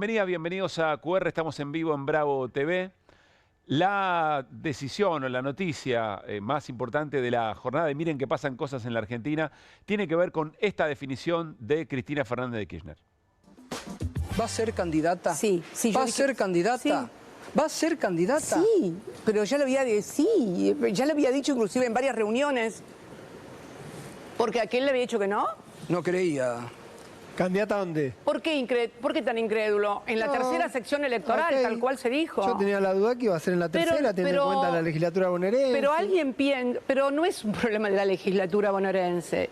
bienvenidas, bienvenidos a QR, estamos en vivo en Bravo TV. La decisión o la noticia más importante de la jornada de Miren que pasan cosas en la Argentina tiene que ver con esta definición de Cristina Fernández de Kirchner. ¿Va a ser candidata? Sí, sí. ¿Va a ser candidata? Sí. ¿Va a ser candidata? Sí, pero ya lo había dicho inclusive en varias reuniones. Porque aquel le había dicho que no. No creía. ¿Candidata a dónde? ¿Por qué tan incrédulo? En la tercera sección electoral, ok. tal cual se dijo. Yo tenía la duda que iba a ser en la tercera, teniendo en cuenta la legislatura bonaerense. Pero alguien piensa, pero no es un problema de la legislatura bonaerense.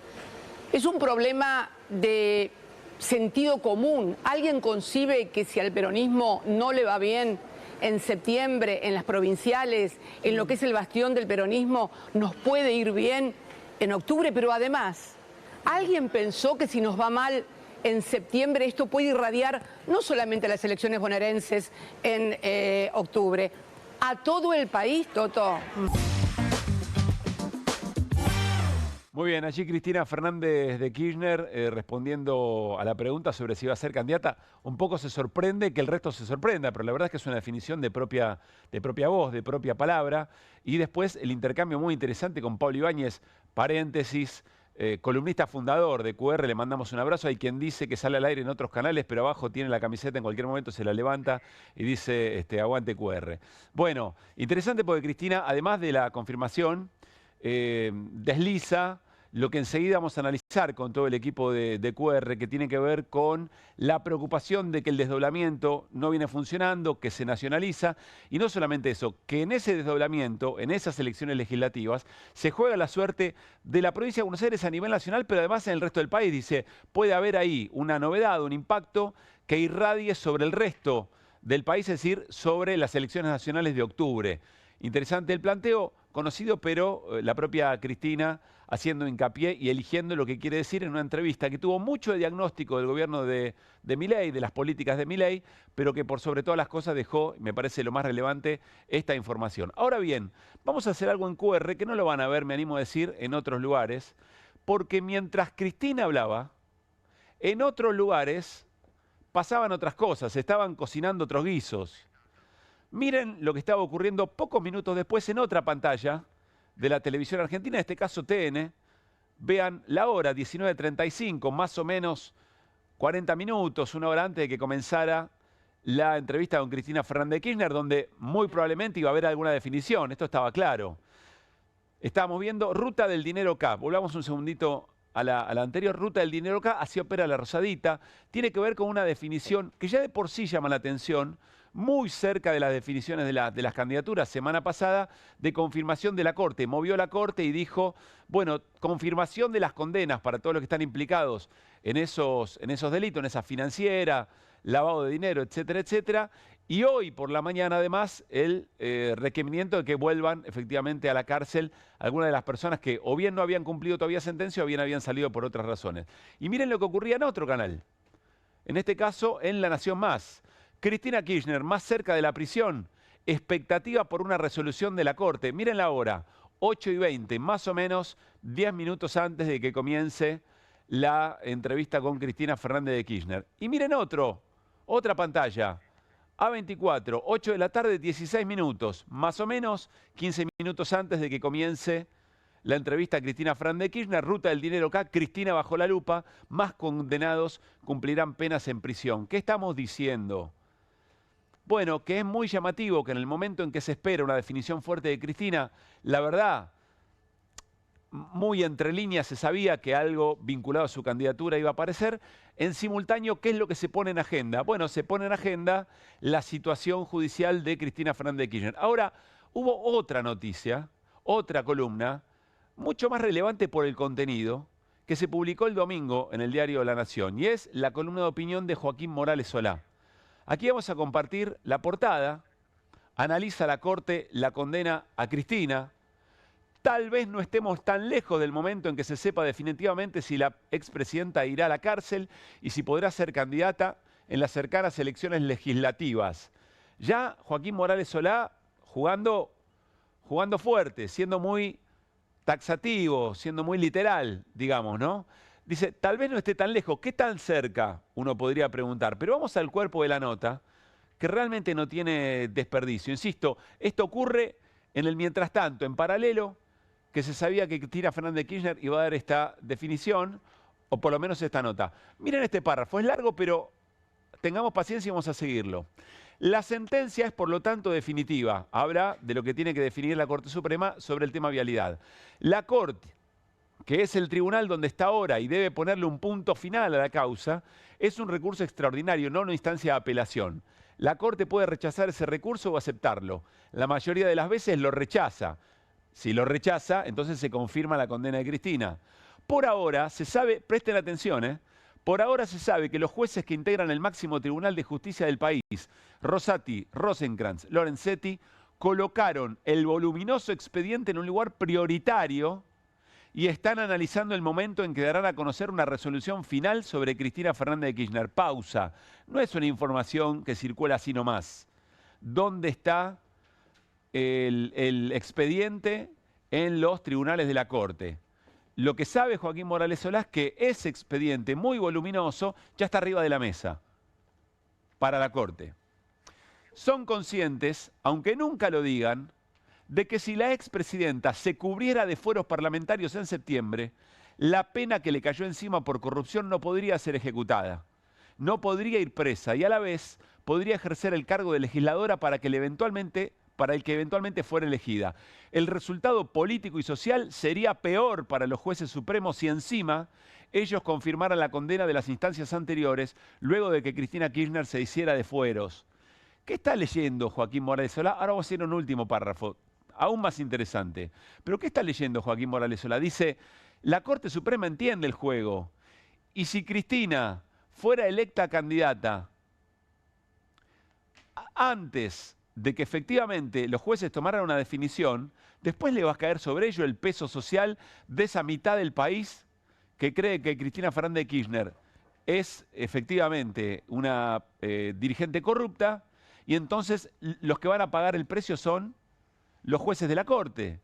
Es un problema de sentido común. ¿Alguien concibe que si al peronismo no le va bien en septiembre, en las provinciales, en lo que es el bastión del peronismo, nos puede ir bien en octubre? Pero además, ¿alguien pensó que si nos va mal en septiembre esto puede irradiar no solamente a las elecciones bonaerenses en octubre, a todo el país, Toto? Muy bien, allí Cristina Fernández de Kirchner respondiendo a la pregunta sobre si iba a ser candidata. Un poco se sorprende que el resto se sorprenda, pero la verdad es que es una definición de propia voz, de propia palabra. Y después el intercambio muy interesante con Pablo Ibáñez, paréntesis, columnista fundador de QR, le mandamos un abrazo. Hay quien dice que sale al aire en otros canales, pero abajo tiene la camiseta, en cualquier momento se la levanta y dice aguante QR. Bueno, interesante porque Cristina, además de la confirmación, desliza lo que enseguida vamos a analizar con todo el equipo de QR, que tiene que ver con la preocupación de que el desdoblamiento no viene funcionando, que se nacionaliza, y no solamente eso, que en ese desdoblamiento, en esas elecciones legislativas, se juega la suerte de la provincia de Buenos Aires a nivel nacional, pero además en el resto del país. Dice, puede haber ahí una novedad, un impacto que irradie sobre el resto del país, es decir, sobre las elecciones nacionales de octubre. Interesante el planteo, conocido, pero la propia Cristina haciendo hincapié y eligiendo lo que quiere decir en una entrevista que tuvo mucho de diagnóstico del gobierno de Milei, de las políticas de Milei, pero que por sobre todas las cosas dejó, me parece lo más relevante, esta información. Ahora bien, vamos a hacer algo en QR que no lo van a ver, me animo a decir, en otros lugares, porque mientras Cristina hablaba, en otros lugares pasaban otras cosas, estaban cocinando otros guisos. Miren lo que estaba ocurriendo pocos minutos después en otra pantalla de la televisión argentina, en este caso TN. Vean la hora, 19:35, más o menos 40 minutos, una hora antes de que comenzara la entrevista con Cristina Fernández de Kirchner, donde muy probablemente iba a haber alguna definición, esto estaba claro. Estábamos viendo Ruta del Dinero K. Volvamos un segundito a la anterior. Ruta del Dinero K, así opera la Rosadita. Tiene que ver con una definición que ya de por sí llama la atención, muy cerca de las definiciones de las candidaturas. Semana pasada, de confirmación de la Corte. Movió la Corte y dijo, bueno, confirmación de las condenas para todos los que están implicados en esos delitos, en esa financiera, lavado de dinero, etcétera, etcétera. Y hoy por la mañana, además, el requerimiento de que vuelvan efectivamente a la cárcel algunas de las personas que o bien no habían cumplido todavía sentencia o bien habían salido por otras razones. Y miren lo que ocurría en otro canal. En este caso, en La Nación Más. Cristina Kirchner, más cerca de la prisión, expectativa por una resolución de la Corte. Miren la hora, 8:20, más o menos 10 minutos antes de que comience la entrevista con Cristina Fernández de Kirchner. Y miren otra pantalla, A24, 8 de la tarde, 16 minutos, más o menos 15 minutos antes de que comience la entrevista a Cristina Fernández de Kirchner. Ruta del Dinero K, Cristina bajo la lupa, más condenados cumplirán penas en prisión. ¿Qué estamos diciendo? Bueno, que es muy llamativo que en el momento en que se espera una definición fuerte de Cristina, la verdad, muy entre líneas se sabía que algo vinculado a su candidatura iba a aparecer. En simultáneo, ¿qué es lo que se pone en agenda? Bueno, se pone en agenda la situación judicial de Cristina Fernández de Kirchner. Ahora, hubo otra noticia, otra columna, mucho más relevante por el contenido, que se publicó el domingo en el diario La Nación, y es la columna de opinión de Joaquín Morales Solá. Aquí vamos a compartir la portada. Analiza la Corte la condena a Cristina. Tal vez no estemos tan lejos del momento en que se sepa definitivamente si la expresidenta irá a la cárcel y si podrá ser candidata en las cercanas elecciones legislativas. Ya Joaquín Morales Solá jugando fuerte, siendo muy taxativo, siendo muy literal, digamos, ¿no? Dice, tal vez no esté tan lejos. ¿Qué tan cerca? Uno podría preguntar. Pero vamos al cuerpo de la nota, que realmente no tiene desperdicio. Insisto, esto ocurre en el mientras tanto, en paralelo, que se sabía que Cristina Fernández de Kirchner iba a dar esta definición, o por lo menos esta nota. Miren este párrafo, es largo, pero tengamos paciencia y vamos a seguirlo. La sentencia es, por lo tanto, definitiva. Habla de lo que tiene que definir la Corte Suprema sobre el tema vialidad. La Corte, que es el tribunal donde está ahora y debe ponerle un punto final a la causa, es un recurso extraordinario, no una instancia de apelación. La Corte puede rechazar ese recurso o aceptarlo. La mayoría de las veces lo rechaza. Si lo rechaza, entonces se confirma la condena de Cristina. Por ahora se sabe, presten atención, por ahora se sabe que los jueces que integran el máximo tribunal de justicia del país, Rosati, Rosenkrantz, Lorenzetti, colocaron el voluminoso expediente en un lugar prioritario y están analizando el momento en que darán a conocer una resolución final sobre Cristina Fernández de Kirchner. Pausa. No es una información que circula así nomás. ¿Dónde está el expediente en los tribunales de la Corte? Lo que sabe Joaquín Morales Solá es que ese expediente muy voluminoso ya está arriba de la mesa para la Corte. Son conscientes, aunque nunca lo digan, de que si la expresidenta se cubriera de fueros parlamentarios en septiembre, la pena que le cayó encima por corrupción no podría ser ejecutada. No podría ir presa y a la vez podría ejercer el cargo de legisladora para el que eventualmente fuera elegida. El resultado político y social sería peor para los jueces supremos si encima ellos confirmaran la condena de las instancias anteriores luego de que Cristina Kirchner se hiciera de fueros. ¿Qué está leyendo Joaquín Morales Solá? Ahora vamos a ir a un último párrafo, aún más interesante. ¿Pero qué está leyendo Joaquín Morales Solá? Dice, la Corte Suprema entiende el juego y si Cristina fuera electa candidata antes de que efectivamente los jueces tomaran una definición, después le va a caer sobre ello el peso social de esa mitad del país que cree que Cristina Fernández de Kirchner es efectivamente una dirigente corrupta y entonces los que van a pagar el precio son los jueces de la Corte.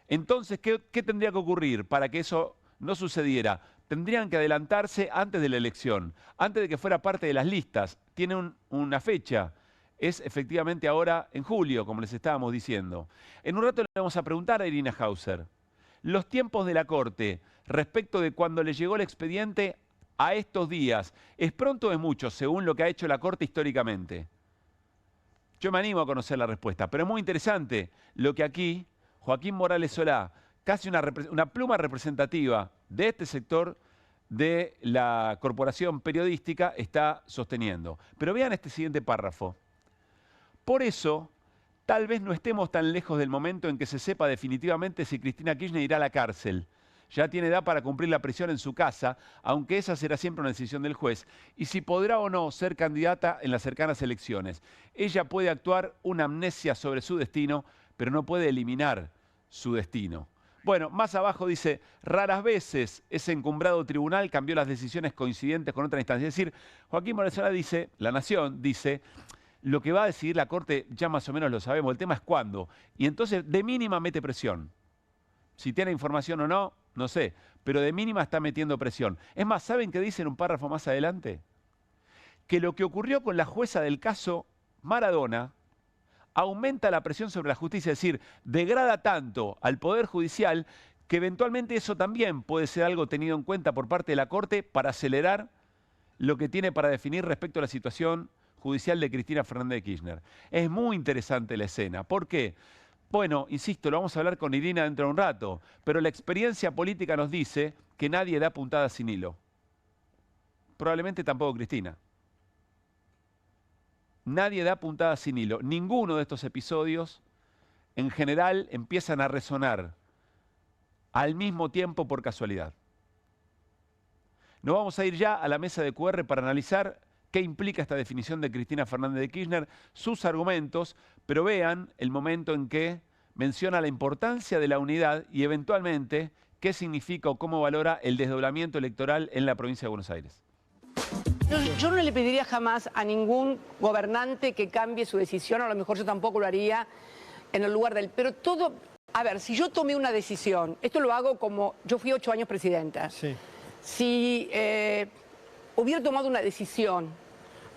Entonces, ¿qué tendría que ocurrir para que eso no sucediera? Tendrían que adelantarse antes de la elección, antes de que fuera parte de las listas. Tiene una fecha. Es efectivamente ahora en julio, como les estábamos diciendo. En un rato le vamos a preguntar a Irina Hauser los tiempos de la Corte respecto de cuando le llegó el expediente a estos días. ¿Es pronto o es mucho, según lo que ha hecho la Corte históricamente? Yo me animo a conocer la respuesta, pero es muy interesante lo que aquí Joaquín Morales Solá, casi una pluma representativa de este sector de la corporación periodística, está sosteniendo. Pero vean este siguiente párrafo. Por eso, tal vez no estemos tan lejos del momento en que se sepa definitivamente si Cristina Kirchner irá a la cárcel. Ya tiene edad para cumplir la prisión en su casa, aunque esa será siempre una decisión del juez, y si podrá o no ser candidata en las cercanas elecciones. Ella puede actuar una amnesia sobre su destino, pero no puede eliminar su destino. Bueno, más abajo dice, raras veces ese encumbrado tribunal cambió las decisiones coincidentes con otra instancia. Es decir, Joaquín Morales Solá dice, La Nación dice, lo que va a decidir la Corte ya más o menos lo sabemos, el tema es cuándo. Y entonces de mínima mete presión. Si tiene información o no, no sé, pero de mínima está metiendo presión. Es más, ¿saben qué dice en un párrafo más adelante? Que lo que ocurrió con la jueza del caso Maradona aumenta la presión sobre la justicia, es decir, degrada tanto al Poder Judicial que eventualmente eso también puede ser algo tenido en cuenta por parte de la Corte para acelerar lo que tiene para definir respecto a la situación judicial de Cristina Fernández de Kirchner. Es muy interesante la escena. ¿Por qué? Bueno, insisto, lo vamos a hablar con Irina dentro de un rato, pero la experiencia política nos dice que nadie da puntada sin hilo. Probablemente tampoco Cristina. Nadie da puntada sin hilo. Ninguno de estos episodios, en general, empiezan a resonar al mismo tiempo por casualidad. Nos vamos a ir ya a la mesa de QR para analizar qué implica esta definición de Cristina Fernández de Kirchner, sus argumentos, pero vean el momento en que menciona la importancia de la unidad y eventualmente qué significa o cómo valora el desdoblamiento electoral en la provincia de Buenos Aires. Yo no le pediría jamás a ningún gobernante que cambie su decisión, a lo mejor yo tampoco lo haría en el lugar del... Pero todo... A ver, si yo tomé una decisión, esto lo hago como... Yo fui 8 años presidenta. Sí. si hubiera tomado una decisión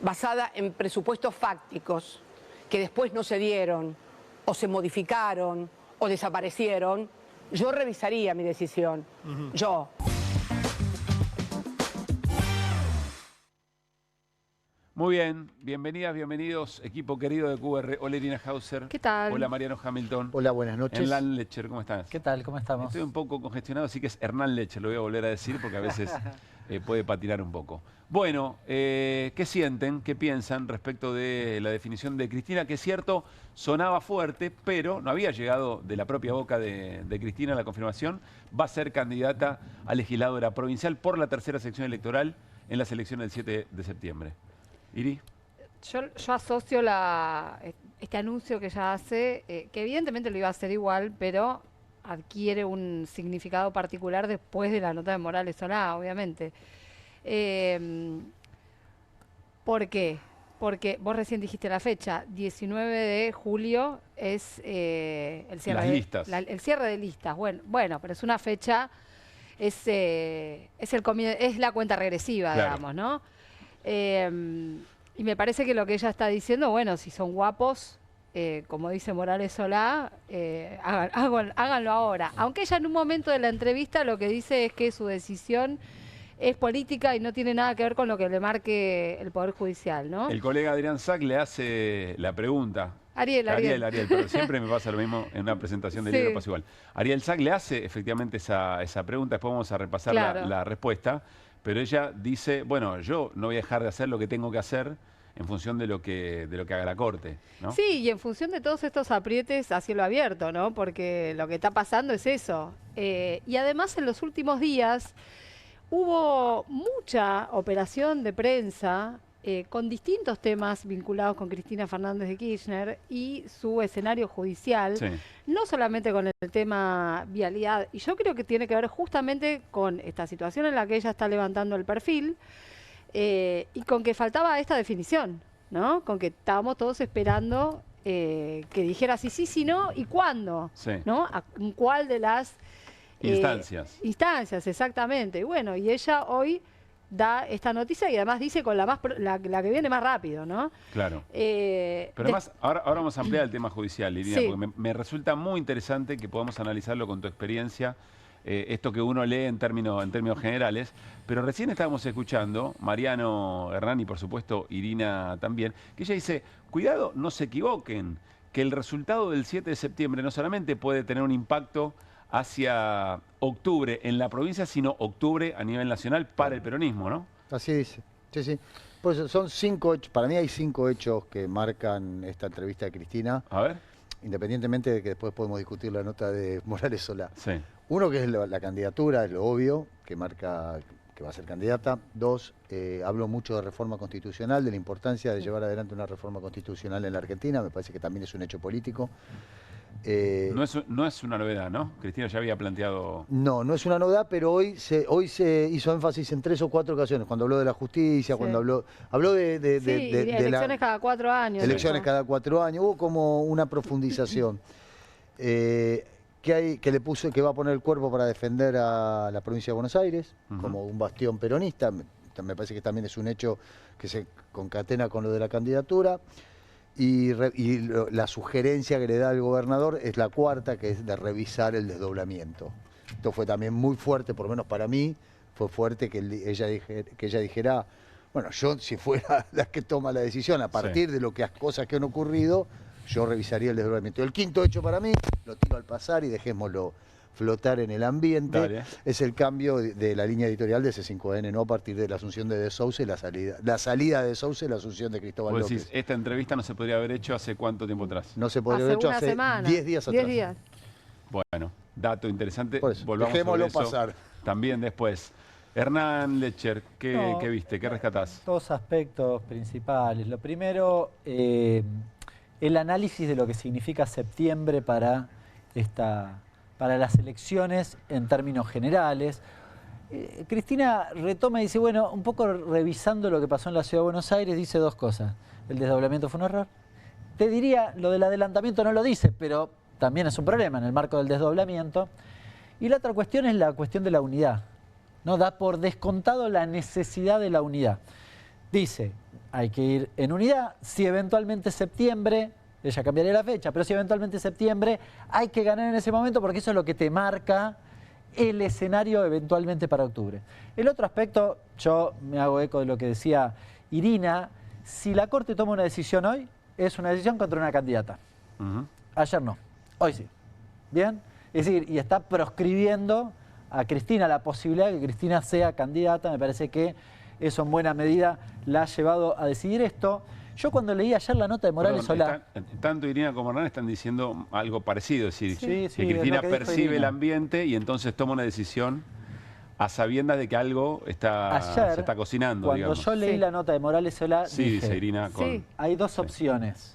basada en presupuestos fácticos que después no se dieron, o se modificaron, o desaparecieron, yo revisaría mi decisión. Yo. Muy bien, bienvenidas, bienvenidos, equipo querido de QR. Hola Irina Hauser. ¿Qué tal? Hola Mariano Hamilton. Hola, buenas noches. Hernán Lecher, ¿cómo estás? ¿Qué tal? ¿Cómo estamos? Estoy un poco congestionado, así que es Hernán Lecher, lo voy a volver a decir porque a veces puede patinar un poco. Bueno, ¿qué sienten, qué piensan respecto de la definición de Cristina? Que es cierto, sonaba fuerte, pero no había llegado de la propia boca de Cristina la confirmación. Va a ser candidata a legisladora provincial por la tercera sección electoral en las elecciones del 7 de septiembre. Iri. Yo asocio este anuncio que ella hace, que evidentemente lo iba a hacer igual, pero adquiere un significado particular después de la nota de Morales Solá, obviamente. ¿Por qué? Porque vos recién dijiste la fecha, 19 de julio es el cierre Las listas. el cierre de listas. Bueno, pero es una fecha, es la cuenta regresiva, Claro. digamos, ¿no? Y me parece que lo que ella está diciendo, bueno, si son guapos, como dice Morales Solá, háganlo ahora. Aunque ella en un momento de la entrevista lo que dice es que su decisión es política y no tiene nada que ver con lo que le marque el Poder Judicial, ¿no? El colega Adrián Sack le hace la pregunta. Ariel, pero siempre me pasa lo mismo en una presentación de Sí. libro pasa igual. Ariel Sack le hace efectivamente esa pregunta, después vamos a repasar Claro. la respuesta, pero ella dice, bueno, yo no voy a dejar de hacer lo que tengo que hacer en función de lo que haga la Corte, ¿no? Sí, y en función de todos estos aprietes a cielo abierto, ¿no? Porque lo que está pasando es eso. Y además en los últimos días hubo mucha operación de prensa con distintos temas vinculados con Cristina Fernández de Kirchner y su escenario judicial, Sí. no solamente con el tema vialidad, y yo creo que tiene que ver justamente con esta situación en la que ella está levantando el perfil y con que faltaba esta definición, ¿no? Con que estábamos todos esperando que dijera sí, no y cuándo, Sí. ¿no? ¿Cuál de las Instancias. exactamente. Y bueno, y ella hoy da esta noticia y además dice con la que viene más rápido, ¿no? Claro. Pero además, ahora vamos a ampliar el tema judicial, Irina, Sí. porque me resulta muy interesante que podamos analizarlo con tu experiencia, esto que uno lee en términos generales, pero recién estábamos escuchando, Mariano, Hernán y por supuesto Irina también, que ella dice, cuidado, no se equivoquen, que el resultado del 7 de septiembre no solamente puede tener un impacto hacia octubre en la provincia, sino octubre a nivel nacional para el peronismo, ¿no? Así dice. Sí, sí. Pues son 5 hechos, para mí hay 5 hechos que marcan esta entrevista de Cristina, A ver. independientemente de que después podemos discutir la nota de Morales Solá. Sí. Uno, que es la candidatura, es lo obvio, que marca que va a ser candidata. 2, habló mucho de reforma constitucional, de la importancia de llevar adelante una reforma constitucional en la Argentina, me parece que también es un hecho político. No es una novedad, ¿no? Cristina ya había planteado... No es una novedad, pero hoy se hizo énfasis en 3 o 4 ocasiones, cuando habló de la justicia, Sí. cuando habló de elecciones cada 4 años. elecciones dijo. cada 4 años, hubo como una profundización que le puso, que va a poner el cuerpo para defender a la provincia de Buenos Aires, como un bastión peronista. Me parece que también es un hecho que se concatena con lo de la candidatura. Y la sugerencia que le da el gobernador es la cuarta, que es de revisar el desdoblamiento. Esto fue también muy fuerte, por lo menos para mí, fue fuerte que ella dijera, bueno, yo si fuera la que toma la decisión, a partir de las cosas que han ocurrido, yo revisaría el desdoblamiento. El quinto hecho para mí, lo tiro al pasar y dejémoslo flotar en el ambiente, Dale. es el cambio de la línea editorial de C5N, ¿no? A partir de la asunción de Sousa y la salida de Sousa y la asunción de Cristóbal Vos López. decís, esta entrevista no se podría haber hecho hace cuánto tiempo atrás. No se podría haber Hace hecho una hace semana. 10 días atrás. 10 días. Bueno, dato interesante. Por eso, Volvamos dejémoslo sobre eso pasar. también después. Hernán Lecher, No. ¿qué viste? ¿Qué rescatás? Dos aspectos principales. Lo primero, el análisis de lo que significa septiembre para las elecciones en términos generales. Cristina retoma y dice, bueno, un poco revisando lo que pasó en la Ciudad de Buenos Aires, dice dos cosas. El desdoblamiento fue un error. Te diría, lo del adelantamiento no lo dice, pero también es un problema en el marco del desdoblamiento. Y la otra cuestión es la cuestión de la unidad. ¿no? Da por descontado la necesidad de la unidad. Dice, hay que ir en unidad, si eventualmente septiembre, ella cambiaría la fecha, pero si eventualmente septiembre, hay que ganar en ese momento porque eso es lo que te marca el escenario eventualmente para octubre. El otro aspecto, yo me hago eco de lo que decía Irina, si la Corte toma una decisión hoy, es una decisión contra una candidata. Ayer no, hoy sí. ¿Bien? Es decir, y está proscribiendo a Cristina la posibilidad de que Cristina sea candidata. Me parece que eso en buena medida la ha llevado a decidir esto. Yo cuando leí ayer la nota de Morales Solá... Tanto Irina como Hernán están diciendo algo parecido, es decir, Sí, que Cristina es lo que dijo percibe Irina. el ambiente y entonces toma una decisión a sabiendas de que algo se está cocinando, cuando digamos. yo leí la nota de Morales Solá, Sí, dije, dice Irina. hay dos opciones.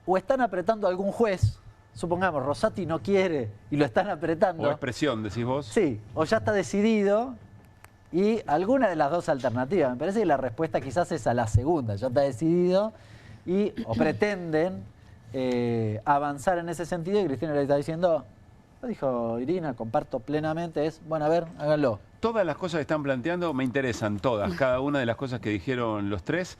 O están apretando a algún juez, supongamos, Rosati no quiere y lo están apretando. O expresión, decís vos. Sí, o ya está decidido y alguna de las dos alternativas. Me parece que la respuesta quizás es a la segunda, ya está decidido y o pretenden avanzar en ese sentido y Cristina le está diciendo, lo dijo Irina, comparto plenamente, es, bueno, a ver, háganlo. Todas las cosas que están planteando me interesan, todas, cada una de las cosas que dijeron los tres.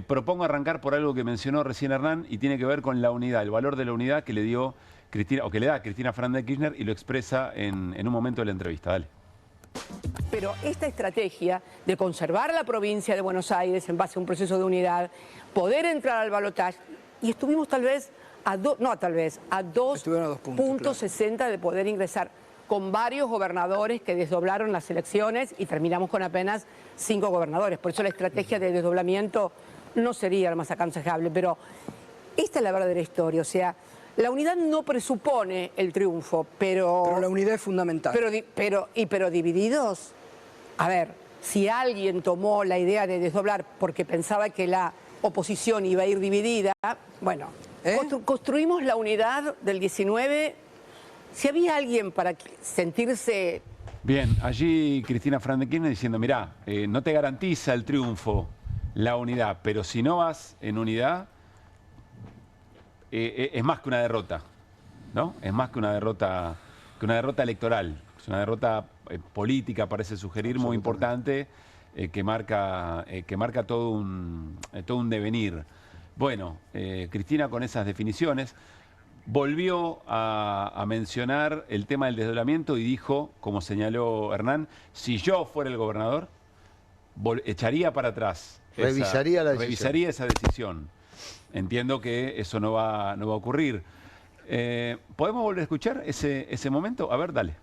Propongo arrancar por algo que mencionó recién Hernán y tiene que ver con la unidad, el valor de la unidad que le dio Cristina, o que le da Cristina Fernández de Kirchner y lo expresa en un momento de la entrevista. Dale. Pero esta estrategia de conservar la provincia de Buenos Aires en base a un proceso de unidad, poder entrar al balotaje, y estuvimos tal vez a 2.60 de poder ingresar con varios gobernadores que desdoblaron las elecciones y terminamos con apenas 5 gobernadores. Por eso la estrategia de desdoblamiento no sería la más aconsejable, pero esta es la verdadera historia. O sea, la unidad no presupone el triunfo, pero la unidad es fundamental. Pero divididos. A ver, si alguien tomó la idea de desdoblar porque pensaba que la oposición iba a ir dividida, bueno, construimos la unidad del 19. Si había alguien para sentirse... Bien, allí Cristina Fernández de Kirchner diciendo, mirá, no te garantiza el triunfo la unidad, pero si no vas en unidad, es más que una derrota, ¿no? Es más que una derrota electoral, es una derrota política, parece sugerir, muy importante, que marca todo un devenir. Bueno, Cristina con esas definiciones volvió a mencionar el tema del desdoblamiento y dijo, como señaló Hernán, si yo fuera el gobernador, echaría para atrás. Revisaría la decisión. Revisaría esa decisión. Entiendo que eso no va a ocurrir. ¿Podemos volver a escuchar ese momento? A ver, dale.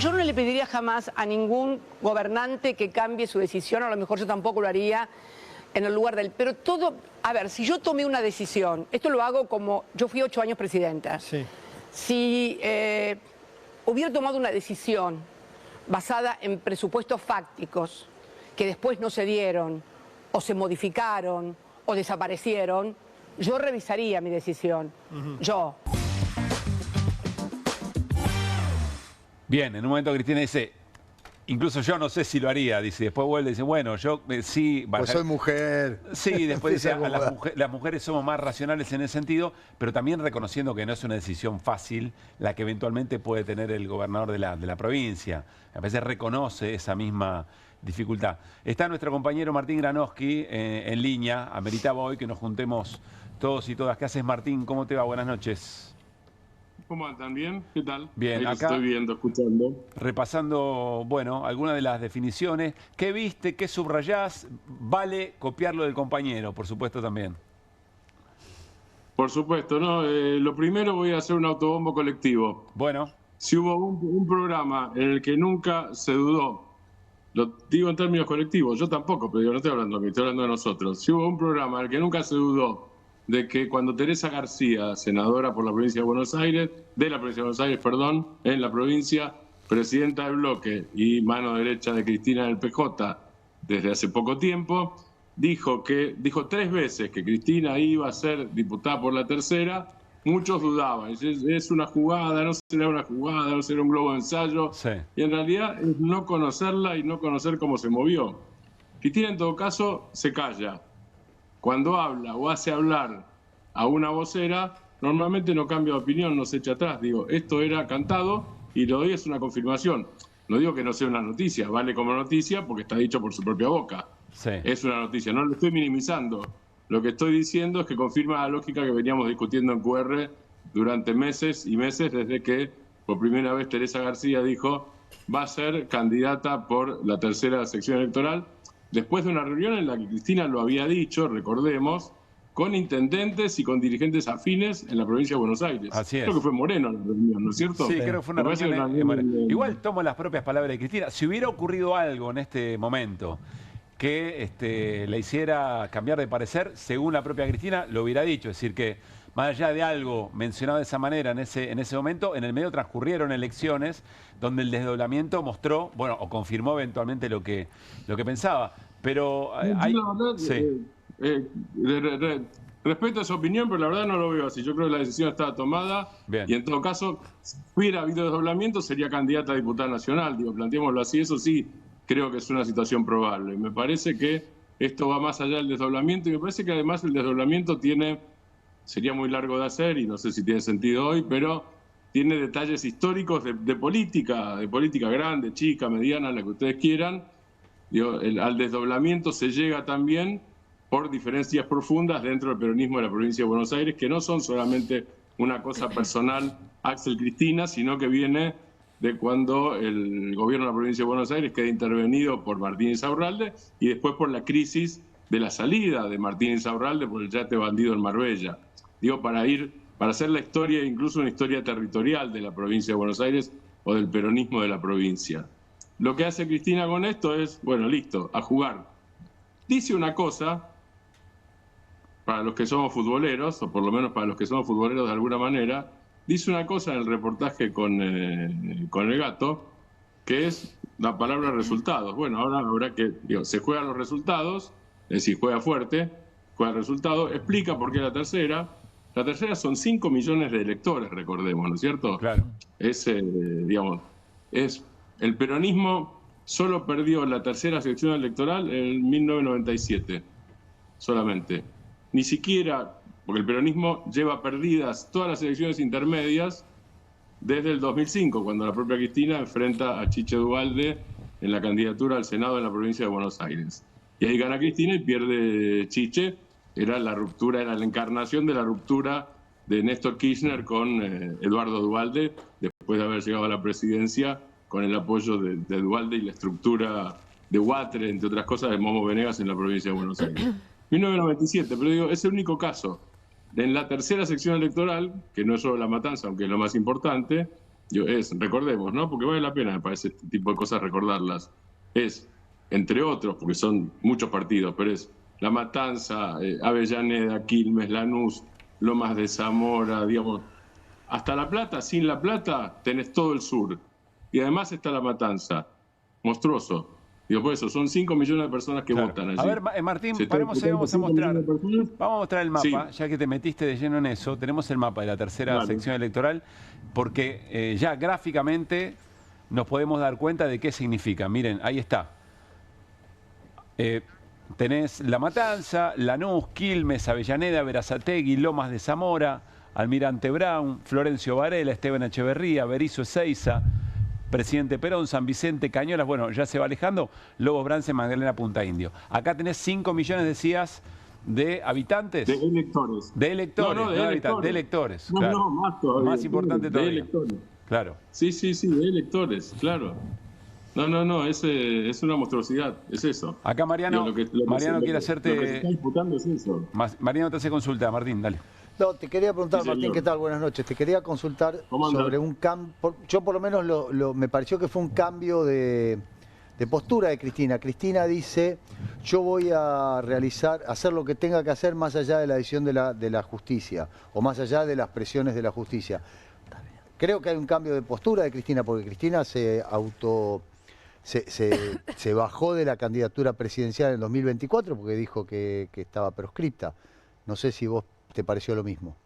Yo no le pediría jamás a ningún gobernante que cambie su decisión, a lo mejor yo tampoco lo haría en el lugar del... Pero todo... A ver, si yo tomé una decisión, esto lo hago como... Yo fui 8 años presidenta. Sí. Si hubiera tomado una decisión basada en presupuestos fácticos que después no se dieron, o se modificaron, o desaparecieron, yo revisaría mi decisión. Yo. Bien, en un momento Cristina dice, incluso yo no sé si lo haría, dice, después vuelve y dice, bueno, yo sí... Pues soy mujer. Sí, después dice, las mujeres somos más racionales en ese sentido, pero también reconociendo que no es una decisión fácil la que eventualmente puede tener el gobernador de la provincia. A veces reconoce esa misma dificultad. Está nuestro compañero Martín Granowski en línea, ameritaba hoy que nos juntemos todos y todas. ¿Qué haces, Martín? ¿Cómo te va? Buenas noches. ¿Cómo andan? ¿Bien? ¿Qué tal? Bien, ahí acá estoy viendo, escuchando. Repasando, bueno, algunas de las definiciones. ¿Qué viste? ¿Qué subrayás? Vale copiarlo del compañero, por supuesto, también. Por supuesto, ¿no? Lo primero voy a hacer un autobombo colectivo. Bueno. Si hubo un programa en el que nunca se dudó, lo digo en términos colectivos, yo tampoco, pero yo no estoy hablando de mí, estoy hablando de nosotros. Si hubo un programa en el que nunca se dudó de que cuando Teresa García, senadora por la provincia de Buenos Aires, en la provincia, presidenta del bloque y mano derecha de Cristina del PJ desde hace poco tiempo, dijo 3 veces que Cristina iba a ser diputada por la tercera, muchos dudaban. Es una jugada, no será una jugada, no será un globo de ensayo. Sí. Y en realidad es no conocerla y no conocer cómo se movió. Cristina, en todo caso, se calla. Cuando habla o hace hablar a una vocera, normalmente no cambia de opinión, no se echa atrás. Digo, esto era cantado y lo de hoy es una confirmación. No digo que no sea una noticia, vale como noticia porque está dicho por su propia boca. Sí. Es una noticia, no lo estoy minimizando. Lo que estoy diciendo es que confirma la lógica que veníamos discutiendo en QR durante meses y meses, desde que por primera vez Teresa García dijo va a ser candidata por la tercera sección electoral, después de una reunión en la que Cristina lo había dicho, recordemos, con intendentes y con dirigentes afines en la provincia de Buenos Aires. Así es. Creo que fue Moreno la reunión, ¿no es cierto? Sí, creo que fue una Me parece reunión que Igual tomo las propias palabras de Cristina. Si hubiera ocurrido algo en este momento que le hiciera cambiar de parecer, según la propia Cristina, lo hubiera dicho. Es decir, que más allá de algo mencionado de esa manera en ese momento, en el medio transcurrieron elecciones donde el desdoblamiento mostró, bueno, o confirmó eventualmente lo que pensaba. Pero hay... La verdad, Sí. Respeto esa opinión, pero la verdad no lo veo así. Yo creo que la decisión estaba tomada. Bien. Y en todo caso, si hubiera habido desdoblamiento, sería candidata a diputada nacional. Digo, planteémoslo así. Eso sí, creo que es una situación probable. Me parece que esto va más allá del desdoblamiento y me parece que además el desdoblamiento sería muy largo de hacer y no sé si tiene sentido hoy, pero tiene detalles históricos de política grande, chica, mediana, la que ustedes quieran. Digo, al desdoblamiento se llega también por diferencias profundas dentro del peronismo de la provincia de Buenos Aires, que no son solamente una cosa personal Axel Cristina, sino que viene de cuando el gobierno de la provincia de Buenos Aires queda intervenido por Martín Insaurralde y después por la crisis de la salida de Martín Insaurralde por el yate bandido en Marbella. Digo, para hacer la historia, incluso una historia territorial de la provincia de Buenos Aires o del peronismo de la provincia. Lo que hace Cristina con esto es, bueno, listo, a jugar. Dice una cosa, para los que somos futboleros, o por lo menos para los que somos futboleros de alguna manera, dice una cosa en el reportaje con el gato, que es la palabra resultados. Bueno, ahora habrá que, se juegan los resultados, es decir, juega fuerte, juega el resultado, explica por qué la tercera. La tercera son 5 millones de electores, recordemos, ¿no es cierto? Claro. El peronismo solo perdió la tercera sección electoral en 1997, solamente. Ni siquiera, porque el peronismo lleva perdidas todas las elecciones intermedias desde el 2005, cuando la propia Cristina enfrenta a Chiche Duhalde en la candidatura al Senado en la provincia de Buenos Aires. Y ahí gana Cristina y pierde Chiche. Era la ruptura, era la encarnación de la ruptura de Néstor Kirchner con Eduardo Duhalde, después de haber llegado a la presidencia con el apoyo de Duhalde y la estructura de Huatre, entre otras cosas, de Momo Venegas en la provincia de Buenos Aires. 1997, pero digo, es el único caso. En la tercera sección electoral, que no es solo La Matanza, aunque es lo más importante, recordemos, ¿no? Porque vale la pena, me parece, este tipo de cosas recordarlas. Es, entre otros, porque son muchos partidos, pero es La Matanza, Avellaneda, Quilmes, Lanús, Lomas de Zamora, digamos, hasta La Plata. Sin La Plata tenés todo el sur. Y además está La Matanza. Monstruoso. Digo, por eso, son 5 millones de personas que votan allí. A ver, Martín, paremos ahí, vamos a mostrar el mapa, Sí. ya que te metiste de lleno en eso. Tenemos el mapa de la tercera sección electoral, porque ya gráficamente nos podemos dar cuenta de qué significa. Miren, ahí está. Tenés La Matanza, Lanús, Quilmes, Avellaneda, Berazategui, Lomas de Zamora, Almirante Brown, Florencio Varela, Esteban Echeverría, Berizo Ezeiza, Presidente Perón, San Vicente, Cañuelas, bueno, ya se va alejando, Lobos Brance, Magdalena, Punta Indio. Acá tenés 5 millones, decías, de habitantes. De electores. De electores, No, de electores. De electores, No, claro. no, más todavía. Más importante todavía. De electores. Claro. Sí, de electores, claro. No, es una monstruosidad, es eso. Acá Mariano, Mariano quiere hacerte... Lo que se está disputando es eso. Mariano te hace consulta, Martín, dale. No, te quería preguntar, Sí, Martín, señor. ¿qué tal? Buenas noches. Te quería consultar ¿Cómo anda? sobre un cambio. Yo por lo menos me pareció que fue un cambio de postura de Cristina. Cristina dice, yo voy a hacer lo que tenga que hacer más allá de la decisión de la justicia, o más allá de las presiones de la justicia. Creo que hay un cambio de postura de Cristina, porque Cristina se bajó de la candidatura presidencial en 2024 porque dijo que estaba proscripta. No sé si vos te pareció lo mismo.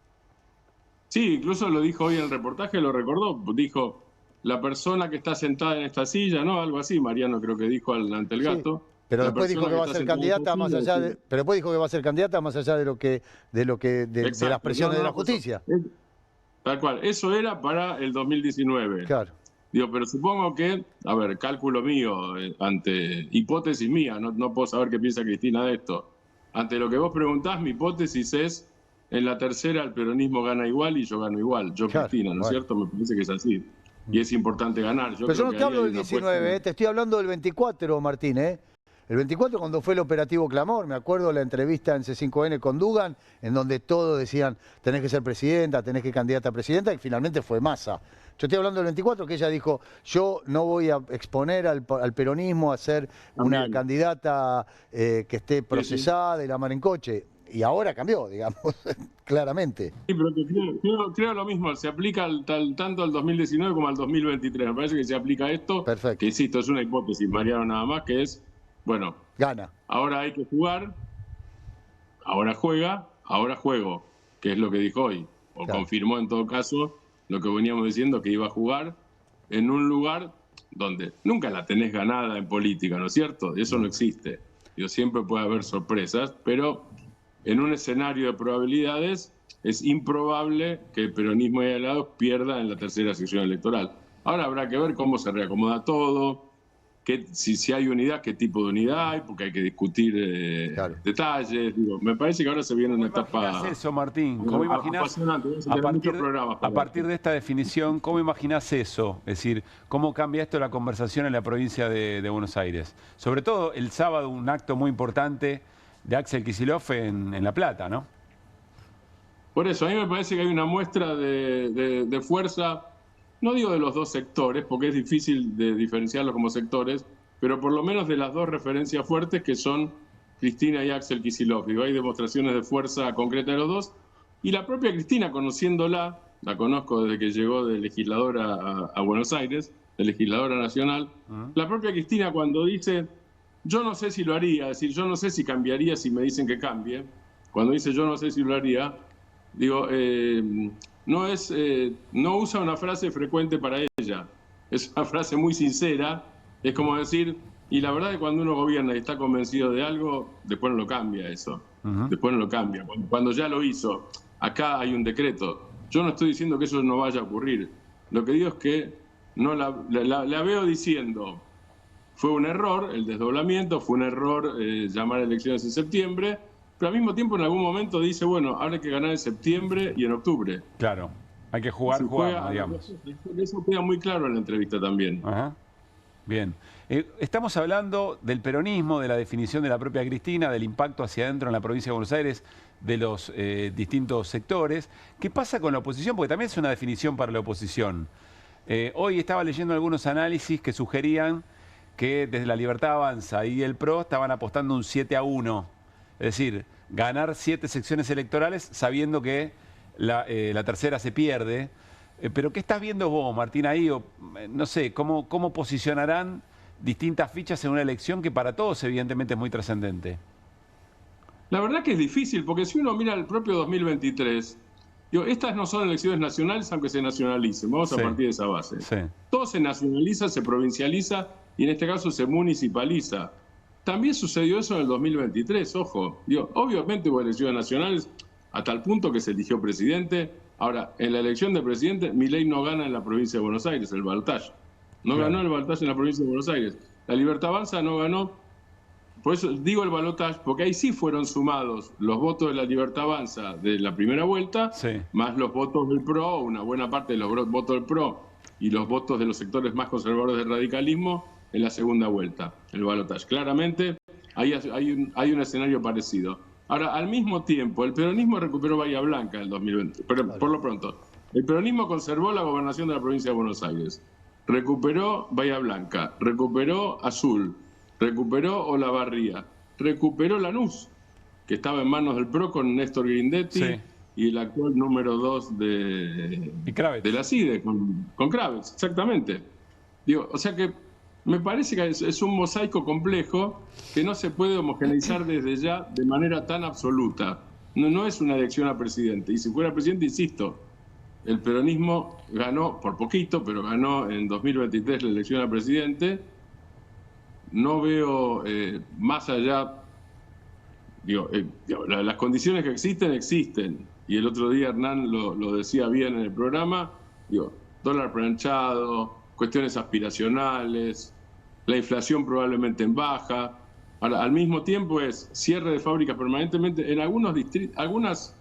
Sí, incluso lo dijo hoy en el reportaje, lo recordó. Dijo, la persona que está sentada en esta silla, ¿no? Algo así, Mariano creo que dijo ante el gato. Sí, pero La después dijo persona que va a está ser sentada en esta candidata más silla, allá de, pero después dijo que va a ser candidata más allá de de Exacto. las presiones de la Pues, justicia. tal cual. Eso era para el 2019. Claro. Digo, pero supongo que, a ver, cálculo mío, ante hipótesis mía, no puedo saber qué piensa Cristina de esto. Ante lo que vos preguntás, mi hipótesis es, en la tercera el peronismo gana igual y yo gano igual. Yo, Claro, Cristina, ¿no es bueno. cierto? Me parece que es así. Y es importante ganar. Pero yo no creo te que ahí hablo hay del una 19, apuesta. te estoy hablando del 24, Martín, ¿eh? El 24 cuando fue el operativo Clamor, me acuerdo la entrevista en C5N con Dugan, en donde todos decían, tenés que ser presidenta, tenés que candidata a presidenta, y finalmente fue Massa. Yo estoy hablando del 24, que ella dijo, yo no voy a exponer al peronismo a ser una También. candidata que esté procesada y la mar en coche. Y ahora cambió, digamos, claramente. Sí, pero que creo lo mismo, se aplica tanto al 2019 como al 2023. Me parece que se aplica esto, Perfecto. que insisto, es una hipótesis, Mariano, nada más, que es, bueno, Gana. ahora hay que jugar, ahora juega, ahora juego, que es lo que dijo hoy, o Claro. confirmó en todo caso lo que veníamos diciendo, que iba a jugar en un lugar donde nunca la tenés ganada en política, ¿no es cierto? Eso no existe. Siempre puede haber sorpresas, pero en un escenario de probabilidades es improbable que el peronismo y aliados pierda en la tercera sección electoral. Ahora habrá que ver cómo se reacomoda todo, si hay unidad, qué tipo de unidad hay, porque hay que discutir Claro. detalles. Digo, me parece que ahora se viene una ¿Cómo etapa imaginás eso, Martín? ¿Cómo imaginás, apasionante. Vamos a tener muchos programas a para partir de esta definición, cómo imaginás eso? Es decir, ¿cómo cambia esto la conversación en la provincia de Buenos Aires? Sobre todo el sábado, un acto muy importante de Axel Kicillof en La Plata, ¿no? Por eso, a mí me parece que hay una muestra de fuerza, no digo de los dos sectores, porque es difícil de diferenciarlos como sectores, pero por lo menos de las dos referencias fuertes que son Cristina y Axel Kicillof. Digo, hay demostraciones de fuerza concreta de los dos. Y la propia Cristina, conociéndola, la conozco desde que llegó de legisladora a Buenos Aires, de legisladora nacional, la propia Cristina cuando dice, yo no sé si lo haría, es decir, yo no sé si cambiaría si me dicen que cambie, cuando dice yo no sé si lo haría, digo, no usa una frase frecuente para ella, es una frase muy sincera, es como decir, y la verdad es que cuando uno gobierna y está convencido de algo, después no lo cambia eso, después no lo cambia, cuando ya lo hizo, acá hay un decreto, yo no estoy diciendo que eso no vaya a ocurrir, lo que digo es que no la veo diciendo, fue un error el desdoblamiento, fue un error llamar a elecciones en septiembre, pero al mismo tiempo en algún momento dice, bueno, ahora hay que ganar en septiembre y en octubre. Claro, hay que jugar, digamos. Eso queda muy claro en la entrevista también. Ajá. Bien. Estamos hablando del peronismo, de la definición de la propia Cristina, del impacto hacia adentro en la provincia de Buenos Aires, de los distintos sectores. ¿Qué pasa con la oposición? Porque también es una definición para la oposición. Hoy estaba leyendo algunos análisis que sugerían que desde la Libertad Avanza y el PRO estaban apostando un 7-1. Es decir, ganar 7 secciones electorales sabiendo que la tercera se pierde. Pero ¿qué estás viendo vos, Martín, ahí? No sé, ¿cómo posicionarán distintas fichas en una elección que para todos evidentemente es muy trascendente? La verdad que es difícil, porque si uno mira el propio 2023, digo, estas no son elecciones nacionales, aunque se nacionalicen. Vamos a partir de esa base. Sí. Todo se nacionaliza, se provincializa y en este caso se municipaliza. También sucedió eso en el 2023, ojo. Digo, obviamente hubo elecciones nacionales a tal punto que se eligió presidente. Ahora, en la elección de presidente, Milei no gana en la provincia de Buenos Aires, el balotaje. No ganó el balotaje en la provincia de Buenos Aires. La Libertad Avanza no ganó. Por eso digo el balotaje, porque ahí sí fueron sumados los votos de la Libertad Avanza de la primera vuelta, más los votos del PRO, una buena parte de los votos del PRO y los votos de los sectores más conservadores del radicalismo en la segunda vuelta, el balotaje. Claramente ahí hay un escenario parecido. Ahora, al mismo tiempo, el peronismo recuperó Bahía Blanca en el 2020, pero por lo pronto, el peronismo conservó la gobernación de la provincia de Buenos Aires, recuperó Bahía Blanca, recuperó Azul, recuperó Olavarría, recuperó Lanús, que estaba en manos del PRO con Néstor Grindetti y el actual número 2 de la CIDE, con Kravitz, exactamente. Digo, o sea que me parece que es un mosaico complejo que no se puede homogeneizar desde ya de manera tan absoluta. No es una elección a presidente. Y si fuera presidente, insisto, el peronismo ganó, por poquito, pero ganó en 2023 la elección a presidente. No veo más allá, las condiciones que existen. Y el otro día Hernán lo decía bien en el programa, dólar planchado, cuestiones aspiracionales, la inflación probablemente en baja. Ahora, al mismo tiempo es cierre de fábricas permanentemente en algunos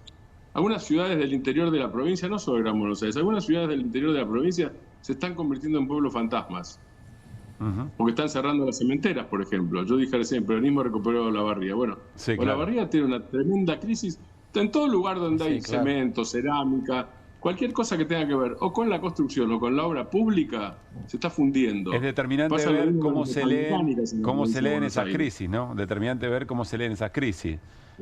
algunas ciudades del interior de la provincia, no solo Gran Buenos Aires, algunas ciudades del interior de la provincia se están convirtiendo en pueblos fantasmas. Porque están cerrando las cementeras, por ejemplo. Yo dije recién, el peronismo recuperó Olavarría. Bueno, Sí, claro. Olavarría tiene una tremenda crisis en todo lugar donde hay claro. cemento, cerámica, cualquier cosa que tenga que ver o con la construcción o con la obra pública, se está fundiendo. Es determinante Pasa lo ver mismo cómo con se las leen, mecánicas en la cómo se provincia de leen Buenos esas Aires. crisis, ¿no? Determinante ver cómo se leen esas crisis.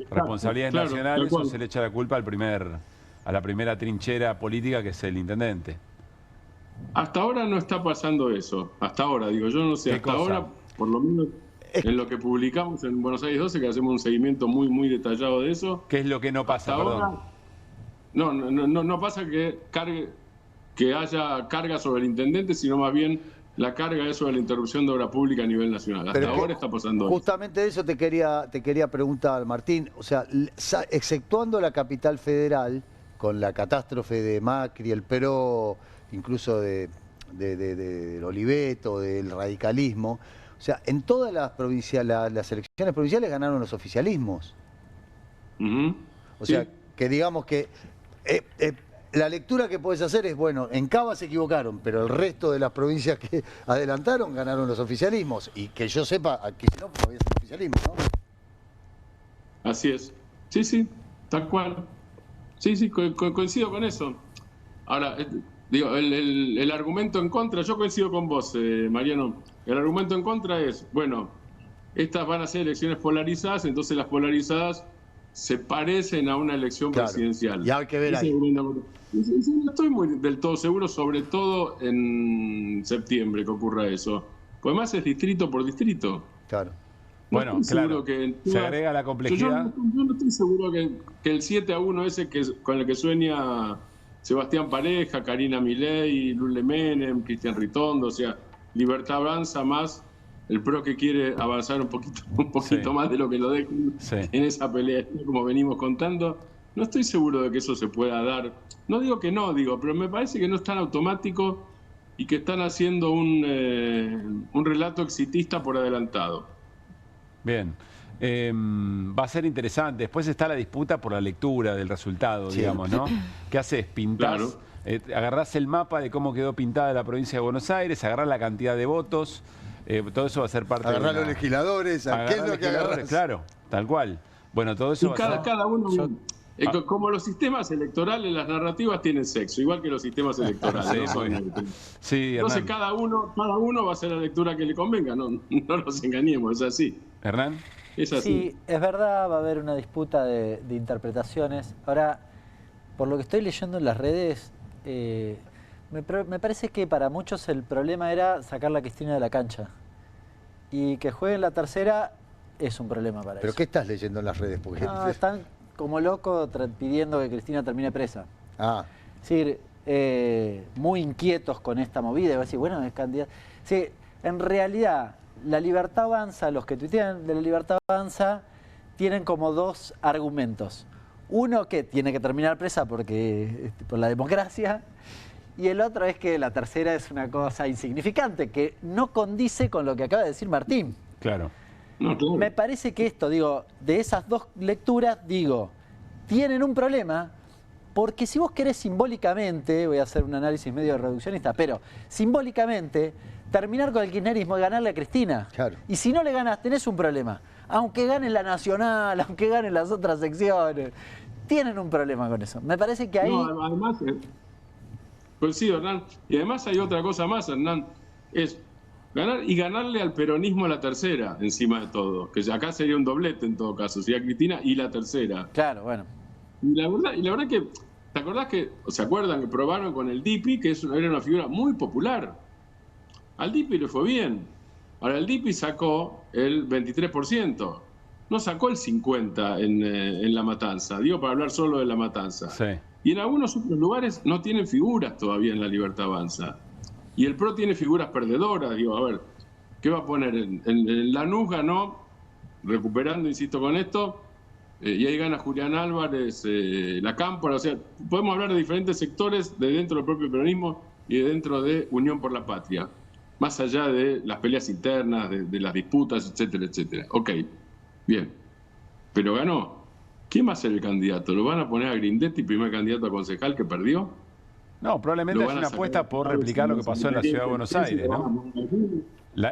Responsabilidades claro, nacionales tal cual. o se le echa la culpa a la primera trinchera política que es el intendente. Hasta ahora no está pasando eso. Hasta ahora, digo, yo no sé. ¿Qué Hasta cosa? ahora, por lo menos en lo que publicamos en Buenos Aires 12, que hacemos un seguimiento muy, muy detallado de eso. ¿Qué es lo que no pasa, Hasta perdón? ahora, no pasa que haya carga sobre el intendente, sino más bien la carga es sobre la interrupción de obra pública a nivel nacional. Hasta Pero ahora está pasando eso. justamente de eso te quería preguntar, Martín. O sea, exceptuando la capital federal, con la catástrofe de Macri, el PRO, incluso del Oliveto, del radicalismo, o sea, en todas las provincias, las elecciones provinciales ganaron los oficialismos. Ujú. O Sí. sea, que digamos que la lectura que puedes hacer es, bueno, en Cava se equivocaron, pero el resto de las provincias que adelantaron ganaron los oficialismos. Y que yo sepa, aquí no, todavía es el oficialismo, ¿no? Así es. Sí, sí, tal cual. Sí, coincido con eso. Ahora, digo, el argumento en contra, yo coincido con vos, Mariano. El argumento en contra es, bueno, estas van a ser elecciones polarizadas, entonces las polarizadas se parecen a una elección Claro. presidencial. Y hay que ver Ese ahí. argumento- No estoy del todo seguro, sobre todo en septiembre que ocurra eso. Porque además es distrito por distrito. Claro. Bueno, estoy seguro claro, que en se todas- agrega la yo complejidad. no estoy seguro que el 7-1 ese con el que sueña Sebastián Pareja, Karina Milei, Lule Menem, Cristian Ritondo, o sea, Libertad Avanza más el PRO que quiere avanzar un poquito Sí. más de lo que lo dejen Sí. en esa pelea, como venimos contando. No estoy seguro de que eso se pueda dar. No digo que no, pero me parece que no es tan automático y que están haciendo un relato exitista por adelantado. Bien. Va a ser interesante. Después está la disputa por la lectura del resultado, Sí. digamos, ¿no? ¿Qué haces? Pintás, Claro. agarrás el mapa de cómo quedó pintada la provincia de Buenos Aires, agarrás la cantidad de votos, todo eso va a ser parte Agarrar de los legisladores, ¿a ¿qué es lo que agarras? Claro, tal cual. Bueno, todo eso Y va a ser... cada uno, como los sistemas electorales, las narrativas tienen sexo, igual que los sistemas electorales. Sí, no son muy bien. neutros. Sí, Entonces Hernán. cada uno va a hacer la lectura que le convenga, no nos engañemos, es así. Hernán. Es así. Sí, es verdad, va a haber una disputa de interpretaciones. Ahora, por lo que estoy leyendo en las redes, me parece que para muchos el problema era sacar a Cristina de la cancha. Y que juegue en la tercera es un problema para ¿Pero ellos. qué estás leyendo en las redes? Porque... No, están como locos pidiendo que Cristina termine presa. Ah, Es decir, muy inquietos con esta movida. Y va a decir, bueno, es candidato. Sí, en realidad, la Libertad Avanza, los que tuitean de la Libertad Avanza, tienen como dos argumentos. Uno, que tiene que terminar presa porque por la democracia. Y el otro es que la tercera es una cosa insignificante, que no condice con lo que acaba de decir Martín. Claro. No, claro. Me parece que esto, de esas dos lecturas, tienen un problema, porque si vos querés simbólicamente, voy a hacer un análisis medio reduccionista, pero simbólicamente, terminar con el kirchnerismo y ganarle a Cristina. Claro. Y si no le ganás, tenés un problema. Aunque ganen la nacional, aunque ganen las otras secciones, tienen un problema con eso. Me parece que ahí... No, además, coincido, Hernán. Y además hay otra cosa más, Hernán, es ganarle al peronismo a la tercera, encima de todo. Que acá sería un doblete en todo caso, sería Cristina y la tercera. Claro, bueno. Y la verdad que, ¿te acordás que, o se acuerdan que probaron con el Dipi, que era una figura muy popular? Al Dipi le fue bien. Ahora, el Dipi sacó el 23%. No sacó el 50% en La Matanza. Digo, para hablar solo de La Matanza. Sí. Y en algunos otros lugares no tienen figuras todavía en la Libertad Avanza. Y el PRO tiene figuras perdedoras. Digo, a ver, ¿qué va a poner? En Lanús ganó, recuperando, insisto con esto, y ahí gana Julián Álvarez, la Cámpora. O sea, podemos hablar de diferentes sectores de dentro del propio peronismo y de dentro de Unión por la Patria. más allá de las peleas internas, de las disputas, etcétera, etcétera. Ok, bien. Pero ganó. ¿Quién va a ser el candidato? ¿Lo van a poner a Grindetti, primer candidato a concejal que perdió? No, probablemente es una apuesta por replicar lo que pasó en la ciudad de Buenos Aires, ¿no?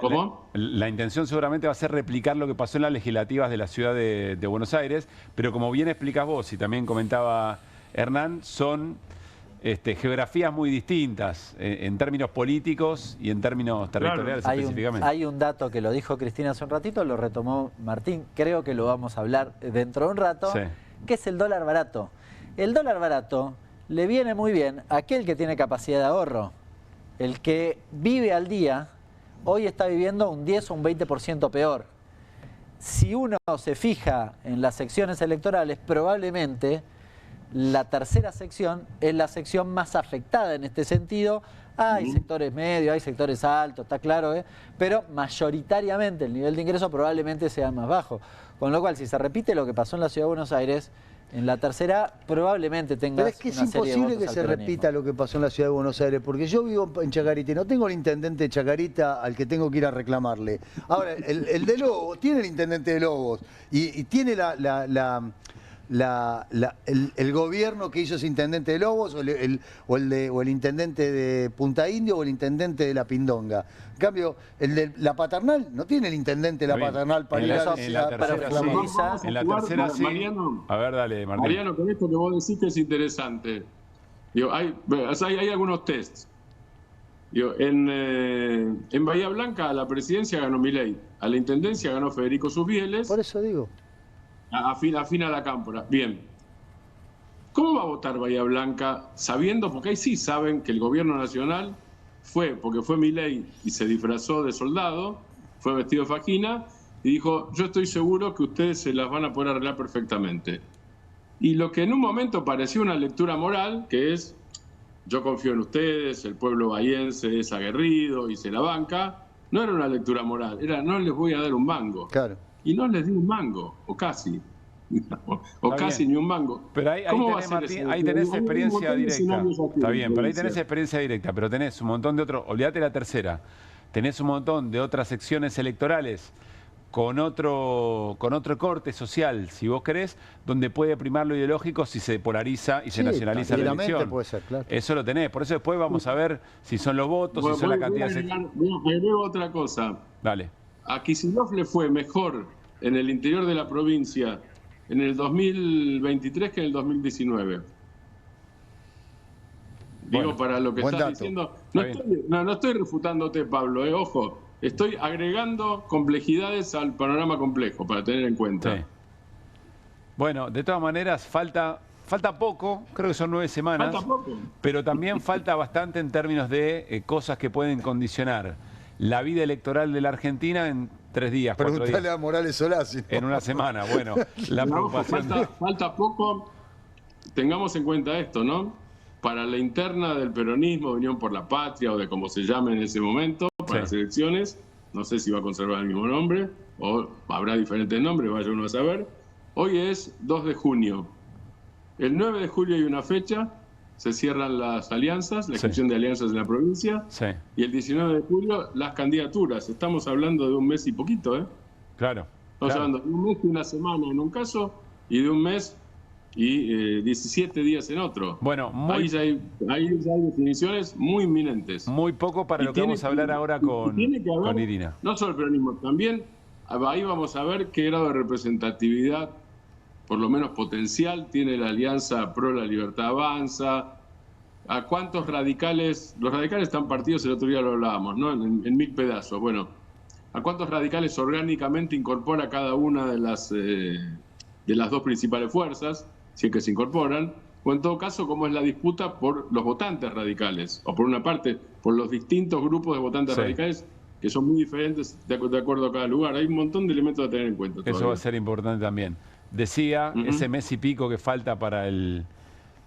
¿Cómo? La intención seguramente va a ser replicar lo que pasó en las legislativas de la ciudad de Buenos Aires, pero como bien explicas vos y también comentaba Hernán, son geografías muy distintas en términos políticos y en términos territoriales específicamente. Hay un dato que lo dijo Cristina hace un ratito, lo retomó Martín, creo que lo vamos a hablar dentro de un rato, Sí. que es el dólar barato. El dólar barato le viene muy bien a aquel que tiene capacidad de ahorro. El que vive al día, hoy está viviendo un 10 o un 20% peor. Si uno se fija en las secciones electorales, probablemente la tercera sección es la sección más afectada en este sentido. Hay sectores medios, hay sectores altos, está claro, pero mayoritariamente el nivel de ingreso probablemente sea más bajo. Con lo cual, si se repite lo que pasó en la Ciudad de Buenos Aires, en la tercera probablemente tengas Pero es que es una serie de imposible votos que se al peronismo. repita lo que pasó en la Ciudad de Buenos Aires, porque yo vivo en Chacarita y no tengo el intendente de Chacarita al que tengo que ir a reclamarle. Ahora, el de Lobos, tiene el intendente de Lobos y tiene el gobierno que hizo ese intendente de Lobos o el intendente de Punta Indio o el intendente de La Pindonga. En cambio, el de la Paternal no tiene el intendente de la Paternal para ir a en la tercera reclamar. sí. En la tercera sí. Mariano, A ver, dale, Martín. Mariano, con esto que vos decís que es interesante. Digo, hay algunos tests. Digo, en Bahía Blanca a la presidencia ganó Milei, a la intendencia ganó Federico Susbieles, Por eso digo. afín a la cámpora. Bien. ¿Cómo va a votar Bahía Blanca sabiendo, porque ahí sí saben que el gobierno nacional porque fue Milei y se disfrazó de soldado, fue vestido de fajina y dijo, yo estoy seguro que ustedes se las van a poder arreglar perfectamente? Y lo que en un momento parecía una lectura moral, que es, yo confío en ustedes, el pueblo bahiense es aguerrido y se la banca, no era una lectura moral, era no les voy a dar un mango. Claro. Y no les di un mango, o casi. O Está casi bien. ni un mango. Pero ahí ¿Cómo va a tenés, ser Martín, eso? ahí tenés Hay un experiencia montón de directa. escenarios aquí Está en bien, pero ahí provincia. tenés experiencia directa, pero tenés un montón de otros, olvídate la tercera, tenés un montón de otras secciones electorales con otro corte social, si vos querés, donde puede primar lo ideológico si se polariza y se Sí, nacionaliza la tranquilamente elección. puede ser, claro. Eso lo tenés, por eso después vamos a ver si son los votos, si son la cantidad de... Voy a agregar otra cosa. Dale. A Kicillof le fue mejor en el interior de la provincia en el 2023 que en el 2019. Digo, Bueno, para lo que buen estás dato. diciendo. Está No estoy refutándote, Pablo, ojo. Estoy agregando complejidades al panorama complejo para tener en cuenta. Sí. Bueno, de todas maneras, falta poco, creo que son 9 semanas, Falta poco. pero también falta bastante en términos de cosas que pueden condicionar la vida electoral de la Argentina en 3 días, 4 Preguntale días, a Morales Solá. Si no. en una semana. Bueno, la Pero, ojo, preocupación... falta poco. Tengamos en cuenta esto, ¿no? Para la interna del peronismo, de Unión por la Patria o de como se llame en ese momento, para Sí. las elecciones, no sé si va a conservar el mismo nombre o habrá diferentes nombres, vaya uno a saber. Hoy es 2 de junio. El 9 de julio hay una fecha, se cierran las alianzas, la inscripción de alianzas en la provincia, Sí, y el 19 de julio las candidaturas. Estamos hablando de un mes y poquito, ¿eh? claro. Estamos claro. hablando de un mes y una semana en un caso y de un mes y 17 días en otro. Bueno, Ahí ya hay definiciones muy inminentes. muy poco para Y lo que tiene vamos a hablar que- ahora y tiene que haber, con Irina. No solo el peronismo, también ahí vamos a ver qué grado de representatividad, por lo menos potencial, tiene la Alianza Pro la Libertad Avanza. ¿A cuántos radicales? Los radicales están partidos, el otro día lo hablábamos, ¿no? En 1000 pedazos. Bueno, ¿a cuántos radicales orgánicamente incorpora cada una de las 2 principales fuerzas, si es que se incorporan? O en todo caso, ¿cómo es la disputa por los votantes radicales? O por una parte, por los distintos grupos de votantes Sí. radicales, que son muy diferentes de acuerdo a cada lugar. Hay un montón de elementos a tener en cuenta. Eso va todavía. a ser importante también. Decía, ese mes y pico que falta para el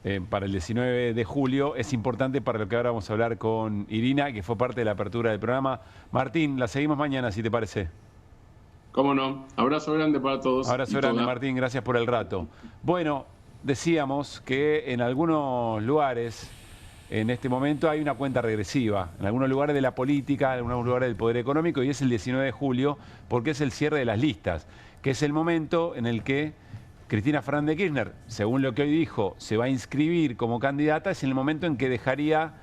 19 de julio es importante para lo que ahora vamos a hablar con Irina, que fue parte de la apertura del programa. Martín, la seguimos mañana, si te parece. ¿Cómo no? Abrazo grande para todos. Abrazo y grande, todas. Martín, gracias por el rato. Bueno, decíamos que en algunos lugares en este momento hay una cuenta regresiva, en algunos lugares de la política, en algunos lugares del poder económico, y es el 19 de julio, porque es el cierre de las listas, que es el momento en el que Cristina Fernández de Kirchner, según lo que hoy dijo, se va a inscribir como candidata, es el momento en que dejaría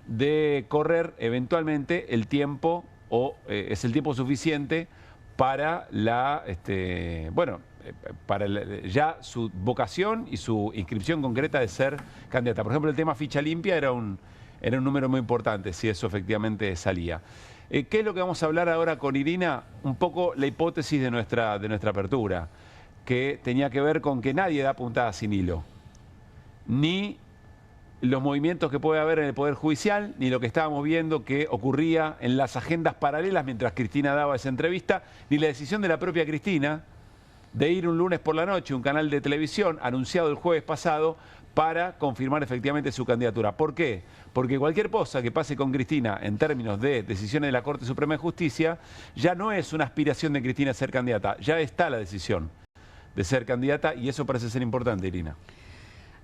de correr eventualmente el tiempo, o es el tiempo suficiente para ya su vocación y su inscripción concreta de ser candidata. Por ejemplo, el tema ficha limpia era un número muy importante, si eso efectivamente salía. ¿Qué es lo que vamos a hablar ahora con Irina? Un poco la hipótesis de nuestra apertura, que tenía que ver con que nadie da puntada sin hilo. Ni los movimientos que puede haber en el Poder Judicial, ni lo que estábamos viendo que ocurría en las agendas paralelas mientras Cristina daba esa entrevista, ni la decisión de la propia Cristina de ir un lunes por la noche a un canal de televisión anunciado el jueves pasado para confirmar efectivamente su candidatura. ¿Por qué? Porque cualquier cosa que pase con Cristina en términos de decisiones de la Corte Suprema de Justicia ya no es una aspiración de Cristina a ser candidata, ya está la decisión de ser candidata y eso parece ser importante, Irina.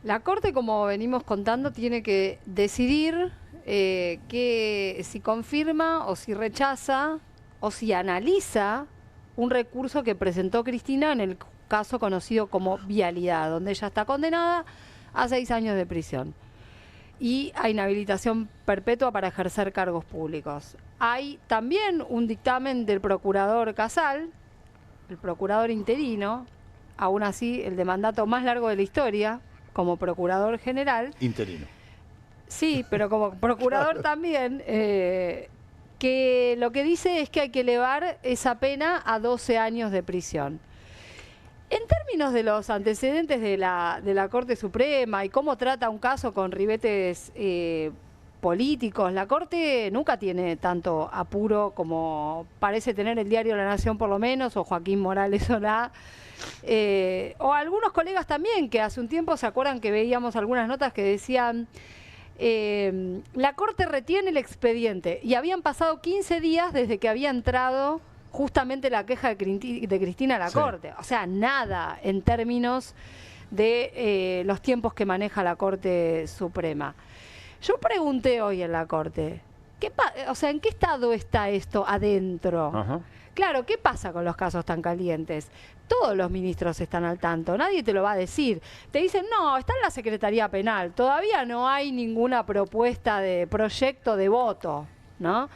La Corte, como venimos contando, tiene que decidir si confirma o si rechaza o si analiza un recurso que presentó Cristina en el caso conocido como vialidad, donde ella está condenada a 6 años de prisión y a inhabilitación perpetua para ejercer cargos públicos. Hay también un dictamen del procurador Casal, el procurador interino, aún así el de mandato más largo de la historia, como procurador general. Interino. Sí, pero como procurador también, que lo que dice es que hay que elevar esa pena a 12 años de prisión. En términos de los antecedentes de la Corte Suprema y cómo trata un caso con ribetes políticos, la Corte nunca tiene tanto apuro como parece tener el diario La Nación por lo menos, o Joaquín Morales Solá, o algunos colegas también, que hace un tiempo se acuerdan que veíamos algunas notas que decían la Corte retiene el expediente y habían pasado 15 días desde que había entrado justamente la queja de Cristina a la Corte. O sea, nada en términos de los tiempos que maneja la Corte Suprema. Yo pregunté hoy en la Corte, ¿en qué estado está esto adentro? Ajá. Claro, ¿qué pasa con los casos tan calientes? Todos los ministros están al tanto, nadie te lo va a decir. Te dicen, no, está en la Secretaría Penal, todavía no hay ninguna propuesta de proyecto de voto, ¿no?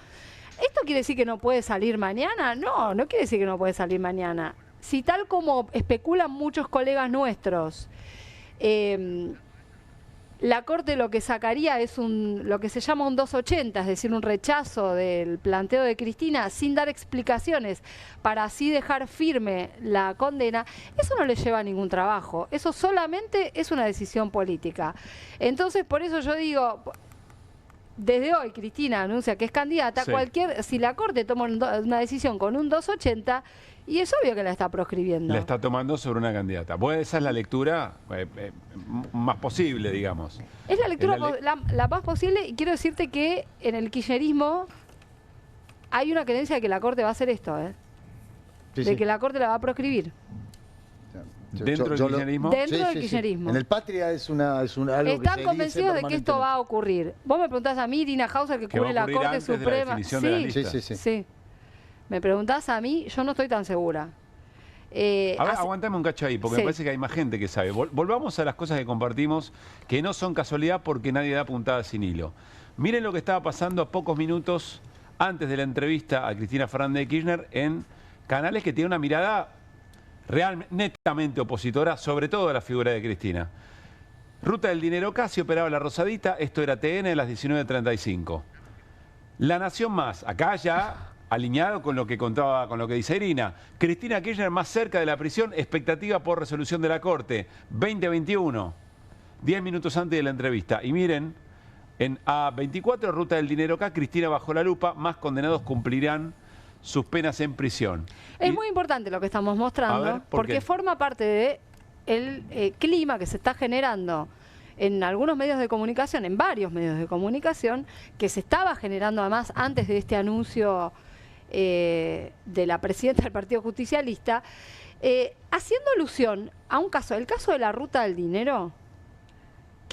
¿Esto quiere decir que no puede salir mañana? No, no quiere decir que no puede salir mañana. Si tal como especulan muchos colegas nuestros, la Corte lo que sacaría es lo que se llama un 280, es decir, un rechazo del planteo de Cristina sin dar explicaciones para así dejar firme la condena, eso no le lleva a ningún trabajo, eso solamente es una decisión política. Entonces, por eso yo digo, desde hoy Cristina anuncia que es candidata, si la Corte toma una decisión con un 280, y es obvio que la está proscribiendo. La está tomando sobre una candidata. Bueno, esa es la lectura más posible, digamos. Es la lectura la más posible, y quiero decirte que en el kirchnerismo hay una creencia de que la Corte va a hacer esto, que la Corte la va a proscribir. ¿Dentro del kirchnerismo? Dentro del kirchnerismo. En el Patria es algo están convencidos de que esto va a ocurrir. Vos me preguntás a mí, Irina Hauser, que cubre la Corte Suprema. Sí. Me preguntás a mí, yo no estoy tan segura. A ver, aguantame un cacho ahí, porque me parece que hay más gente que sabe. Volvamos a las cosas que compartimos, que no son casualidad porque nadie da puntada sin hilo. Miren lo que estaba pasando a pocos minutos antes de la entrevista a Cristina Fernández de Kirchner en canales que tienen una mirada netamente opositora, sobre todo a la figura de Cristina. Ruta del Dinero casi operaba La Rosadita, esto era TN a las 19:35. La Nación Más, acá ya alineado con lo que contaba, con lo que dice Irina. Cristina Kirchner más cerca de la prisión, expectativa por resolución de la Corte, 2021, 10 minutos antes de la entrevista. Y miren, en A24, Ruta del Dinero acá, Cristina bajo la lupa, más condenados cumplirán sus penas en prisión. Es muy importante lo que estamos mostrando, porque forma parte del clima que se está generando en algunos medios de comunicación, en varios medios de comunicación, que se estaba generando además antes de este anuncio de la presidenta del Partido Justicialista, haciendo alusión a un caso, el caso de la Ruta del Dinero,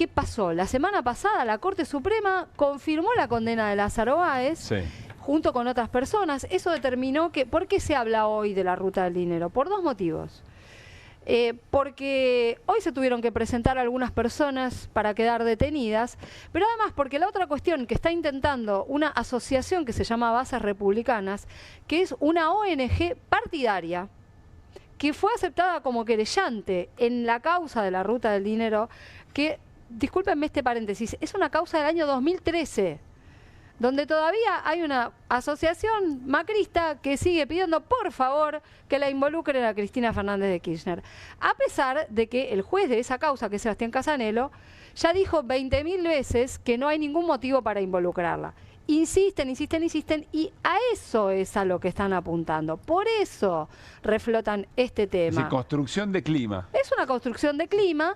¿qué pasó? La semana pasada la Corte Suprema confirmó la condena de Lázaro Báez, Sí. junto con otras personas. Eso determinó que... ¿Por qué se habla hoy de la ruta del dinero? Por dos motivos. Porque hoy se tuvieron que presentar algunas personas para quedar detenidas, pero además porque la otra cuestión que está intentando una asociación que se llama Bases Republicanas, que es una ONG partidaria, que fue aceptada como querellante en la causa de la ruta del dinero, que, discúlpenme este paréntesis, es una causa del año 2013, donde todavía hay una asociación macrista que sigue pidiendo, por favor, que la involucren a Cristina Fernández de Kirchner. A pesar de que el juez de esa causa, que es Sebastián Casanelo, ya dijo 20.000 veces que no hay ningún motivo para involucrarla. Insisten, insisten, insisten, y a eso es a lo que están apuntando. Por eso reflotan este Es tema. decir, construcción de clima. Es una construcción de clima,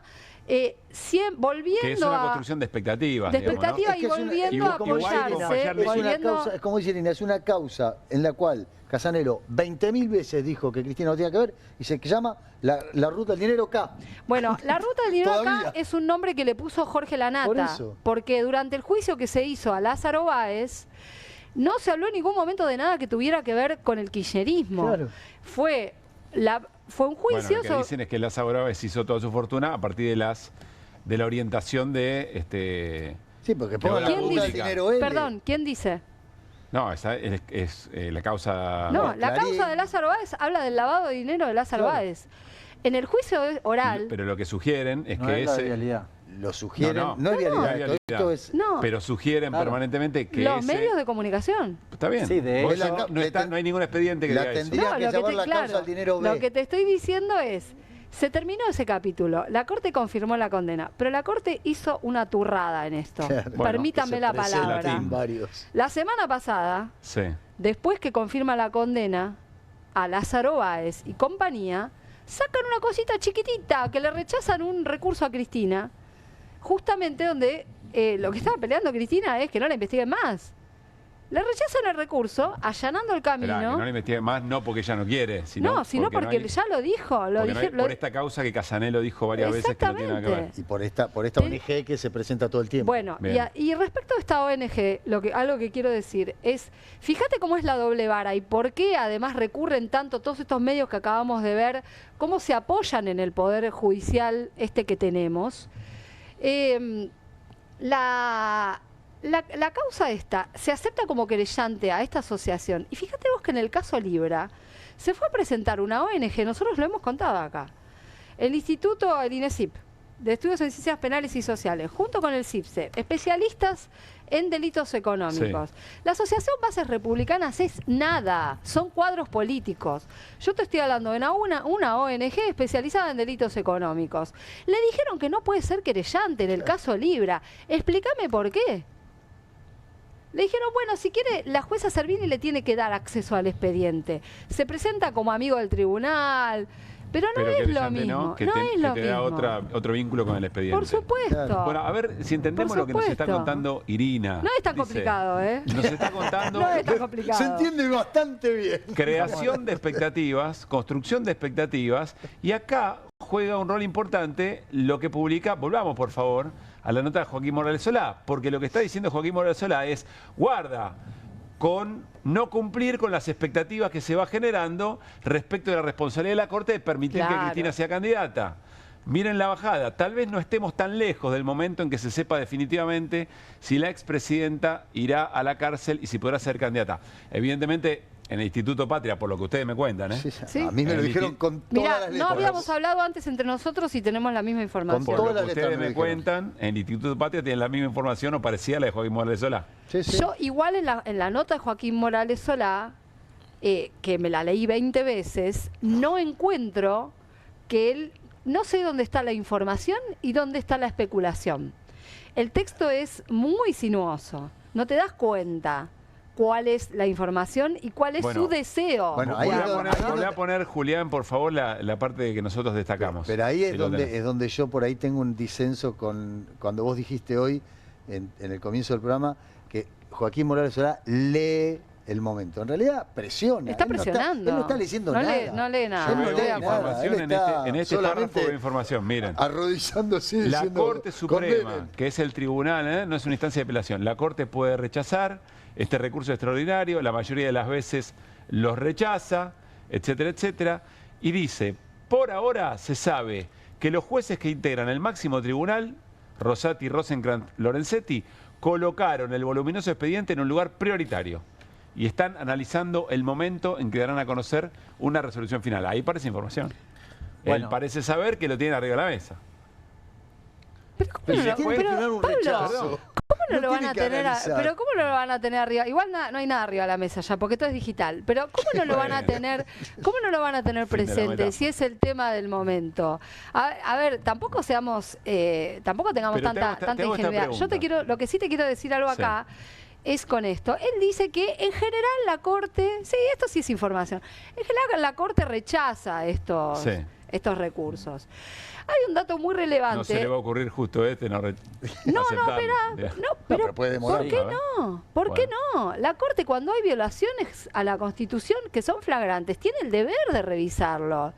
volviendo Que es una a... construcción de expectativas. de digamos, ¿no? expectativa Es y que es una- volviendo igual a como apoyarse, fallarle- Es una volviendo... causa, como dice Irina, es una causa en la cual Casanelo 20.000 veces dijo que Cristina no tenía que ver y se llama la ruta del dinero K. Bueno, la ruta del dinero acá Todavía. es un nombre que le puso Jorge Lanata, Por eso. porque durante el juicio que se hizo a Lázaro Báez, no se habló en ningún momento de nada que tuviera que ver con el kirchnerismo. Claro. Fue un Bueno, juicio lo que sobre... dicen es que Lázaro Báez hizo toda su fortuna a partir de la orientación de... Sí, porque ponga la ¿Quién ruta del dice? dinero L. Perdón, ¿quién dice? No, esa es la causa... No, la Clarín. causa de Lázaro Báez habla del lavado de dinero de Lázaro Claro. Báez. En el juicio oral... Pero lo que sugieren es No que es la ese... realidad. Lo sugieren, No, no, es realidad. no es realidad. Esto es, No, Pero sugieren Claro. permanentemente que los ese... medios de comunicación. Está bien. Sí, de Vos hecho, no, no está- no hay ningún expediente que la diga eso. tendría- Tendría que lo llevar la claro, causa al dinero B. Lo que te estoy diciendo es, se terminó ese capítulo, la Corte confirmó la condena, pero la Corte hizo una turrada en esto. Claro. Bueno, Permítame se la presentan palabra. latín. varios. La semana pasada, Sí. después que confirma la condena a Lázaro Báez y compañía, sacan una cosita chiquitita que le rechazan un recurso a Cristina, justamente donde lo que estaba peleando Cristina es que no la investiguen más. Le rechazan el recurso, allanando el camino. Esperá, que no le investigue más, no porque ella no quiere, sino, sino porque no hay- ya lo dijo. Lo porque no hay- dije, por esta causa que Casanelo dijo varias veces que no tiene nada que ver. Exactamente. Y por esta ONG que se presenta todo el tiempo. Bueno, Bien. y respecto a esta ONG, algo que quiero decir es, fíjate cómo es la doble vara y por qué además recurren tanto todos estos medios que acabamos de ver, cómo se apoyan en el poder judicial que tenemos. La causa esta se acepta como querellante a esta asociación. Y fíjate vos que en el caso Libra se fue a presentar una ONG, nosotros lo hemos contado acá, el Instituto, el INESIP, de Estudios en Ciencias Penales y Sociales, junto con el CIPSE, especialistas en delitos económicos. La Asociación Bases Republicanas es nada, son cuadros políticos. Yo te estoy hablando de una ONG especializada en delitos económicos. Le dijeron que no puede ser querellante en el caso Libra. Explícame por qué. Le dijeron, bueno, si quiere, la jueza Servini le tiene que dar acceso al expediente. Se presenta como amigo del tribunal, pero no es lo querellante mismo. que No te, es que lo te da mismo. otro vínculo con el expediente. Por supuesto. Bueno, a ver si entendemos Por lo que nos está supuesto. contando Irina. No es tan Dice, complicado, ¿eh? Nos está contando No es tan complicado. Se entiende bastante bien. creación de expectativas, construcción de expectativas, y acá juega un rol importante lo que publica, volvamos por favor a la nota de Joaquín Morales Solá, porque lo que está diciendo Joaquín Morales Solá es, guarda con no cumplir con las expectativas que se va generando respecto de la responsabilidad de la Corte de permitir que Claro. Cristina sea candidata. Miren la bajada, tal vez no estemos tan lejos del momento en que se sepa definitivamente si la expresidenta irá a la cárcel y si podrá ser candidata. Evidentemente, en el Instituto Patria, por lo que ustedes me cuentan, ¿eh? Sí, Sí. A mí me lo El dijeron con todas Mirá, las no letras. habíamos hablado antes entre nosotros y tenemos la misma información. Por todas lo que las letras ustedes me me dijeron. cuentan, en el Instituto Patria tienen la misma información o parecida a la de Joaquín Morales Solá. Sí, sí. Yo igual en la nota de Joaquín Morales Solá, que me la leí 20 veces, no encuentro que él, no sé dónde está la información y dónde está la especulación. El texto es muy sinuoso, no te das cuenta cuál es la información y cuál es Bueno, su deseo. bueno, ahí Volvé es a donde- poner, volvé a poner, Julián, por favor, la parte que nosotros destacamos. Pero ahí Si es lo donde, tenés. es donde yo por ahí tengo un disenso con cuando vos dijiste hoy, en el comienzo del programa, que Joaquín Morales Solá lee el momento. En realidad presiona. Está Él no presionando. él no está leyendo No nada. lee- no lee nada. Él no Yo lee veo nada. información Él está en este solamente párrafo de información, miren. arrodillándose La diciendo, Corte Suprema, "Condenen". que es el tribunal, no es una instancia de apelación. La Corte puede rechazar este recurso extraordinario, la mayoría de las veces los rechaza, etcétera, etcétera. Y dice, por ahora se sabe que los jueces que integran el máximo tribunal, Rosati, Rosenkrantz, Lorenzetti, colocaron el voluminoso expediente en un lugar prioritario y están analizando el momento en que darán a conocer una resolución final. Ahí parece información. Bueno. Él parece saber que lo tiene arriba de la mesa. Pero ¿cómo Pero no si lo- tiene que pero, firmar un Pablo, rechazo. ¿cómo no lo van tiene a que tener? analizar. Pero ¿cómo no lo van a tener arriba? Igual no hay nada arriba de la mesa ya, porque todo es digital. Pero ¿cómo no lo van a tener? ¿Cómo no lo van a tener Fin de la presente metáfora. si es el tema del momento? A ver, tampoco seamos, tampoco tengamos Pero te hago tanta esta ingenuidad. Yo pregunta. lo que sí te quiero decir algo Sí. acá. Es con esto. Él dice que en general la Corte, sí, esto sí es información, en general la Corte rechaza estos Sí. recursos. Hay un dato muy relevante. No se le va a ocurrir justo No, aceptarlo. pero puede demorar. ¿por qué A ver. no? ¿Por qué no? La Corte, cuando hay violaciones a la Constitución que son flagrantes, tiene el deber de revisarlo.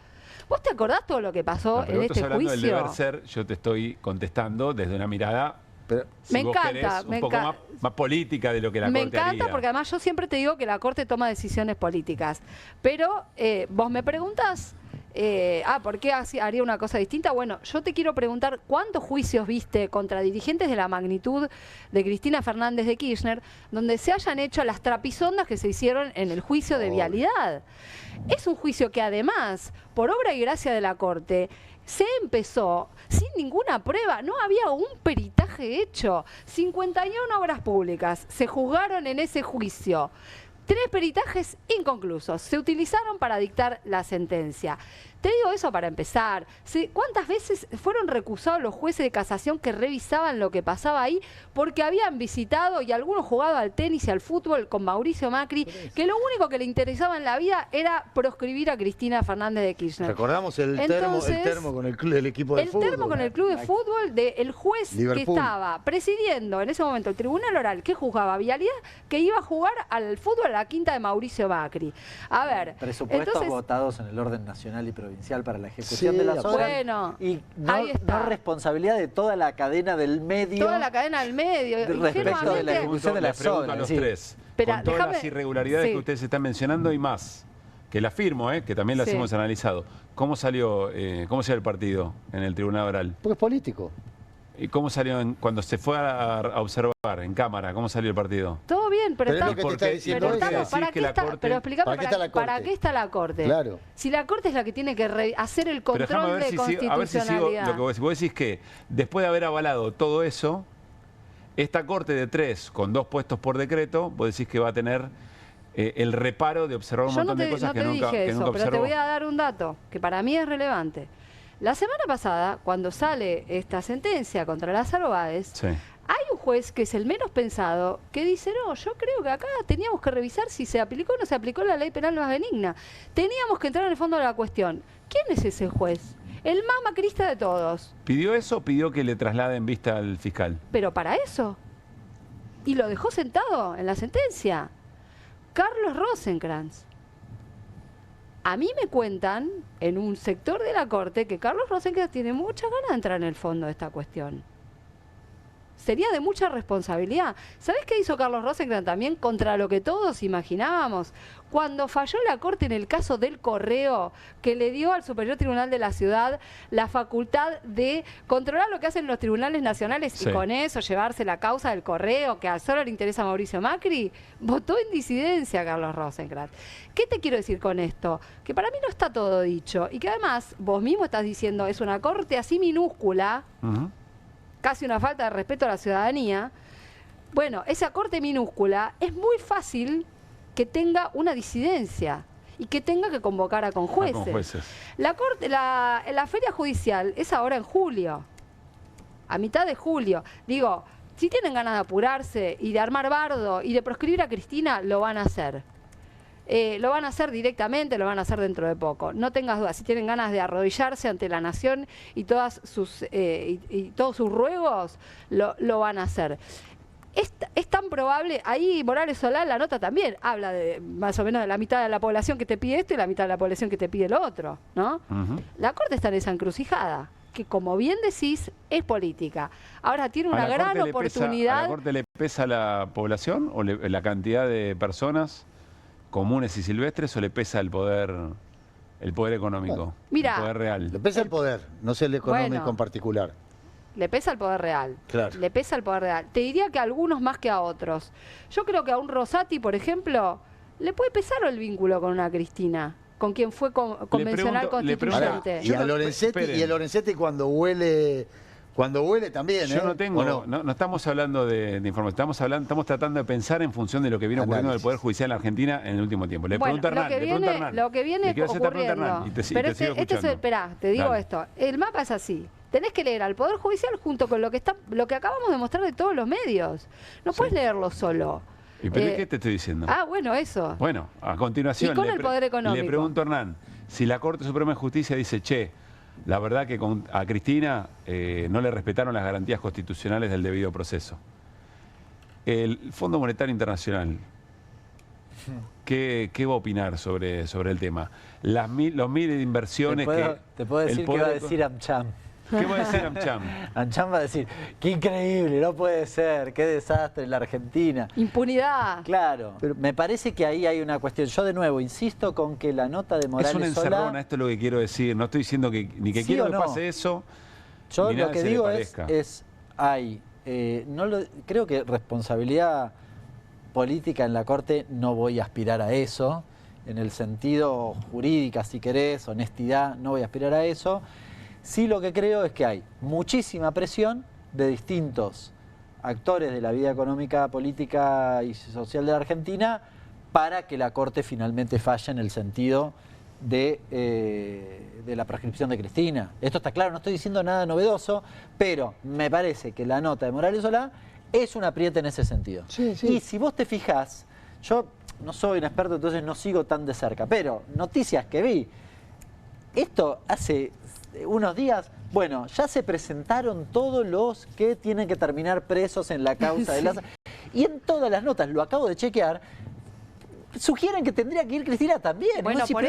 ¿Vos te acordás todo lo que pasó Pero en vos estás este hablando del juicio? deber ser, yo te estoy contestando desde una mirada, Pero, si Me vos encanta, querés, me un poco encanta. más política de lo que la Me Corte encanta haría. porque además yo siempre te digo que la Corte toma decisiones políticas. Pero vos me preguntás, ¿por qué haría una cosa distinta? Bueno, yo te quiero preguntar, ¿cuántos juicios viste contra dirigentes de la magnitud de Cristina Fernández de Kirchner donde se hayan hecho las trapisondas que se hicieron en el juicio de vialidad? Es un juicio que además, por obra y gracia de la Corte, se empezó sin ninguna prueba, no había un peritaje hecho. 51 obras públicas se juzgaron en ese juicio. 3 peritajes inconclusos se utilizaron para dictar la sentencia. Te digo eso para empezar. ¿Cuántas veces fueron recusados los jueces de casación que revisaban lo que pasaba ahí porque habían visitado y algunos jugado al tenis y al fútbol con Mauricio Macri, que lo único que le interesaba en la vida era proscribir a Cristina Fernández de Kirchner? recordamos el Entonces, termo con el equipo de El fútbol. termo con el club de fútbol del juez Liverpool. que estaba presidiendo en ese momento el tribunal oral que juzgaba vialidad, que iba a jugar al fútbol a la quinta de Mauricio Macri. A ver, Presupuestos entonces, votados en el orden nacional y provincial para la ejecución Sí, de las obras. bueno, Y ahí está. no responsabilidad de toda la cadena del medio. toda la cadena del medio. Respecto de la ingenuamente, ejecución de Les las pregunto obras, a los sí. tres, Espera, con todas las déjame- irregularidades sí. que ustedes están mencionando y más, que las firmo, que también las Sí. hemos analizado. ¿Cómo salió el partido en el tribunal oral? Porque es político. ¿Y cómo salió cuando se fue a observar en cámara? ¿Cómo salió el partido? todo bien, pero, Pero es está, lo que te ¿Por está qué? diciendo pero ¿Por qué ella. estamos, ¿para decís qué que la está? Corte- Pero explícame ¿Para qué está la ¿para Corte? qué está la Corte? Claro. Si la Corte es la que tiene que hacer el Pero déjame control ver de si sigo, a ver si sigo constitucionalidad. lo que vos decís. Vos decís que después de haber avalado todo eso, esta Corte de 3 con 2 puestos por decreto, vos decís que va a tener el reparo de observar un Yo montón no de te, cosas no que te nunca, dije que eso, nunca pero te observó. voy a dar un dato que para mí es relevante. La semana pasada, cuando sale esta sentencia contra Lázaro Báez, Sí. hay un juez que es el menos pensado que dice, no, yo creo que acá teníamos que revisar si se aplicó o no se aplicó la ley penal más benigna. Teníamos que entrar en el fondo de la cuestión. ¿Quién es ese juez? El más macrista de todos. ¿Pidió eso o pidió que le trasladen vista al fiscal? Pero para eso. Y lo dejó sentado en la sentencia. Carlos Rosenkrantz. A mí me cuentan en un sector de la Corte que Carlos Rosenkrantz tiene muchas ganas de entrar en el fondo de esta cuestión. Sería de mucha responsabilidad. ¿Sabés qué hizo Carlos Rosenkrantz también contra lo que todos imaginábamos? Cuando falló la Corte en el caso del correo, que le dio al Superior Tribunal de la Ciudad la facultad de controlar lo que hacen los tribunales nacionales Sí. y con eso llevarse la causa del correo, que a solo le interesa a Mauricio Macri, votó en disidencia Carlos Rosenkrantz. ¿Qué te quiero decir con esto? Que para mí no está todo dicho y que además vos mismo estás diciendo es una Corte así minúscula, Ujú. casi una falta de respeto a la ciudadanía. Bueno, esa Corte minúscula es muy fácil que tenga una disidencia y que tenga que convocar a Ah, conjueces. con jueces. La Corte, la feria judicial es ahora en julio, a mitad de julio. Digo, si tienen ganas de apurarse y de armar bardo y de proscribir a Cristina, lo van a hacer. Lo van a hacer directamente, lo van a hacer dentro de poco. No tengas dudas, si tienen ganas de arrodillarse ante la nación y todos sus ruegos, lo van a hacer. es tan probable, ahí Morales Solá, la nota también habla de más o menos de la mitad de la población que te pide esto y la mitad de la población que te pide lo otro, ¿no? La Corte está en esa encrucijada, que como bien decís, es política. Ahora tiene una gran oportunidad. ¿A la Corte le pesa la población o la cantidad de personas comunes y silvestres o le pesa el poder económico, Mira, el poder real? Le pesa el poder, no sé el económico en particular. Le pesa el poder real. Claro. Le pesa el poder real. Te diría que a algunos más que a otros. Yo creo que a un Rosati, por ejemplo, le puede pesar el vínculo con una Cristina, con quien fue convencional constituyente. Ahora, y a Lorenzetti cuando huele también, Yo no tengo, no estamos hablando de información, estamos tratando de pensar en función de lo que viene ocurriendo en el Poder Judicial en Argentina en el último tiempo. Le pregunto a Hernán. Lo que viene ocurriendo. Pero esperá, te digo esto. El mapa es así. Tenés que leer al Poder Judicial junto con lo que acabamos de mostrar de todos los medios. No puedes leerlo solo. ¿Y pero qué te estoy diciendo? Bueno, eso. Bueno, a continuación y con el poder económico. Le pregunto a Hernán, si la Corte Suprema de Justicia dice, la verdad que a Cristina no le respetaron las garantías constitucionales del debido proceso. El Fondo Monetario Internacional, ¿qué va a opinar sobre el tema? Los miles de inversiones Te puedo decir qué va a decir AmCham. ¿Qué va a decir AmCham? AmCham va a decir, qué increíble, no puede ser, qué desastre en la Argentina. Impunidad. Claro, pero me parece que ahí hay una cuestión. Yo de nuevo insisto con que la nota de Morales Solá... Es una encerrona, esto es lo que quiero decir. No estoy diciendo que quiero que pase eso. Yo lo que digo creo que responsabilidad política en la Corte no voy a aspirar a eso. En el sentido jurídica, si querés, honestidad, no voy a aspirar a eso. Sí, lo que creo es que hay muchísima presión de distintos actores de la vida económica, política y social de la Argentina para que la Corte finalmente falle en el sentido de la prescripción de Cristina. Esto está claro, no estoy diciendo nada novedoso, pero me parece que la nota de Morales Solá es un apriete en ese sentido. Sí. Y si vos te fijás, yo no soy un experto, entonces no sigo tan de cerca, pero noticias que vi, esto hace unos días, bueno, ya se presentaron todos los que tienen que terminar presos en la causa de Lázaro. Y en todas las notas, lo acabo de chequear, sugieren que tendría que ir Cristina también. Bueno, por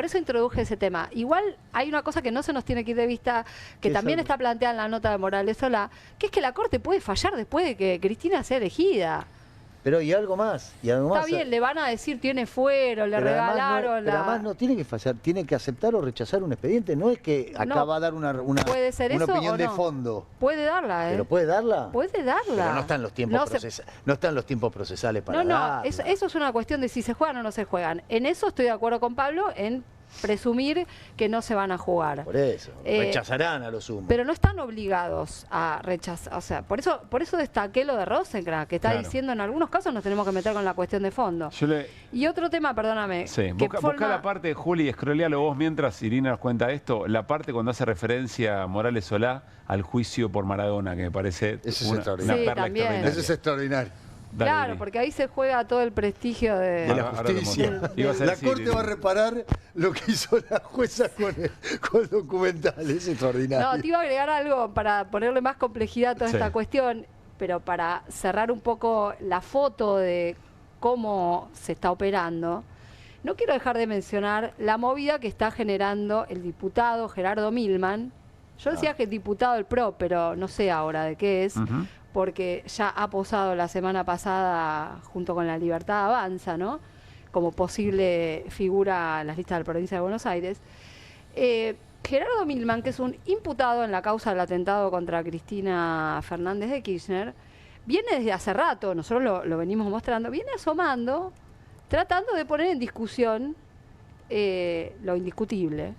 eso introduje ese tema. Igual hay una cosa que no se nos tiene que ir de vista, que también está planteada en la nota de Morales Solá, que es que la Corte puede fallar después de que Cristina sea elegida. Pero y algo más. Está bien, le van a decir tiene fuero, le regalaron pero además no tiene que fallar, tiene que aceptar o rechazar un expediente. No es que acá va a dar una opinión de fondo. Puede darla, ¿eh? ¿Pero puede darla? Puede darla. Pero no están los tiempos procesales para darla. Eso es una cuestión de si se juegan o no se juegan. En eso estoy de acuerdo con Pablo, en presumir que no se van a jugar. Por eso, rechazarán a lo sumo. Pero no están obligados a rechazar. O sea, por eso destaqué lo de Rosenkrantz, que está diciendo en algunos casos nos tenemos que meter con la cuestión de fondo. Y otro tema, perdóname. Sí, busca la parte, Juli, scrollealo vos mientras Irina nos cuenta esto, la parte cuando hace referencia a Morales Solá al juicio por Maradona, que me parece una perla extraordinaria. Eso es extraordinario. Dale, claro, porque ahí se juega todo el prestigio de la justicia. La Corte va a reparar lo que hizo la jueza con el documental. Es extraordinario. No, te iba a agregar algo para ponerle más complejidad a toda esta cuestión, pero para cerrar un poco la foto de cómo se está operando. No quiero dejar de mencionar la movida que está generando el diputado Gerardo Milman. Yo decía que es diputado del PRO, pero no sé ahora de qué es. Porque ya ha posado la semana pasada junto con La Libertad Avanza, ¿no? Como posible figura en las listas de la provincia de Buenos Aires. Gerardo Milman, que es un imputado en la causa del atentado contra Cristina Fernández de Kirchner, viene desde hace rato, nosotros lo venimos mostrando, viene asomando, tratando de poner en discusión lo indiscutible.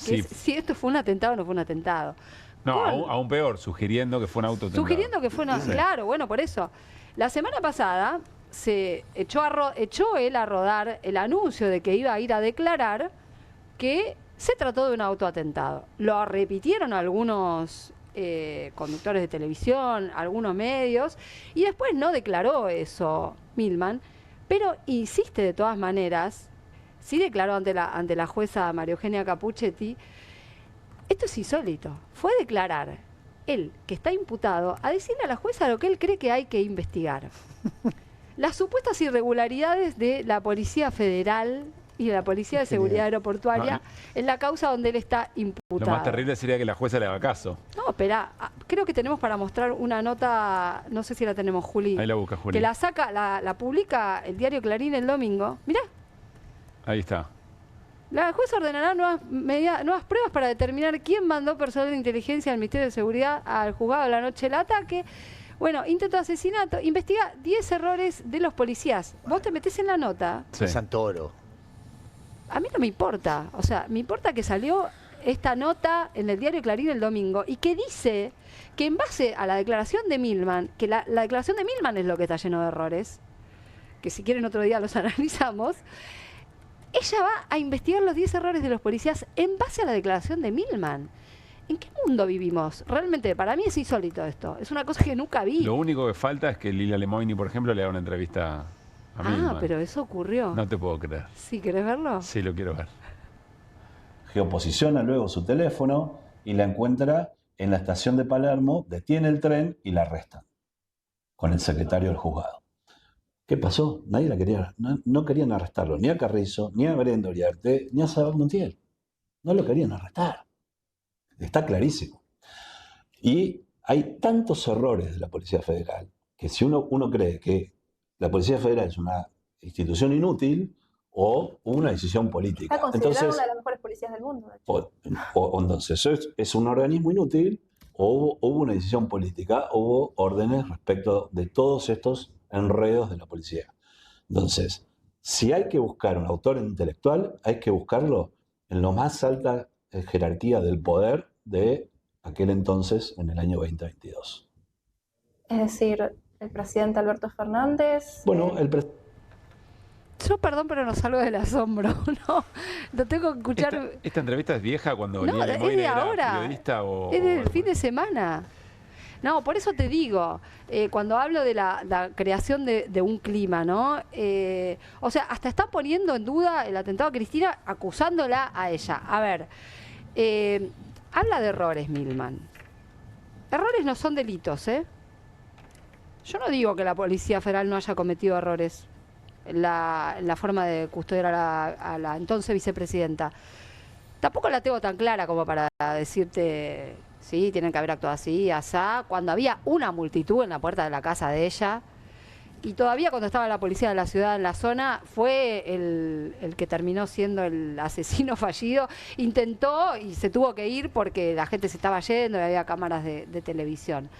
Que es si esto fue un atentado o no fue un atentado. No, aún peor, sugiriendo que fue un autoatentado. Sugiriendo que fue una... Claro, bueno, por eso. La semana pasada se echó él a rodar el anuncio de que iba a ir a declarar que se trató de un autoatentado. Lo repitieron algunos conductores de televisión, algunos medios, y después no declaró eso Milman, pero insiste de todas maneras, sí declaró ante la jueza María Eugenia Capuchetti. Esto es insólito. Fue a declarar él, que está imputado, a decirle a la jueza lo que él cree que hay que investigar. Las supuestas irregularidades de la Policía Federal y de la Policía de Seguridad Aeroportuaria en la causa donde él está imputado. Lo más terrible sería que la jueza le haga caso. No, espera, creo que tenemos para mostrar una nota, no sé si la tenemos, Juli. Ahí la busca, Juli. Que la saca, la publica el diario Clarín el domingo. Mirá. Ahí está. La jueza ordenará nuevas pruebas para determinar quién mandó personal de inteligencia del Ministerio de Seguridad al juzgado la noche del ataque. Bueno, intento de asesinato. Investiga 10 errores de los policías. Vos te metés en la nota. Sí. Santoro. A mí no me importa. O sea, me importa que salió esta nota en el diario Clarín el domingo y que dice que en base a la declaración de Milman, que la declaración de Milman es lo que está lleno de errores, que si quieren otro día los analizamos, ella va a investigar los 10 errores de los policías en base a la declaración de Milman. ¿En qué mundo vivimos? Realmente, para mí es insólito esto. Es una cosa que nunca vi. Lo único que falta es que Lilia Lemoyne, por ejemplo, le haga una entrevista a Milman. Pero eso ocurrió. No te puedo creer. ¿Sí querés verlo? Sí, lo quiero ver. Geoposiciona luego su teléfono y la encuentra en la estación de Palermo, detiene el tren y la arrestan con el secretario del juzgado. ¿Qué pasó? Nadie la quería, no querían arrestarlo, ni a Carrizo, ni a Brenda Uriarte, ni a Sabac Montiel. No lo querían arrestar. Está clarísimo. Y hay tantos errores de la Policía Federal que si uno cree que la Policía Federal es una institución inútil o una decisión política. Está considerada una de las mejores policías del mundo. Entonces, es un organismo inútil o hubo una decisión política, hubo órdenes respecto de todos estos enredos de la policía. Entonces, si hay que buscar un autor intelectual, hay que buscarlo en lo más alta jerarquía del poder de aquel entonces, en el año 2022. Es decir, el presidente Alberto Fernández. Bueno, Yo, perdón, pero no salgo del asombro, ¿no? Lo tengo que escuchar. ¿Esta entrevista es vieja cuando No, Lilia es Lemoyne de era ahora. periodista o...? Es del fin de semana. No, por eso te digo, cuando hablo de la creación de un clima, ¿no? O sea, hasta están poniendo en duda el atentado a Cristina, acusándola a ella. A ver, habla de errores, Milman. Errores no son delitos, ¿eh? Yo no digo que la Policía Federal no haya cometido errores en la forma de custodiar a la entonces vicepresidenta. Tampoco la tengo tan clara como para decirte, sí, tienen que haber actuado así, asá, cuando había una multitud en la puerta de la casa de ella. Y todavía cuando estaba la policía de la ciudad en la zona, fue el que terminó siendo el asesino fallido. Intentó y se tuvo que ir porque la gente se estaba yendo y había cámaras de televisión.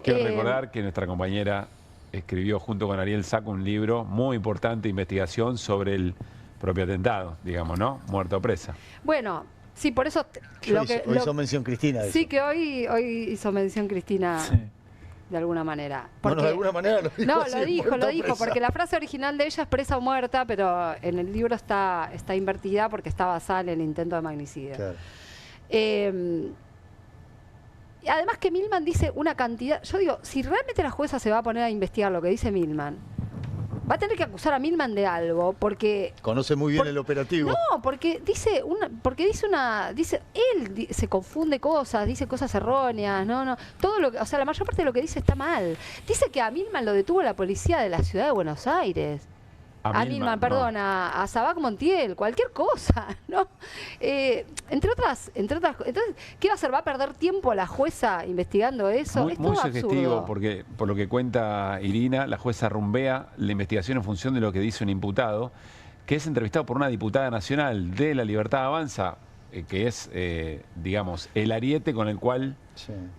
Quiero recordar que nuestra compañera escribió junto con Ariel Saco un libro muy importante de investigación sobre el propio atentado, digamos, ¿no? Muerto o presa. Bueno, sí, por eso... Hoy hizo mención Cristina de sí, eso. que hoy hizo mención Cristina... Sí. De alguna manera. Porque, de alguna manera lo dijo. No, así, lo dijo, porque la frase original de ella es presa o muerta, pero en el libro está invertida porque está basada en el intento de magnicidio. Claro. Además que Milman dice una cantidad... Yo digo, si realmente la jueza se va a poner a investigar lo que dice Milman, va a tener que acusar a Milman de algo, porque... Conoce muy bien el operativo. No, porque él se confunde cosas, dice cosas erróneas, todo lo que, o sea, la mayor parte de lo que dice está mal. Dice que a Milman lo detuvo la policía de la ciudad de Buenos Aires. A Milman, perdón, no. a Sabac Montiel, cualquier cosa, ¿no? Entre otras. Entonces, ¿qué va a hacer? ¿Va a perder tiempo la jueza investigando eso? Muy sugestivo, porque por lo que cuenta Irina, la jueza rumbea la investigación en función de lo que dice un imputado, que es entrevistado por una diputada nacional de La Libertad Avanza, que es, digamos, el ariete con el cual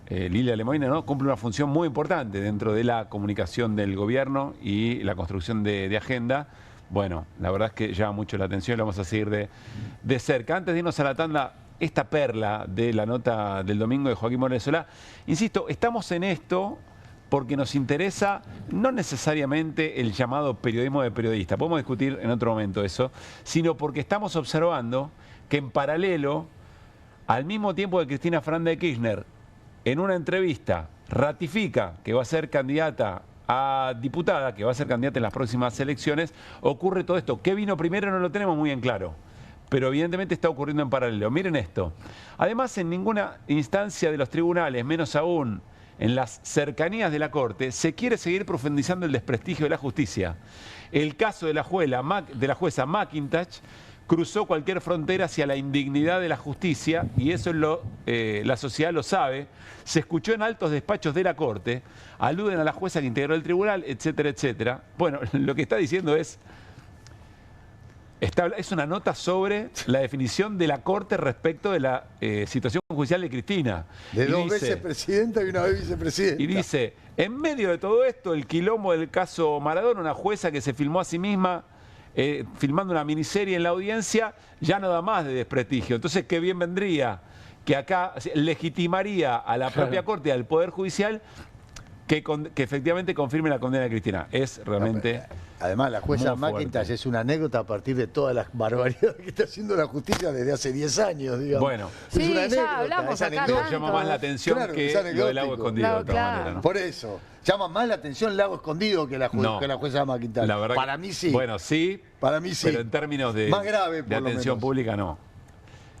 Lilia Lemoyne, ¿no?, cumple una función muy importante dentro de la comunicación del gobierno y la construcción de agenda. Bueno, la verdad es que llama mucho la atención y lo vamos a seguir de cerca. Antes de irnos a la tanda, esta perla de la nota del domingo de Joaquín Morales Solá. Insisto, estamos en esto porque nos interesa no necesariamente el llamado periodismo de periodista, podemos discutir en otro momento eso, sino porque estamos observando que en paralelo, al mismo tiempo que Cristina Fernández de Kirchner, en una entrevista, ratifica que va a ser candidata a diputada, que va a ser candidata en las próximas elecciones, ocurre todo esto. ¿Qué vino primero? No lo tenemos muy en claro. pero evidentemente está ocurriendo en paralelo. Miren esto. Además, en ninguna instancia de los tribunales, menos aún en las cercanías de la Corte, se quiere seguir profundizando el desprestigio de la justicia. El caso de la jueza McIntosh cruzó cualquier frontera hacia la indignidad de la justicia, y eso la sociedad lo sabe. Se escuchó en altos despachos de la Corte, aluden a la jueza que integró el tribunal, etcétera, etcétera. Bueno, lo que está diciendo es una nota sobre la definición de la Corte respecto de la situación judicial de Cristina. De dos veces presidenta y una vez vicepresidenta. Y dice, en medio de todo esto, el quilombo del caso Maradona, una jueza que se filmó a sí misma filmando una miniserie en la audiencia, ya no da más de desprestigio. Entonces, qué bien vendría que acá legitimaría a la propia Corte y al Poder Judicial que efectivamente confirme la condena de Cristina. Es realmente... Además, la jueza McIntosh es una anécdota a partir de todas las barbaridades que está haciendo la justicia desde hace 10 años, digamos. Bueno, es una anécdota, ya hablamos acá tanto. Llama más la atención que lo del lago escondido. Claro, de otra manera, ¿no? Por eso, llama más la atención el lago escondido que la jueza McIntosh. La verdad para mí sí. Bueno, sí. Para mí sí. Pero en términos de, más grave, de atención pública, no.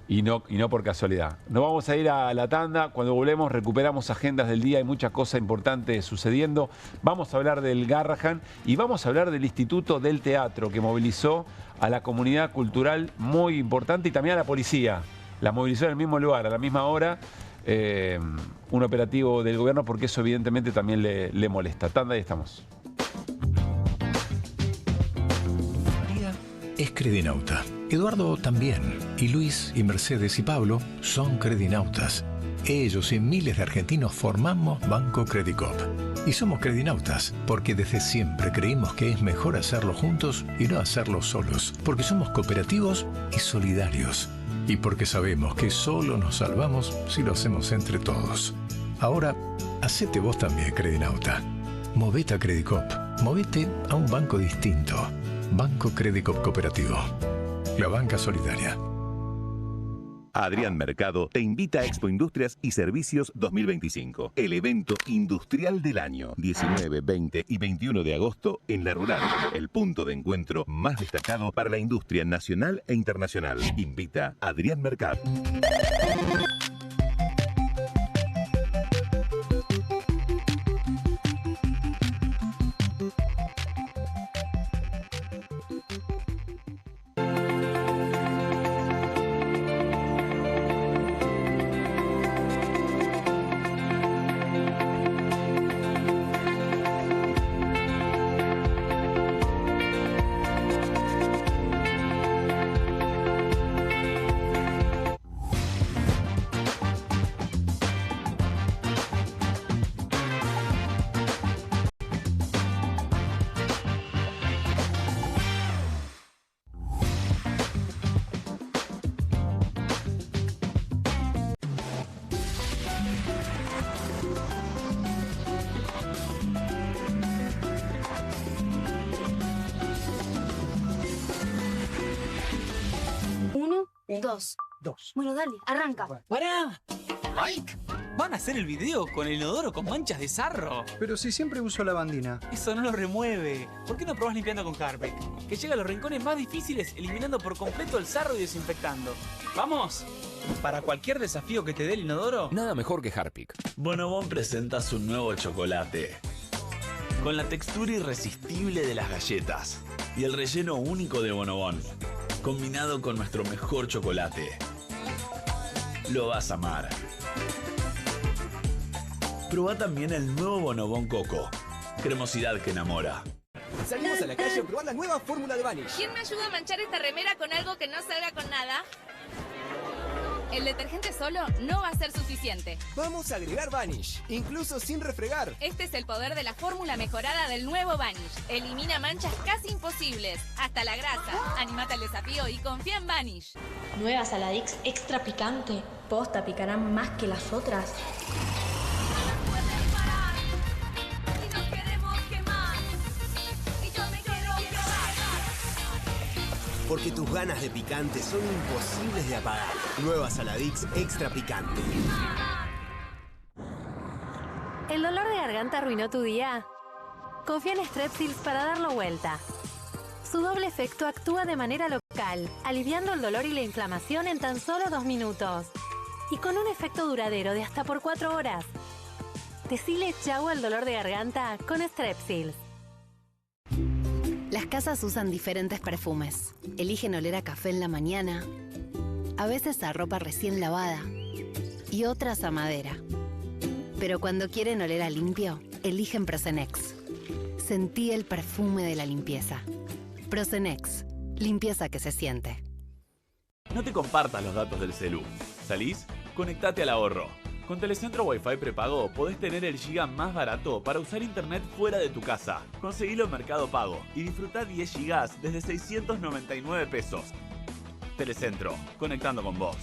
Y no por casualidad. Nos vamos a ir a la tanda. Cuando volvemos recuperamos agendas del día. Hay muchas cosas importantes sucediendo. Vamos a hablar del Garrahan y vamos a hablar del Instituto del Teatro, que movilizó a la comunidad cultural muy importante y también a la policía. La movilizó en el mismo lugar, a la misma hora. Un operativo del gobierno, porque eso evidentemente también le molesta. Tanda y estamos. María es credinauta. Eduardo también. Y Luis y Mercedes y Pablo son credinautas. Ellos y miles de argentinos formamos Banco Credicop. Y somos credinautas porque desde siempre creímos que es mejor hacerlo juntos y no hacerlo solos. Porque somos cooperativos y solidarios. Y porque sabemos que solo nos salvamos si lo hacemos entre todos. Ahora, hacete vos también, credinauta. Movete a Credicop. Movete a un banco distinto. Banco Credicop Cooperativo. La banca solidaria. Adrián Mercado te invita a Expo Industrias y Servicios 2025, el evento industrial del año, 19, 20 y 21 de agosto en La Rural, el punto de encuentro más destacado para la industria nacional e internacional. Invita a Adrián Mercado. Dos. Bueno, dale, arranca. ¡Pará! ¡Mike! ¿Van a hacer el video con el inodoro con manchas de sarro? Pero si siempre uso lavandina. Eso no lo remueve. ¿Por qué no probás limpiando con Harpic? Que llega a los rincones más difíciles, eliminando por completo el sarro y desinfectando. ¡Vamos! Para cualquier desafío que te dé el inodoro, nada mejor que Harpic. Bonobón presenta su nuevo chocolate. Con la textura irresistible de las galletas y el relleno único de Bonobón, combinado con nuestro mejor chocolate. Lo vas a amar. Probá también el nuevo Bonobón Coco. Cremosidad que enamora. Salimos a la calle a probar la nueva fórmula de Vanish. ¿Quién me ayuda a manchar esta remera con algo que no salga con nada? El detergente solo no va a ser suficiente. Vamos a agregar Vanish, incluso sin refregar. Este es el poder de la fórmula mejorada del nuevo Vanish. Elimina manchas casi imposibles, hasta la grasa. Anímate al desafío y confía en Vanish. Nueva Saladix extra picante. ¿Posta picarán más que las otras? Porque tus ganas de picante son imposibles de apagar. Nueva Saladix extra picante. ¿El dolor de garganta arruinó tu día? Confía en Strepsils para darlo vuelta. Su doble efecto actúa de manera local local, aliviando el dolor y la inflamación en tan solo 2 minutos. Y con un efecto duradero de hasta por 4 horas. Decile chau al dolor de garganta con Strepsils. Las casas usan diferentes perfumes. Eligen oler a café en la mañana, a veces a ropa recién lavada y otras a madera. Pero cuando quieren oler a limpio, eligen Prosenex. Sentí el perfume de la limpieza. Prosenex, limpieza que se siente. No te compartas los datos del celu. ¿Salís? Conectate al ahorro. Con Telecentro Wi-Fi prepago podés tener el giga más barato para usar internet fuera de tu casa. Conseguilo en Mercado Pago y disfrutá 10 gigas desde 699 pesos. Telecentro, conectando con vos.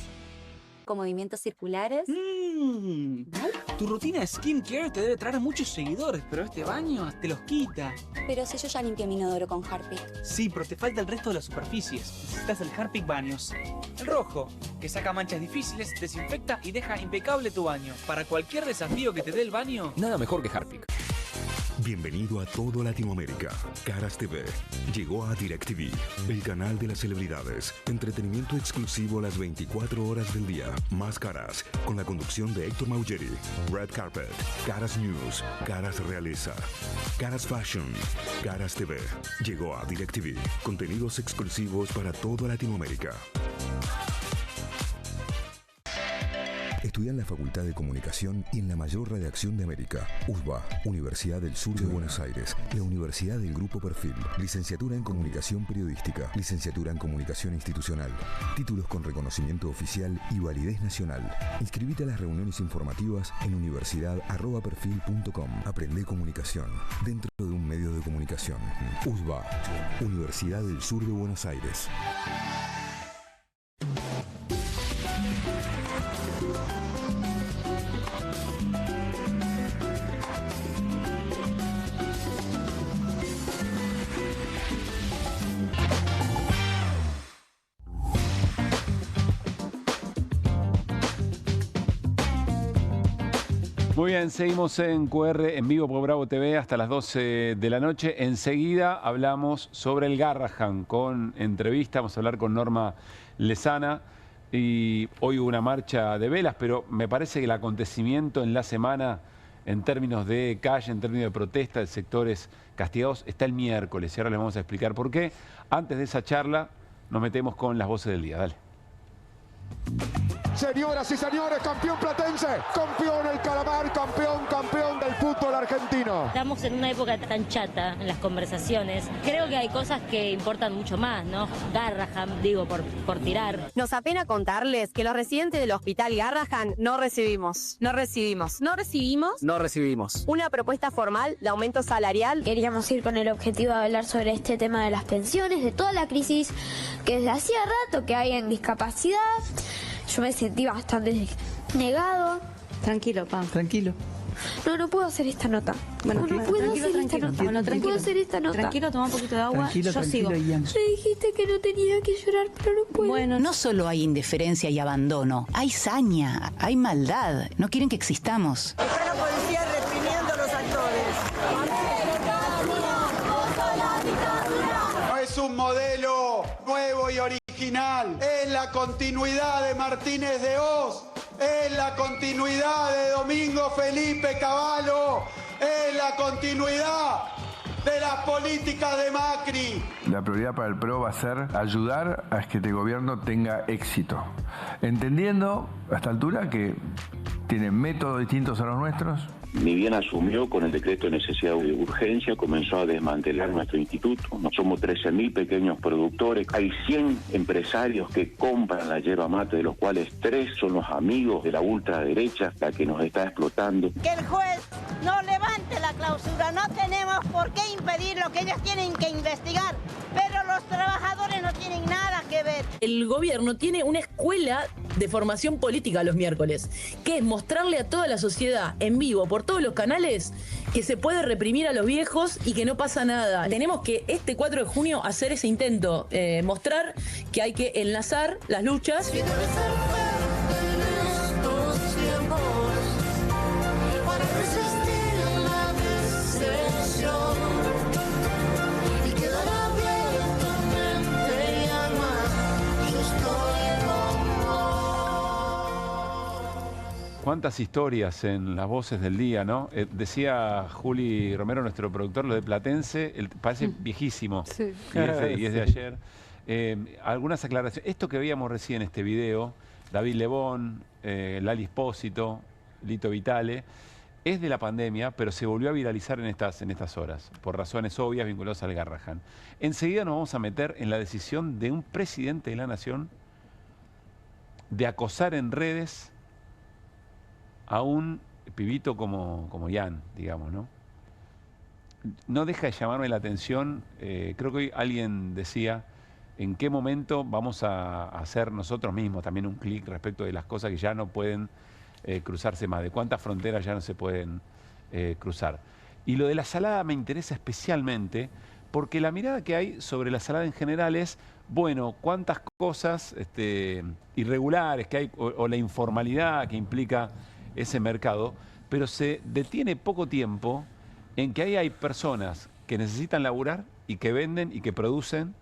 Con movimientos circulares. Tu rutina de skincare te debe traer muchos seguidores, pero este baño te los quita. Pero si yo ya limpié mi inodoro con Harpic. Sí, pero te falta el resto de las superficies. Necesitas el Harpic Baños. El rojo, que saca manchas difíciles, desinfecta y deja impecable tu baño. Para cualquier desafío que te dé el baño, nada mejor que Harpic. Bienvenido a todo Latinoamérica. Caras TV llegó a DirecTV, el canal de las celebridades. Entretenimiento exclusivo las 24 horas del día. Más Caras, con la conducción de Héctor Maugeri. Red Carpet, Caras News, Caras Realeza, Caras Fashion, Caras TV. Llegó a DirecTV. Contenidos exclusivos para toda Latinoamérica. Estudia en la Facultad de Comunicación y en la mayor redacción de América. USBA, Universidad del Sur de Buenos Aires. La Universidad del Grupo Perfil. Licenciatura en Comunicación Periodística. Licenciatura en Comunicación Institucional. Títulos con reconocimiento oficial y validez nacional. Inscribite a las reuniones informativas en universidad@perfil.com. Aprende comunicación dentro de un medio de comunicación. USBA, Universidad del Sur de Buenos Aires. Muy bien, seguimos en QR en vivo por Bravo TV hasta las 12 de la noche. Enseguida hablamos sobre el Garrahan con entrevista. Vamos a hablar con Norma Lezana. Y hoy hubo una marcha de velas, pero me parece que el acontecimiento en la semana, en términos de calle, en términos de protesta de sectores castigados, está el miércoles. Y ahora les vamos a explicar por qué. Antes de esa charla, nos metemos con las voces del día. Dale. Señoras y señores, campeón platense, campeón el Calamar, campeón del fútbol argentino. Estamos en una época tan chata en las conversaciones. Creo que hay cosas que importan mucho más, ¿no? Garrahan, digo, por tirar. Nos apena contarles que los residentes del hospital Garrahan no recibimos una propuesta formal de aumento salarial. Queríamos ir con el objetivo de hablar sobre este tema de las pensiones, de toda la crisis que desde hacía rato que hay en discapacidad. Yo me sentí bastante negado. Tranquilo, Pam. Tranquilo. No puedo hacer esta nota. Bueno, no puedo hacer esta nota. No puedo hacer esta nota. Tranquilo, toma un poquito de agua. Yo sigo. Me dijiste que no tenía que llorar, pero no puedo. Bueno, no solo hay indiferencia y abandono, hay saña, hay maldad. No quieren que existamos. Está la policía reprimiendo a los actores. No es un modelo nuevo y original. Es la continuidad de Martínez de Hoz. Es la continuidad de Domingo Felipe Cavallo. Es la continuidad de las políticas de Macri. La prioridad para el PRO va a ser ayudar a que este gobierno tenga éxito. Entendiendo a esta altura que tienen métodos distintos a los nuestros. Ni bien asumió con el decreto de necesidad de urgencia, comenzó a desmantelar nuestro instituto. Somos 13.000 pequeños productores. Hay 100 empresarios que compran la yerba mate, de los cuales 3 son los amigos de la ultraderecha, la que nos está explotando. Que el juez no levante la clausura. No tenemos por qué impedir lo que ellos tienen que investigar. Pero los trabajadores no tienen nada que ver. El gobierno tiene una escuela de formación política los miércoles, que es mostrarle a toda la sociedad en vivo por todos los canales que se puede reprimir a los viejos y que no pasa nada. Tenemos que este 4 de junio hacer ese intento, mostrar que hay que enlazar las luchas. cuántas historias en las voces del día, ¿no? Decía Juli Romero, nuestro productor, lo de Platense, parece viejísimo. Sí. Y es de ayer. Algunas aclaraciones. Esto que veíamos recién, este video, David Lebón, Lali Espósito, Lito Vitale, es de la pandemia, pero se volvió a viralizar en estas horas, por razones obvias vinculadas al Garrahan. Enseguida nos vamos a meter en la decisión de un presidente de la Nación de acosar en redes a un pibito como Ian, digamos, ¿no? No deja de llamarme la atención, creo que hoy alguien decía, en qué momento vamos a hacer nosotros mismos también un clic respecto de las cosas que ya no pueden cruzarse más, de cuántas fronteras ya no se pueden cruzar. Y lo de la salada me interesa especialmente porque la mirada que hay sobre la salada en general es, bueno, cuántas cosas irregulares que hay o la informalidad que implica ese mercado, pero se detiene poco tiempo en que ahí hay personas que necesitan laburar y que venden y que producen,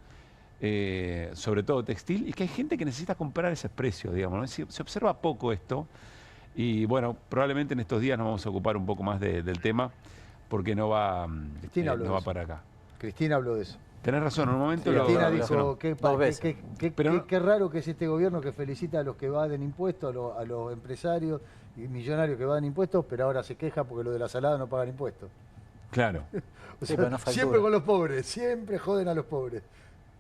sobre todo textil, y que hay gente que necesita comprar ese precio, digamos, ¿no? Se observa poco esto y bueno, probablemente en estos días nos vamos a ocupar un poco más del tema porque no va para acá. Cristina habló de eso. Tenés razón, en un momento Cristina dijo, qué raro que es este gobierno que felicita a los que evaden impuestos, a los empresarios y millonarios que evaden impuestos, pero ahora se queja porque los de la salada no pagan impuestos. Claro. O sea, no siempre con los pobres, siempre joden a los pobres.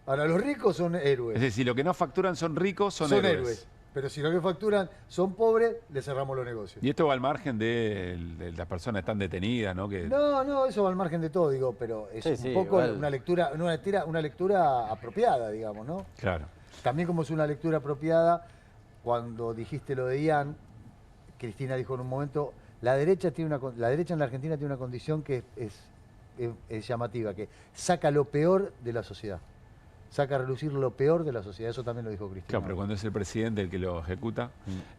Ahora, los ricos son héroes. Es decir, los que no facturan son ricos, son héroes. Pero si los que facturan son pobres, les cerramos los negocios. Y esto va al margen de las personas que están detenidas, ¿no? No, eso va al margen de todo, digo, pero es un poco una lectura apropiada, digamos, ¿no? Claro. También como es una lectura apropiada, cuando dijiste lo de Ian, Cristina dijo en un momento, la derecha en la Argentina tiene una condición que es llamativa, que saca lo peor de la sociedad. Saca a relucir lo peor de la sociedad. Eso también lo dijo Cristina. Claro, pero cuando es el presidente el que lo ejecuta.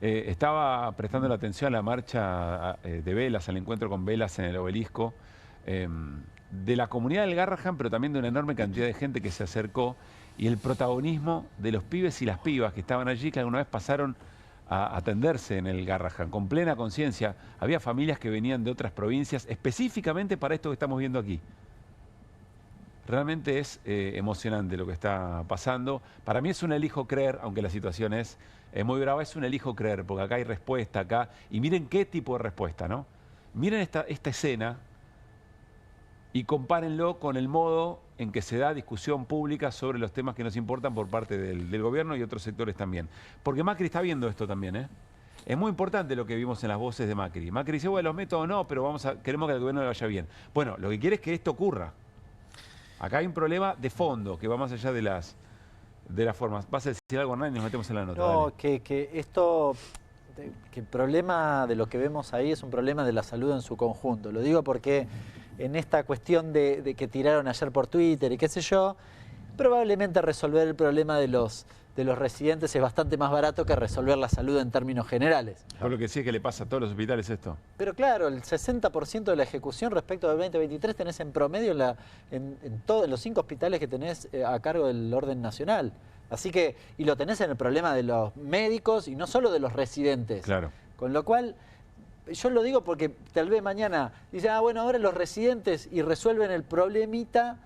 Estaba prestando la atención a la marcha de velas, al encuentro con velas en el obelisco, de la comunidad del Garrahan, pero también de una enorme cantidad de gente que se acercó, y el protagonismo de los pibes y las pibas que estaban allí, que alguna vez pasaron a atenderse en el Garrahan, con plena conciencia. Había familias que venían de otras provincias, específicamente para esto que estamos viendo aquí. Realmente es emocionante lo que está pasando. Para mí es un elijo creer, aunque la situación es muy brava, es un elijo creer, porque acá hay respuesta, acá. Y miren qué tipo de respuesta, ¿no? Miren esta escena y compárenlo con el modo en que se da discusión pública sobre los temas que nos importan por parte del gobierno y otros sectores también. Porque Macri está viendo esto también, ¿eh? Es muy importante lo que vimos en las voces de Macri. Macri dice, bueno, los métodos no, pero queremos que al gobierno le vaya bien. Bueno, lo que quiere es que esto ocurra. Acá hay un problema de fondo que va más allá de las formas. ¿Vas a decir algo, Hernán, y nos metemos en la nota? No, que el problema de lo que vemos ahí es un problema de la salud en su conjunto. Lo digo porque en esta cuestión de que tiraron ayer por Twitter y qué sé yo, probablemente resolver el problema de los residentes es bastante más barato que resolver la salud en términos generales. Por lo que sí es que le pasa a todos los hospitales esto. Pero claro, el 60% de la ejecución respecto del 2023 tenés en promedio en los 5 hospitales que tenés a cargo del orden nacional. Así que, y lo tenés en el problema de los médicos y no solo de los residentes. Claro. Con lo cual, yo lo digo porque tal vez mañana dicen, bueno, ahora los residentes y resuelven el problemita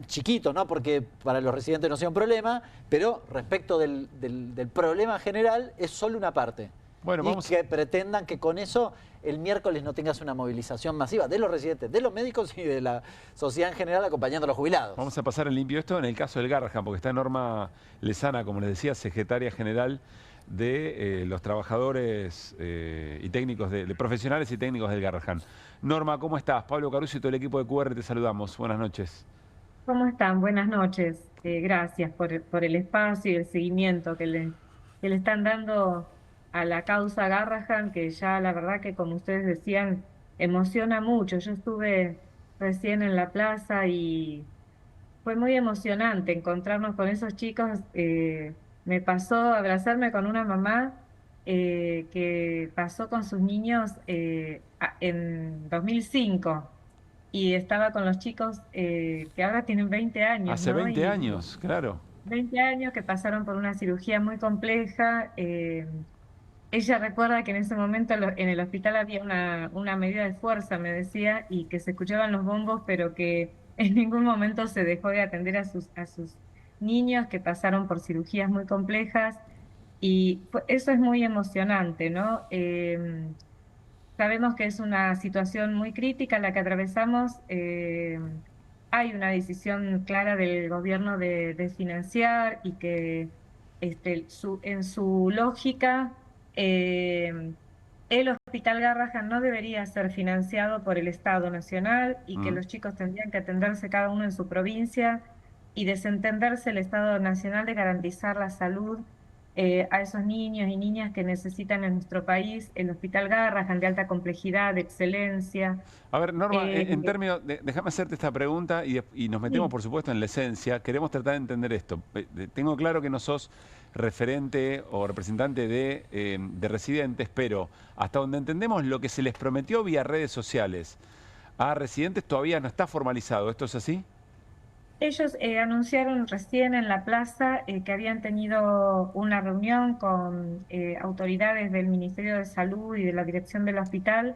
chiquito, ¿no? Porque para los residentes no sea un problema, pero respecto del problema general es solo una parte. Bueno, que pretendan que con eso el miércoles no tengas una movilización masiva de los residentes, de los médicos y de la sociedad en general acompañando a los jubilados. Vamos a pasar en limpio esto en el caso del Garrahan, porque está Norma Lezana, como les decía, secretaria general de los trabajadores y técnicos, de profesionales y técnicos del Garrahan. Norma, ¿cómo estás? Pablo Caruso y todo el equipo de QR te saludamos. Buenas noches. ¿Cómo están? Buenas noches. Gracias por el espacio y el seguimiento que le están dando a la causa Garrahan, que ya la verdad que, como ustedes decían, emociona mucho. Yo estuve recién en la plaza y fue muy emocionante encontrarnos con esos chicos. Me pasó abrazarme con una mamá que pasó con sus niños en 2005 y estaba con los chicos que ahora tienen 20 años. Hace ¿no? 20 años, claro. 20 años que pasaron por una cirugía muy compleja Ella recuerda que en ese momento en el hospital había una medida de fuerza, me decía, y que se escuchaban los bombos, pero que en ningún momento se dejó de atender a sus niños que pasaron por cirugías muy complejas, y eso es muy emocionante, ¿no? Sabemos que es una situación muy crítica la que atravesamos. Hay una decisión clara del gobierno de financiar y que en su lógica el Hospital Garrahan no debería ser financiado por el Estado Nacional y que los chicos tendrían que atenderse cada uno en su provincia y desentenderse el Estado Nacional de garantizar la salud a esos niños y niñas que necesitan en nuestro país el Hospital Garrahan de alta complejidad, de excelencia. A ver, Norma, en términos, déjame hacerte esta pregunta y nos metemos, por supuesto, en la esencia. Queremos tratar de entender esto. Tengo claro que no sos referente o representante de residentes, pero hasta donde entendemos lo que se les prometió vía redes sociales a residentes todavía no está formalizado. ¿Esto es así? Ellos anunciaron recién en la plaza que habían tenido una reunión con autoridades del Ministerio de Salud y de la dirección del hospital,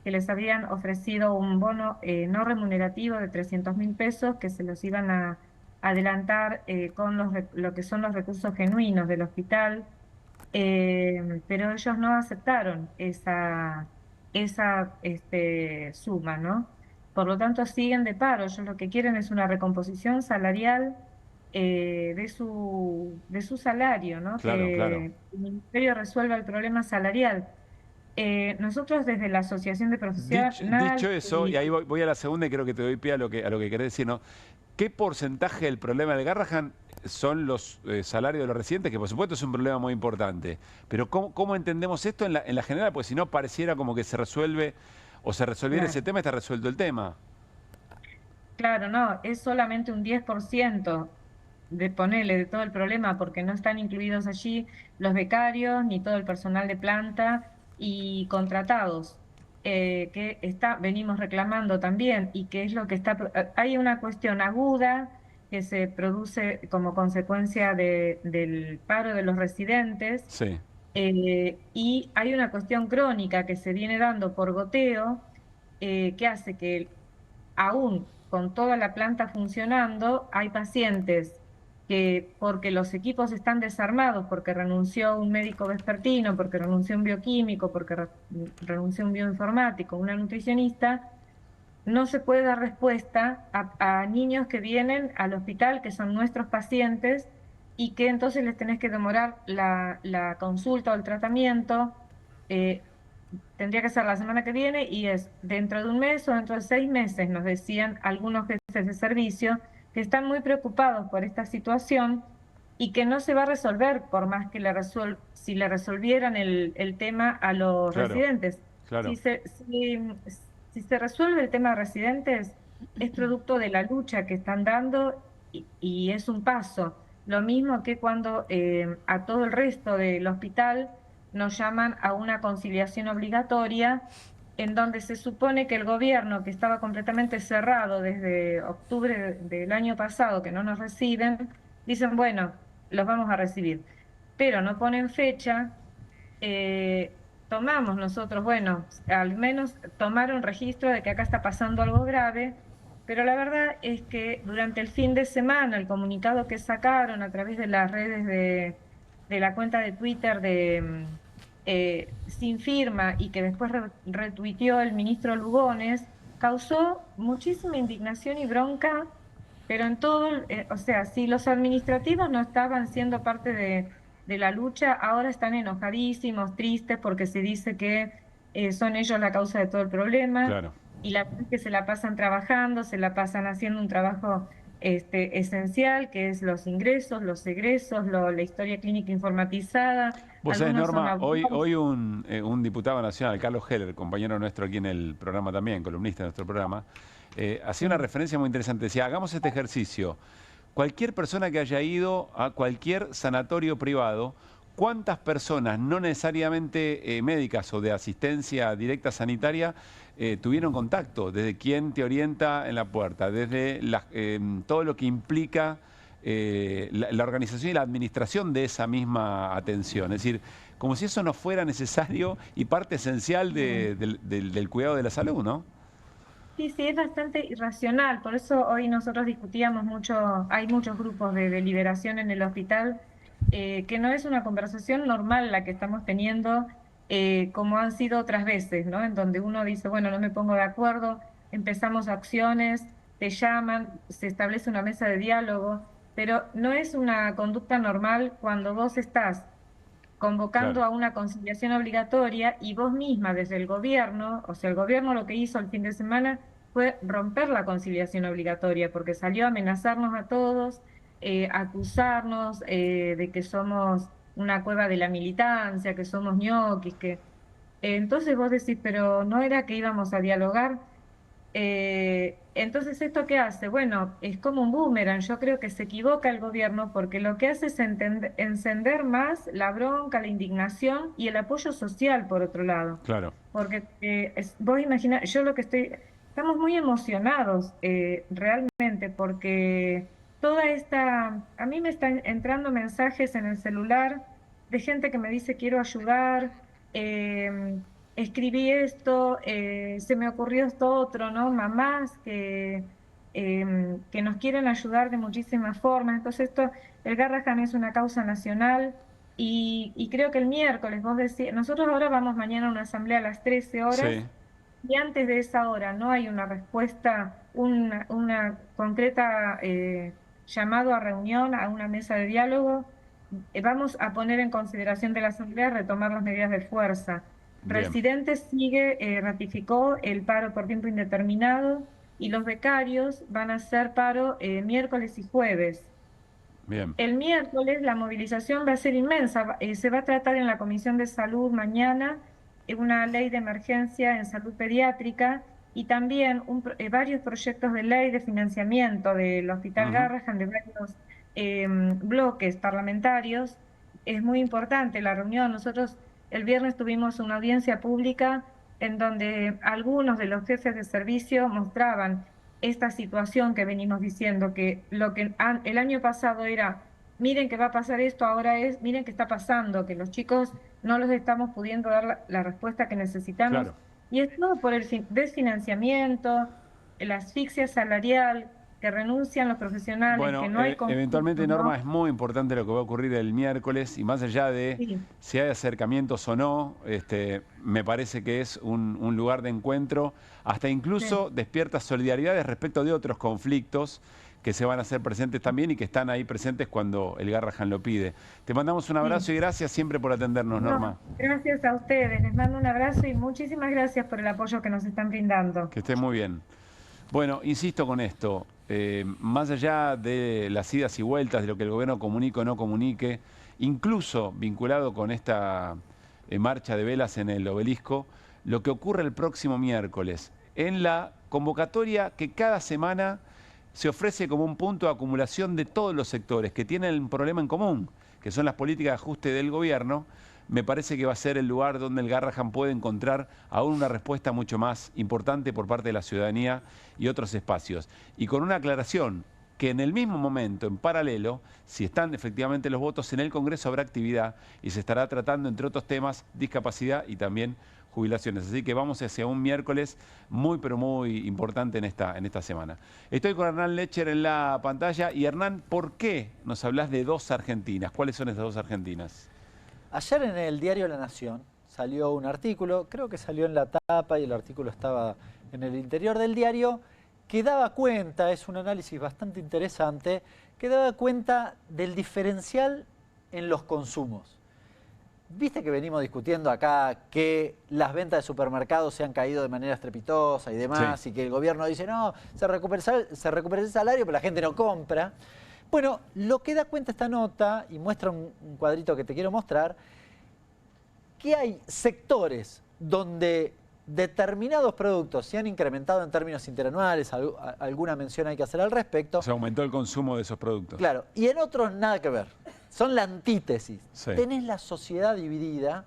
que les habían ofrecido un bono no remunerativo de 300.000 pesos que se los iban a adelantar con lo que son los recursos genuinos del hospital, pero ellos no aceptaron esa suma, ¿no? Por lo tanto, siguen de paro. Ellos lo que quieren es una recomposición salarial de su salario, ¿no? Claro, que claro. el Ministerio resuelva el problema salarial. Nosotros desde la Asociación de Profesionales... Dicho eso, y ahí voy a la segunda y creo que te doy pie a lo que querés decir, ¿no? ¿Qué porcentaje del problema del Garrahan son los salarios de los residentes? Que por supuesto es un problema muy importante. Pero ¿cómo entendemos esto en la general? Pues si no pareciera como que se resuelve... o se resolviera ese tema, está resuelto el tema. Claro, no, es solamente un 10% de todo el problema, porque no están incluidos allí los becarios, ni todo el personal de planta y contratados, que venimos reclamando también, y que es lo que hay una cuestión aguda que se produce como consecuencia del paro de los residentes. Sí. Y hay una cuestión crónica que se viene dando por goteo, que hace que aún con toda la planta funcionando, hay pacientes que porque los equipos están desarmados, porque renunció un médico vespertino, porque renunció un bioquímico, porque renunció un bioinformático, una nutricionista, no se puede dar respuesta a niños que vienen al hospital, que son nuestros pacientes, y que entonces les tenés que demorar la consulta o el tratamiento. Tendría que ser la semana que viene y es dentro de un mes o dentro de 6 meses, nos decían algunos jefes de servicio, que están muy preocupados por esta situación y que no se va a resolver por más que si le resolvieran el tema a los residentes. Claro. Si se resuelve el tema de residentes, es producto de la lucha que están dando y es un paso. Lo mismo que cuando a todo el resto del hospital nos llaman a una conciliación obligatoria, en donde se supone que el gobierno, que estaba completamente cerrado desde octubre del año pasado, que no nos reciben, dicen, bueno, los vamos a recibir. Pero no ponen fecha, tomamos nosotros, bueno, al menos tomar un registro de que acá está pasando algo grave, pero la verdad es que durante el fin de semana, el comunicado que sacaron a través de las redes de la cuenta de Twitter de Sin Firma y que después retuiteó el ministro Lugones, causó muchísima indignación y bronca, pero en todo, o sea, si los administrativos no estaban siendo parte de la lucha, ahora están enojadísimos, tristes, porque se dice que son ellos la causa de todo el problema. Claro. Y la verdad es que se la pasan trabajando, se la pasan haciendo un trabajo esencial, que es los ingresos, los egresos, la historia clínica informatizada. Vos sabés, Norma, hoy un diputado nacional, Carlos Heller, compañero nuestro aquí en el programa también, columnista de nuestro programa, hacía una referencia muy interesante. Decía, hagamos este ejercicio. Cualquier persona que haya ido a cualquier sanatorio privado, ¿cuántas personas, no necesariamente médicas o de asistencia directa sanitaria, tuvieron contacto? Desde quién te orienta en la puerta, desde todo lo que implica la organización y la administración de esa misma atención. Es decir, como si eso no fuera necesario y parte esencial del cuidado de la salud, ¿no? Sí, sí, es bastante irracional, por eso hoy nosotros discutíamos mucho, hay muchos grupos de deliberación en el hospital, que no es una conversación normal la que estamos teniendo, como han sido otras veces, ¿no? En donde uno dice, bueno, no me pongo de acuerdo, empezamos acciones, te llaman, se establece una mesa de diálogo, pero no es una conducta normal cuando vos estás convocando a una conciliación obligatoria y vos misma desde el gobierno, o sea, el gobierno lo que hizo el fin de semana fue romper la conciliación obligatoria porque salió a amenazarnos a todos, acusarnos de que somos una cueva de la militancia, que somos ñoquis, que... entonces vos decís, pero ¿no era que íbamos a dialogar? Entonces, ¿esto qué hace? Bueno, es como un boomerang. Yo creo que se equivoca el gobierno porque lo que hace es encender más la bronca, la indignación y el apoyo social, por otro lado. Claro. Porque vos imaginás, yo lo que estamos muy emocionados realmente porque toda esta, a mí me están entrando mensajes en el celular de gente que me dice quiero ayudar, escribí esto, se me ocurrió esto otro, ¿no? Mamás que nos quieren ayudar de muchísimas formas. Entonces el Garrahan es una causa nacional y creo que el miércoles, vos decís, nosotros ahora vamos mañana a una asamblea a las 13 horas y antes de esa hora no hay una respuesta, una concreta llamado a reunión, a una mesa de diálogo, vamos a poner en consideración de la asamblea retomar las medidas de fuerza. Residentes ratificó el paro por tiempo indeterminado y los becarios van a hacer paro miércoles y jueves. Bien. El miércoles la movilización va a ser inmensa. Se va a tratar en la Comisión de Salud mañana una ley de emergencia en salud pediátrica y también varios proyectos de ley de financiamiento del Hospital Garrahan, de varios bloques parlamentarios. Es muy importante la reunión. Nosotros el viernes tuvimos una audiencia pública en donde algunos de los jefes de servicio mostraban esta situación que venimos diciendo, que lo que el año pasado era, miren que va a pasar esto, ahora es, miren que está pasando, que los chicos no los estamos pudiendo dar la respuesta que necesitamos. Claro. Y es todo por el desfinanciamiento, la asfixia salarial, que renuncian los profesionales, bueno, que no hay eventualmente, ¿no? Norma, es muy importante lo que va a ocurrir el miércoles y más allá de si hay acercamientos o no, me parece que es un lugar de encuentro, hasta incluso despierta solidaridades respecto de otros conflictos que se van a hacer presentes también y que están ahí presentes cuando el Garrahan lo pide. Te mandamos un abrazo y gracias siempre por atendernos, Norma. Gracias a ustedes, les mando un abrazo y muchísimas gracias por el apoyo que nos están brindando. Que esté muy bien. Bueno, insisto con esto, más allá de las idas y vueltas, de lo que el gobierno comunique o no comunique, incluso vinculado con esta marcha de velas en el obelisco, lo que ocurre el próximo miércoles, en la convocatoria que cada semana se ofrece como un punto de acumulación de todos los sectores que tienen un problema en común, que son las políticas de ajuste del gobierno, me parece que va a ser el lugar donde el Garrahan puede encontrar aún una respuesta mucho más importante por parte de la ciudadanía y otros espacios. Y con una aclaración, que en el mismo momento, en paralelo, si están efectivamente los votos, en el Congreso habrá actividad y se estará tratando, entre otros temas, discapacidad y también jubilaciones. Así que vamos hacia un miércoles muy, pero muy importante en esta semana. Estoy con Hernán Lecher en la pantalla. Y Hernán, ¿por qué nos hablas de dos Argentinas? ¿Cuáles son esas dos Argentinas? Ayer en el diario La Nación salió un artículo, creo que salió en la tapa y el artículo estaba en el interior del diario, que daba cuenta, es un análisis bastante interesante, que daba cuenta del diferencial en los consumos. Viste que venimos discutiendo acá que las ventas de supermercados se han caído de manera estrepitosa y demás, y que el gobierno dice, no, se recupera el salario, pero la gente no compra. Bueno, lo que da cuenta esta nota, y muestra un cuadrito que te quiero mostrar, que hay sectores donde determinados productos se han incrementado en términos interanuales, alguna mención hay que hacer al respecto. Se aumentó el consumo de esos productos. Claro, y en otros nada que ver. Son la antítesis. Tenés la sociedad dividida,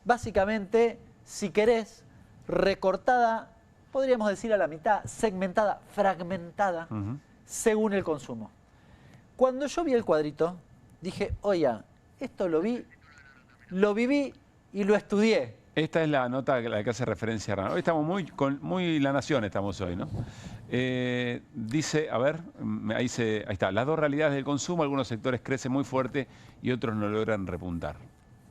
básicamente, si querés, recortada, podríamos decir a la mitad, segmentada, fragmentada, según el consumo. Cuando yo vi el cuadrito, dije, oye, esto lo vi lo viví y lo estudié. Esta es la nota a la que hace referencia Hernán. Hoy estamos muy La Nación estamos hoy, ¿no? Dice, a ver, ahí está, las dos realidades del consumo, algunos sectores crecen muy fuerte y otros no logran repuntar.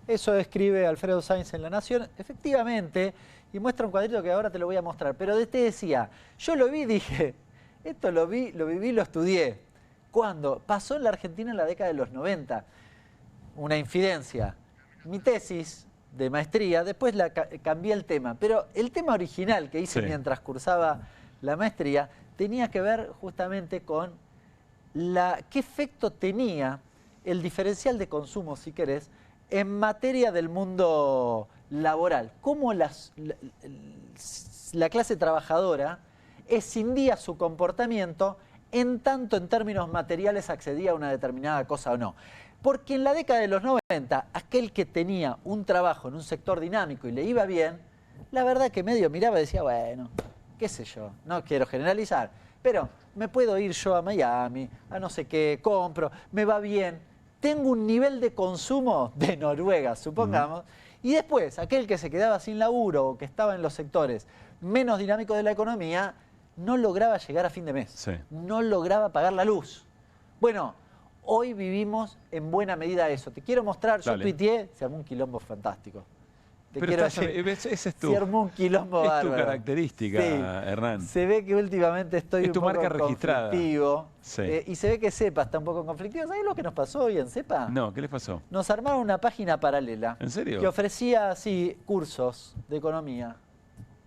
Eso escribe Alfredo Sainz en La Nación, efectivamente, y muestra un cuadrito que ahora te lo voy a mostrar. Pero de este decía, yo lo vi y dije, esto lo vi, lo viví, lo estudié. ¿Cuándo? Pasó en la Argentina en la década de los 90. Una infidencia. Mi tesis de maestría, después cambié el tema, pero el tema original que hice mientras cursaba la maestría tenía que ver justamente con qué efecto tenía el diferencial de consumo, si querés, en materia del mundo laboral. Cómo la clase trabajadora escindía su comportamiento en tanto en términos materiales accedía a una determinada cosa o no. Porque en la década de los 90, aquel que tenía un trabajo en un sector dinámico y le iba bien, la verdad que medio miraba y decía, bueno, qué sé yo, no quiero generalizar, pero me puedo ir yo a Miami, a no sé qué, compro, me va bien, tengo un nivel de consumo de Noruega, supongamos, y después aquel que se quedaba sin laburo o que estaba en los sectores menos dinámicos de la economía, no lograba llegar a fin de mes, no lograba pagar la luz. Bueno, hoy vivimos en buena medida eso. Te quiero mostrar, yo tuiteé, se armó un quilombo fantástico. Te quiero decir, ese es se armó un quilombo bárbaro. Es tu característica, Hernán. Se ve que últimamente estoy un poco marca registrada. Conflictivo. Y se ve que CEPA está un poco conflictivo. ¿Sabés lo que nos pasó hoy en CEPA? No, ¿qué les pasó? Nos armaron una página paralela. ¿En serio? Que ofrecía, cursos de economía.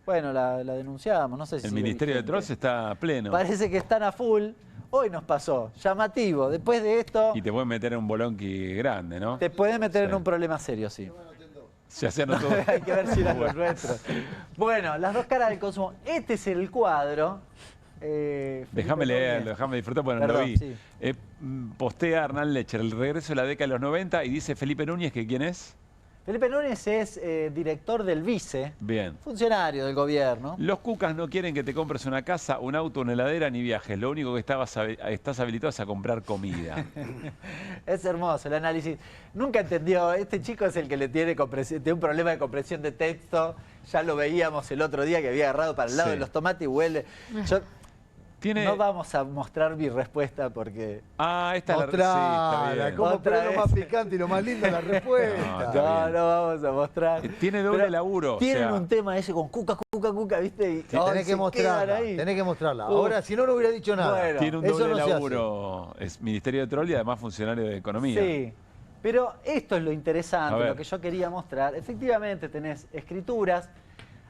Bueno, la denunciamos, no sé si... El Ministerio de Trolls está pleno. Parece que están a full. Hoy nos pasó, llamativo. Después de esto... Y te pueden meter en un bolonqui grande, ¿no? Te pueden meter en un problema serio, sí. Se hacen todo. Hay que ver si eran los nuestros. Bueno, las dos caras del consumo. Este es el cuadro. Déjame leerlo, déjame disfrutar porque no lo vi. Sí. Postea Hernán Lecher, el regreso de la década de los 90 y dice Felipe Núñez que ¿quién es? Felipe Núñez es director del Vice, bien, funcionario del gobierno. Los cucas no quieren que te compres una casa, un auto, una heladera ni viajes. Lo único que estás habilitado es a comprar comida. Es hermoso el análisis. Nunca entendió, este chico es el que tiene un problema de compresión de texto. Ya lo veíamos el otro día que había agarrado para el lado de los tomates y huele. No vamos a mostrar mi respuesta porque... esta es la ¿Cómo poner lo más picante y lo más lindo la respuesta? No vamos a mostrar. Tiene doble laburo. Tienen un tema ese con cuca, ¿viste? Y tenés que mostrarla, tenés que mostrarla. Ahora, si no, no hubiera dicho nada. Bueno, tiene un doble laburo. Es Ministerio de Troll y además funcionario de Economía. Sí, pero esto es lo interesante, lo que yo quería mostrar. Efectivamente tenés escrituras.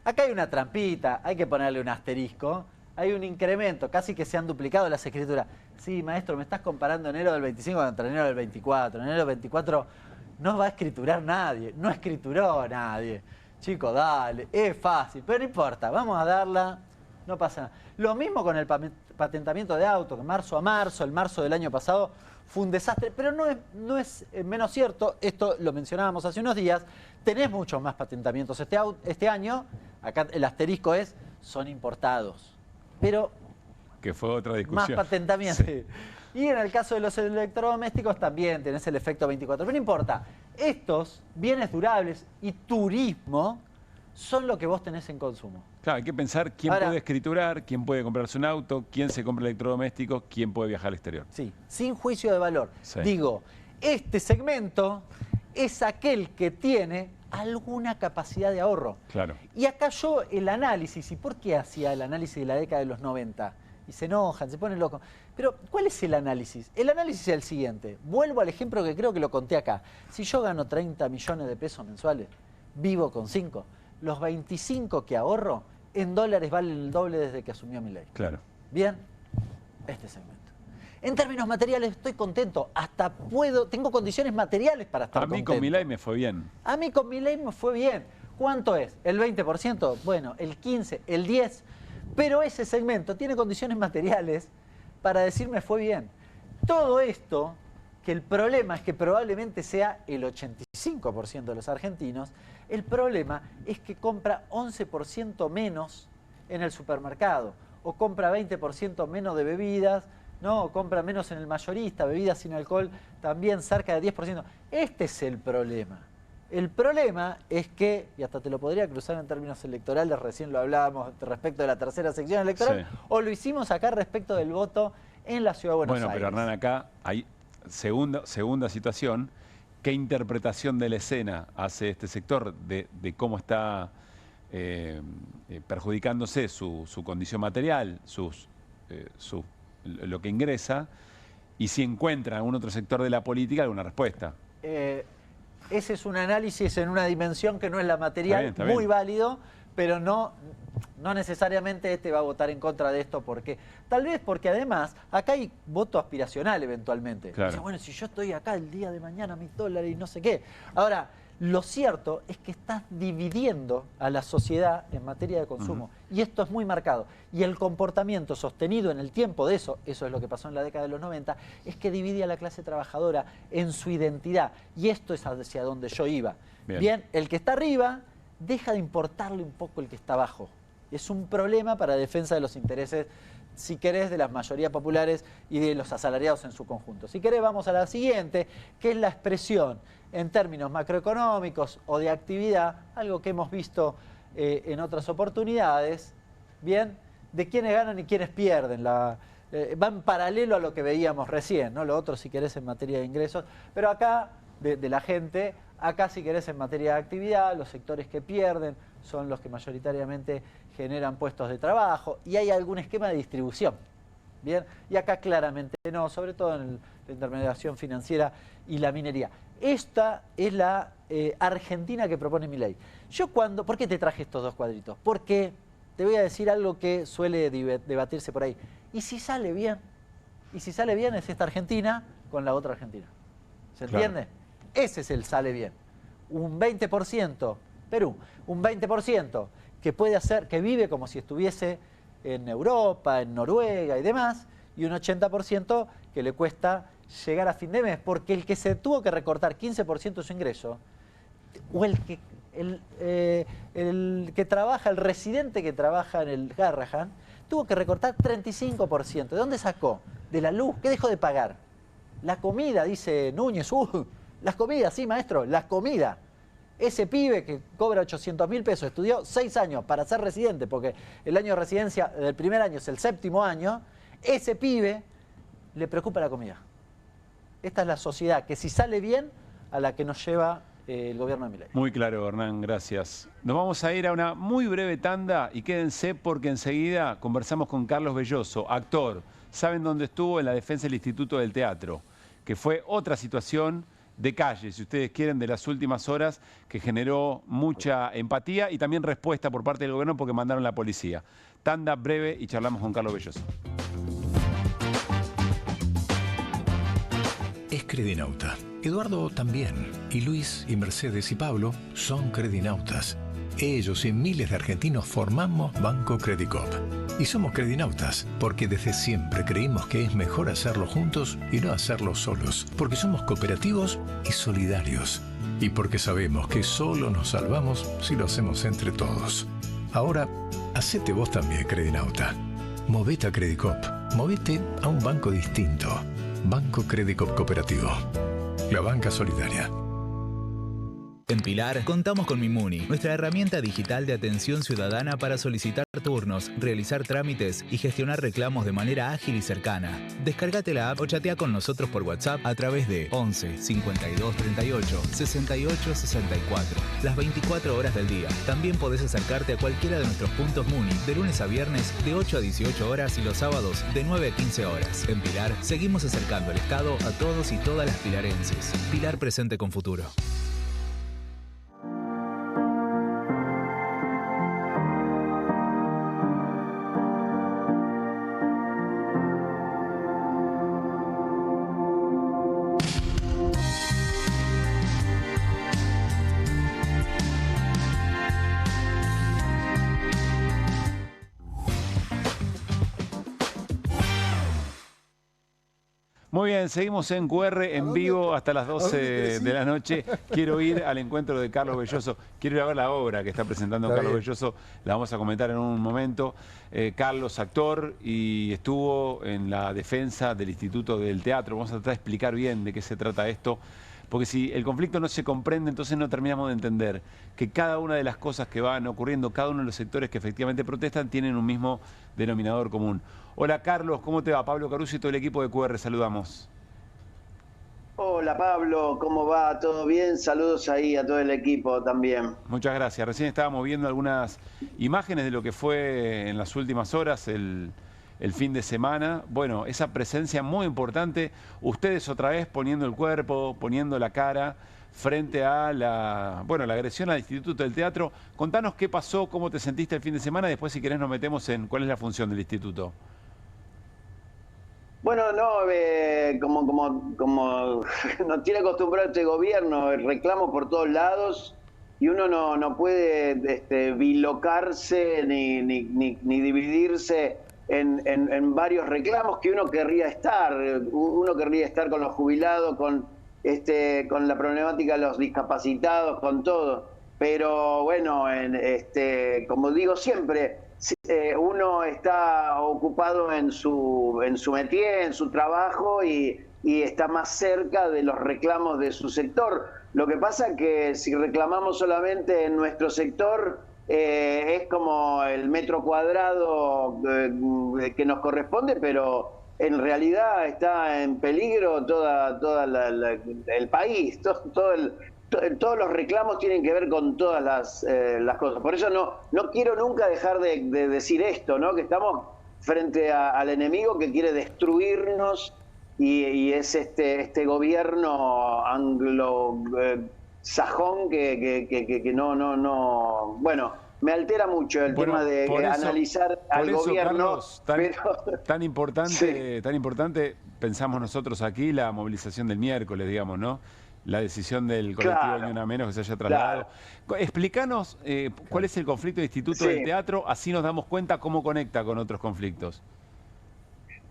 Acá hay una trampita, hay que ponerle un asterisco. Hay un incremento, casi que se han duplicado las escrituras. Sí, maestro, me estás comparando enero del 25 contra enero del 24. En enero del 24 no va a escriturar nadie, no escrituró nadie. Chico, dale, es fácil, pero no importa, vamos a darla, no pasa nada. Lo mismo con el patentamiento de auto, que marzo a marzo, el marzo del año pasado fue un desastre, pero no es menos cierto, esto lo mencionábamos hace unos días, tenés muchos más patentamientos este año, acá el asterisco es, son importados. Pero que fue otra discusión. Más patentamiento. Sí. Y en el caso de los electrodomésticos también tenés el efecto 24. Pero no importa, estos bienes durables y turismo son lo que vos tenés en consumo. Claro, hay que pensar quién puede escriturar, quién puede comprarse un auto, quién se compra electrodomésticos, quién puede viajar al exterior. Sí, sin juicio de valor. Sí. Digo, este segmento es aquel que tiene alguna capacidad de ahorro. Claro. Y acá yo el análisis, ¿y por qué hacía el análisis de la década de los 90? Y se enojan, se ponen locos. Pero, ¿cuál es el análisis? El análisis es el siguiente. Vuelvo al ejemplo que creo que lo conté acá. Si yo gano 30 millones de pesos mensuales, vivo con 5, los 25 que ahorro en dólares valen el doble desde que asumió mi ley. Claro. Bien, este segmento. En términos materiales estoy contento, hasta tengo condiciones materiales para estar contento. A mí con mi ley me fue bien. A mí con mi ley me fue bien. ¿Cuánto es? ¿El 20%? Bueno, el 15%, el 10%. Pero ese segmento tiene condiciones materiales para decir me fue bien. Todo esto, que el problema es que probablemente sea el 85% de los argentinos, el problema es que compra 11% menos en el supermercado o compra 20% menos de bebidas, ¿no? Compra menos en el mayorista, bebidas sin alcohol, también cerca de 10%. Este es el problema. El problema es que, y hasta te lo podría cruzar en términos electorales, recién lo hablábamos respecto de la tercera sección electoral, o lo hicimos acá respecto del voto en la Ciudad de Buenos Aires. Bueno, pero Hernán, acá hay segunda situación. ¿Qué interpretación de la escena hace este sector de cómo está perjudicándose su condición material, lo que ingresa, y si encuentra en algún otro sector de la política alguna respuesta? Ese es un análisis en una dimensión que no es la material, está bien. muy válido, pero no necesariamente este va a votar en contra de esto. Porque tal vez porque además acá hay voto aspiracional eventualmente. Claro. Dice, bueno, si yo estoy acá el día de mañana, mis dólares y no sé qué. Ahora, lo cierto es que estás dividiendo a la sociedad en materia de consumo. Y esto es muy marcado. Y el comportamiento sostenido en el tiempo de eso es lo que pasó en la década de los 90, es que divide a la clase trabajadora en su identidad. Y esto es hacia donde yo iba. Bien, el que está arriba deja de importarle un poco el que está abajo. Es un problema para defensa de los intereses, si querés, de las mayorías populares y de los asalariados en su conjunto. Si querés, vamos a la siguiente, que es la expresión en términos macroeconómicos o de actividad, algo que hemos visto en otras oportunidades, bien, de quiénes ganan y quiénes pierden. Va en paralelo a lo que veíamos recién, ¿no? Lo otro, si querés, en materia de ingresos, pero acá, de la gente, acá, si querés, en materia de actividad, los sectores que pierden son los que mayoritariamente generan puestos de trabajo y hay algún esquema de distribución. Bien, y acá claramente no, sobre todo en la intermediación financiera y la minería. Esta es la Argentina que propone Milei. ¿Por qué te traje estos dos cuadritos? Porque te voy a decir algo que suele debatirse por ahí. ¿Y si sale bien? ¿Y si sale bien es esta Argentina con la otra Argentina? ¿Se entiende? Ese es el sale bien. Un 20%, Perú, un 20% que puede hacer, que vive como si estuviese en Europa, en Noruega y demás, y un 80% que le cuesta llegar a fin de mes, porque el que se tuvo que recortar 15% de su ingreso, o el que trabaja, el residente que trabaja en el Garrahan, tuvo que recortar 35%. ¿De dónde sacó? De la luz. ¿Qué dejó de pagar? La comida, dice Núñez. Las comidas, sí, maestro, las comidas. Ese pibe que cobra 800.000 pesos, estudió 6 años para ser residente, porque el año de residencia del primer año es el 7º año, ese pibe le preocupa la comida. Esta es la sociedad que si sale bien, a la que nos lleva el gobierno de Milei. Muy claro, Hernán, gracias. Nos vamos a ir a una muy breve tanda y quédense porque enseguida conversamos con Carlos Belloso, actor. ¿Saben dónde estuvo? En la defensa del Instituto del Teatro, que fue otra situación de calle, si ustedes quieren, de las últimas horas, que generó mucha empatía y también respuesta por parte del gobierno porque mandaron la policía. Tanda breve y charlamos con Carlos Belloso. Es Credinauta. Eduardo también. Y Luis y Mercedes y Pablo son Credinautas. Ellos y miles de argentinos formamos Banco Credicop. Y somos Credinautas porque desde siempre creímos que es mejor hacerlo juntos y no hacerlo solos. Porque somos cooperativos y solidarios. Y porque sabemos que solo nos salvamos si lo hacemos entre todos. Ahora, hacete vos también, Credinauta. Movete a Credicop. Movete a un banco distinto. Banco Credicop Cooperativo. La banca solidaria. En Pilar contamos con Mimuni, nuestra herramienta digital de atención ciudadana para solicitar turnos, realizar trámites y gestionar reclamos de manera ágil y cercana. Descárgate la app o chatea con nosotros por WhatsApp a través de 11 52 38 68 64. Las 24 horas del día. También podés acercarte a cualquiera de nuestros puntos Muni de lunes a viernes de 8 a 18 horas y los sábados de 9 a 15 horas. En Pilar seguimos acercando el Estado a todos y todas las pilarenses. Pilar presente con futuro. Muy bien, seguimos en QR en vivo hasta las 12 de la noche. Quiero ir al encuentro de Carlos Belloso. Quiero ir a ver la obra que está presentando Carlos Belloso. La vamos a comentar en un momento. Carlos, actor, y estuvo en la defensa del Instituto del Teatro. Vamos a tratar de explicar bien de qué se trata esto, Porque si el conflicto no se comprende, entonces no terminamos de entender que cada una de las cosas que van ocurriendo, cada uno de los sectores que efectivamente protestan, tienen un mismo denominador común. Hola Carlos, ¿cómo te va? Pablo Caruso y todo el equipo de QR, saludamos. Hola Pablo, ¿cómo va? ¿Todo bien? Saludos ahí a todo el equipo también. Muchas gracias. Recién estábamos viendo algunas imágenes de lo que fue en las últimas horas el fin de semana. Bueno, esa presencia muy importante. Ustedes otra vez poniendo el cuerpo, poniendo la cara frente a la agresión al Instituto del Teatro. Contanos qué pasó, cómo te sentiste el fin de semana y después si querés nos metemos en cuál es la función del instituto. Bueno, no, como nos tiene acostumbrado este gobierno, reclamos por todos lados y uno no puede bilocarse ni dividirse en varios reclamos que uno querría estar. Uno querría estar con los jubilados, con la problemática de los discapacitados, con todo. Pero bueno, como digo siempre, uno está ocupado en su métier, en su trabajo y está más cerca de los reclamos de su sector. Lo que pasa es que si reclamamos solamente en nuestro sector, es como el metro cuadrado que nos corresponde, pero en realidad está en peligro toda el país, todos los reclamos tienen que ver con todas las cosas. Por eso no quiero nunca dejar de decir esto, ¿no? Que estamos frente al enemigo que quiere destruirnos y es este gobierno anglosajón que no... Bueno, me altera mucho el tema de analizar al gobierno. Carlos, tan importante, pensamos nosotros aquí, la movilización del miércoles, digamos, ¿no? La decisión del colectivo Ni Una Menos que se haya trasladado. Claro. Explícanos cuál es el conflicto del Instituto del Teatro, así nos damos cuenta cómo conecta con otros conflictos.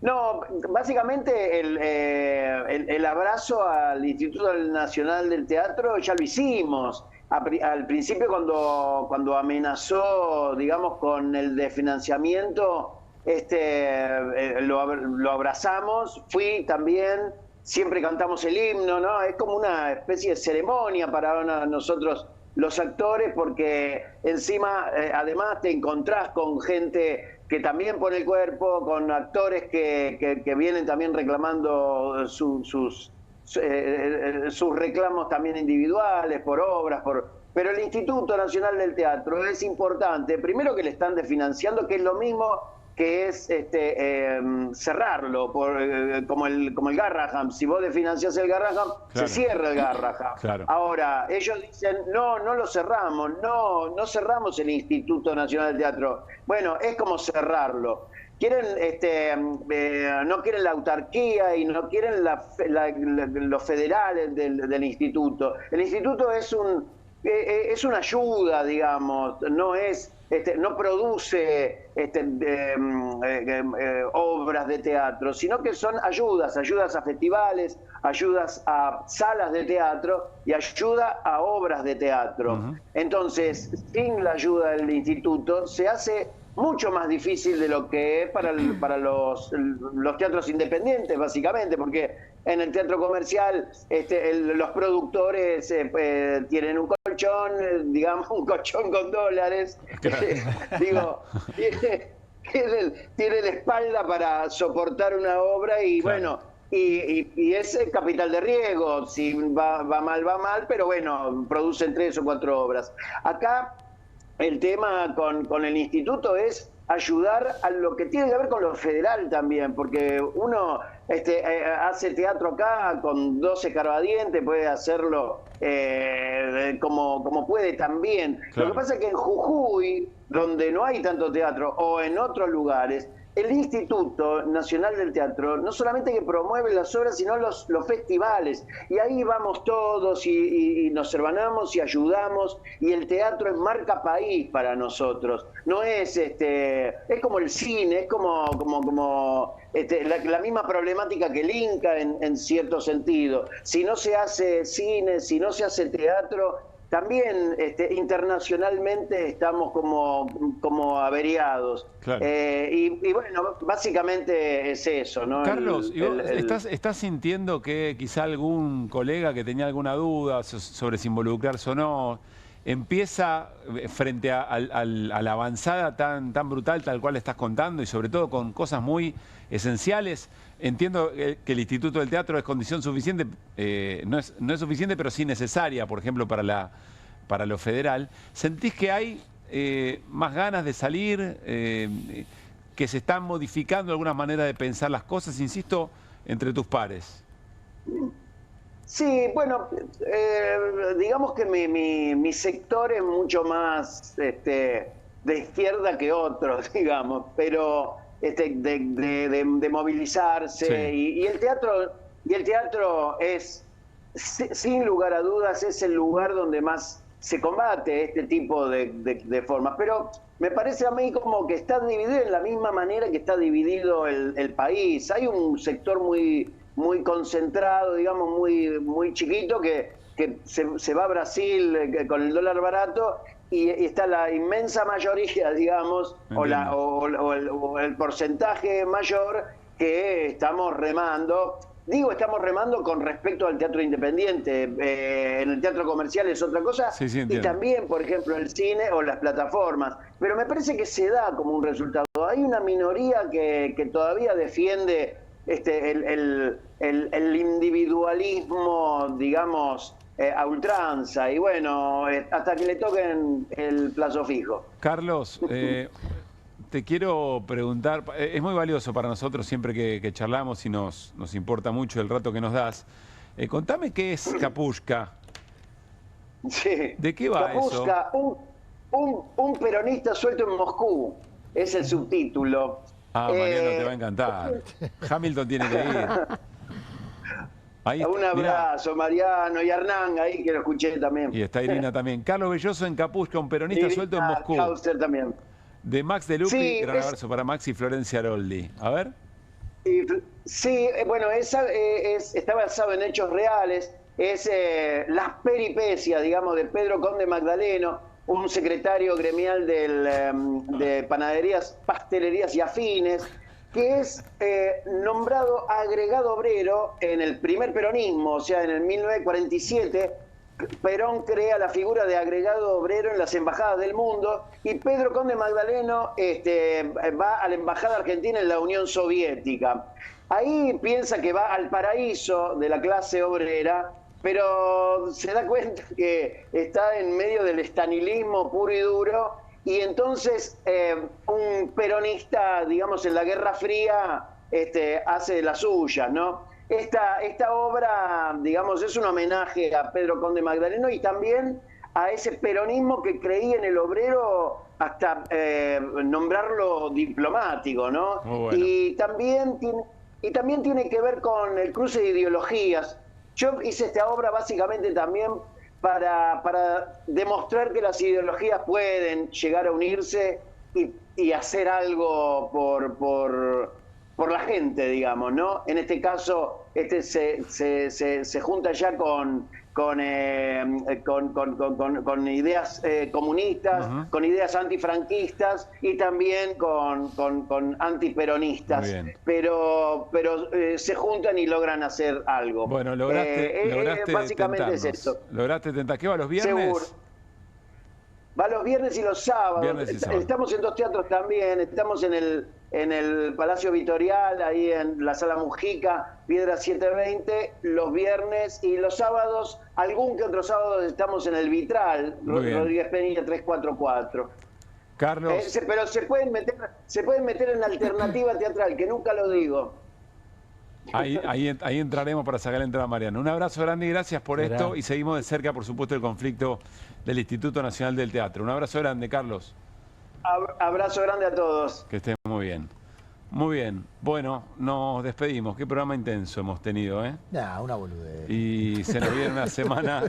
No, básicamente el abrazo al Instituto Nacional del Teatro ya lo hicimos. Al principio cuando amenazó, digamos, con el desfinanciamiento, lo abrazamos, fui también... Siempre cantamos el himno, ¿no? Es como una especie de ceremonia para nosotros los actores, porque encima, además, te encontrás con gente que también pone el cuerpo, con actores que vienen también reclamando sus reclamos también individuales, por obras, Pero el Instituto Nacional del Teatro es importante, primero que le están desfinanciando, que es lo mismo que es cerrarlo, como el Garraham. Si vos desfinanciás el Garraham, se cierra el Garraham. Claro. Ahora, ellos dicen, no lo cerramos, no cerramos el Instituto Nacional del Teatro. Bueno, es como cerrarlo. Quieren, no quieren la autarquía y no quieren los federales del instituto. El instituto es una ayuda, digamos, no produce obras de teatro, sino que son ayudas a festivales, ayudas a salas de teatro y ayuda a obras de teatro. Entonces, sin la ayuda del instituto, se hace mucho más difícil de lo que es para los teatros independientes, básicamente, porque en el teatro comercial los productores tienen un colchón, digamos, un colchón con dólares, digo, tiene la espalda para soportar una obra y bueno, y es el capital de riesgo, si va mal, pero bueno, producen 3 o 4 obras. Acá el tema con el instituto es ayudar a lo que tiene que ver con lo federal también, porque uno hace teatro acá con 12 escarbadientes, puede hacerlo como puede también. Claro. Lo que pasa es que en Jujuy, donde no hay tanto teatro, o en otros lugares, el Instituto Nacional del Teatro no solamente que promueve las obras, sino los festivales. Y ahí vamos todos y nos hermanamos y ayudamos. Y el teatro es marca país para nosotros. No es es como el cine, es como la misma problemática que el Inca en cierto sentido. Si no se hace cine, si no se hace teatro, también internacionalmente estamos como averiados. Claro. Y bueno, básicamente es eso, ¿no? Carlos, ¿estás sintiendo que quizá algún colega que tenía alguna duda sobre si involucrarse o no, empieza frente a la avanzada tan brutal, tal cual estás contando, y sobre todo con cosas muy esenciales? Entiendo que el Instituto del Teatro es condición suficiente, no es suficiente, pero sí necesaria, por ejemplo, para lo federal. ¿Sentís que hay más ganas de salir, que se están modificando alguna manera de pensar las cosas, insisto, entre tus pares? Sí, bueno, digamos que mi sector es mucho más de izquierda que otros, digamos, pero de movilizarse, sí. y el teatro es, sin lugar a dudas, es el lugar donde más se combate este tipo de formas. Pero me parece a mí como que está dividido en la misma manera que está dividido el país. Hay un sector muy concentrado, digamos, muy chiquito, que se va a Brasil con el dólar barato, y está la inmensa mayoría, digamos, o el porcentaje mayor que estamos remando. Digo, estamos remando con respecto al teatro independiente. En el teatro comercial es otra cosa, sí, y también, por ejemplo, el cine o las plataformas. Pero me parece que se da como un resultado. Hay una minoría que todavía defiende el individualismo, digamos, a ultranza, y bueno, hasta que le toquen el plazo fijo. Carlos, te quiero preguntar, es muy valioso para nosotros siempre que charlamos, y nos importa mucho el rato que nos das. Contame qué es Kapushka. Sí. ¿De qué va Kapushka, eso? Un peronista suelto en Moscú, es el subtítulo. Mariano, te va a encantar. Hamilton tiene que ir. Ahí está, un abrazo, Mariano, y Hernán, ahí que lo escuché también. Y está Irina también. Carlos Belloso en Kapushka, un peronista suelto en Moscú. Hauser también. De Max de Lupi, sí, gran abrazo para Max y Florencia Aroldi. A ver. Sí, bueno, está basado en hechos reales. Es las peripecias, digamos, de Pedro Conde Magdaleno, un secretario gremial de panaderías, pastelerías y afines, que es nombrado agregado obrero en el primer peronismo, o sea, en el 1947. Perón crea la figura de agregado obrero en las embajadas del mundo, y Pedro Conde Magdaleno va a la embajada argentina en la Unión Soviética. Ahí piensa que va al paraíso de la clase obrera, pero se da cuenta que está en medio del estanilismo puro y duro, y entonces un peronista, digamos, en la Guerra Fría hace de las suyas, ¿no? Esta obra, digamos, es un homenaje a Pedro Conde Magdaleno y también a ese peronismo que creía en el obrero hasta nombrarlo diplomático, ¿no? Bueno. Y también tiene que ver con el cruce de ideologías. Yo hice esta obra básicamente también para demostrar que las ideologías pueden llegar a unirse y hacer algo por la gente, digamos, ¿no? En este caso, se junta ya con ideas comunistas, con ideas antifranquistas y también con antiperonistas. Pero se juntan y logran hacer algo. Bueno, lograste básicamente es eso. ¿Lograste tentar? ¿Qué va los viernes? Seguro. Va los viernes y los sábados. Estamos en dos teatros también. Estamos en el Palacio Vitorial, ahí en la Sala Mujica, Piedra 720, los viernes, y los sábados, algún que otro sábado estamos en el Vitral, Rodríguez Peña 344. Carlos. Pero se pueden meter en alternativa teatral, que nunca lo digo. Ahí entraremos para sacar la entrada a Mariano. Un abrazo grande y gracias por esto, y seguimos de cerca, por supuesto, el conflicto del Instituto Nacional del Teatro. Un abrazo grande, Carlos. Abrazo grande a todos. Que estén muy bien. Muy bien. Bueno, nos despedimos. Qué programa intenso hemos tenido, ¿eh? Una boludez. Y se nos viene una semana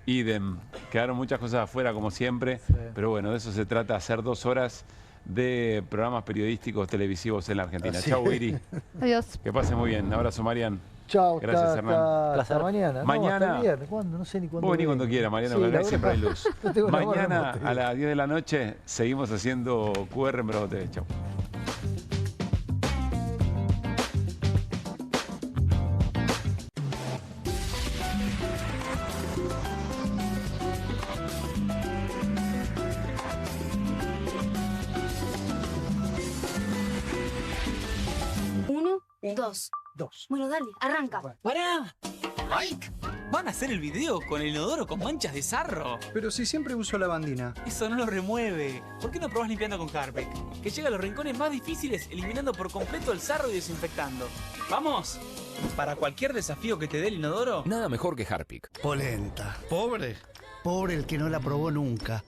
idem. Quedaron muchas cosas afuera, como siempre, sí. Pero bueno, de eso se trata, hacer 2 horas de programas periodísticos televisivos en la Argentina. Chau, Iri. Adiós. Que pase muy bien. Un abrazo, Marian. Chao, Gracias, Hernán. hasta mañana. Mañana. No, hasta el viernes. ¿Cuándo? No sé ni cuándo. Vos vení vengo. cuando quieras, Mariano, Sí, que acá la siempre hay verdad, luz. no tengo la Mañana remota. a las 10 de la noche seguimos haciendo QR en Bravo TV. Chau. Uno, dos. Bueno, dale, arranca. ¡Pará! ¡Mike! ¿Van a hacer el video con el inodoro con manchas de sarro? Pero si siempre uso lavandina. Eso no lo remueve. ¿Por qué no probás limpiando con Harpic? Que llega a los rincones más difíciles eliminando por completo el sarro y desinfectando. ¡Vamos! Para cualquier desafío que te dé el inodoro, nada mejor que Harpic. Polenta. ¿Pobre? Pobre el que no la probó nunca.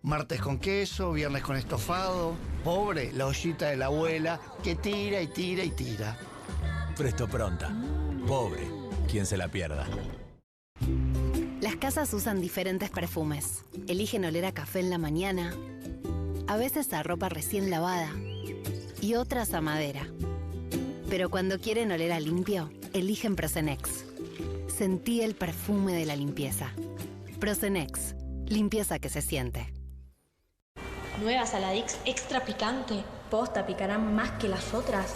Martes con queso, viernes con estofado. Pobre la ollita de la abuela que tira y tira y tira. Presto Pronta. Pobre quien se la pierda. Las casas usan diferentes perfumes. Eligen oler a café en la mañana, a veces a ropa recién lavada y otras a madera. Pero cuando quieren oler a limpio, eligen Prosenex. Sentí el perfume de la limpieza. Prosenex, limpieza que se siente. Nueva Saladix extra picante. Posta, picarán más que las otras.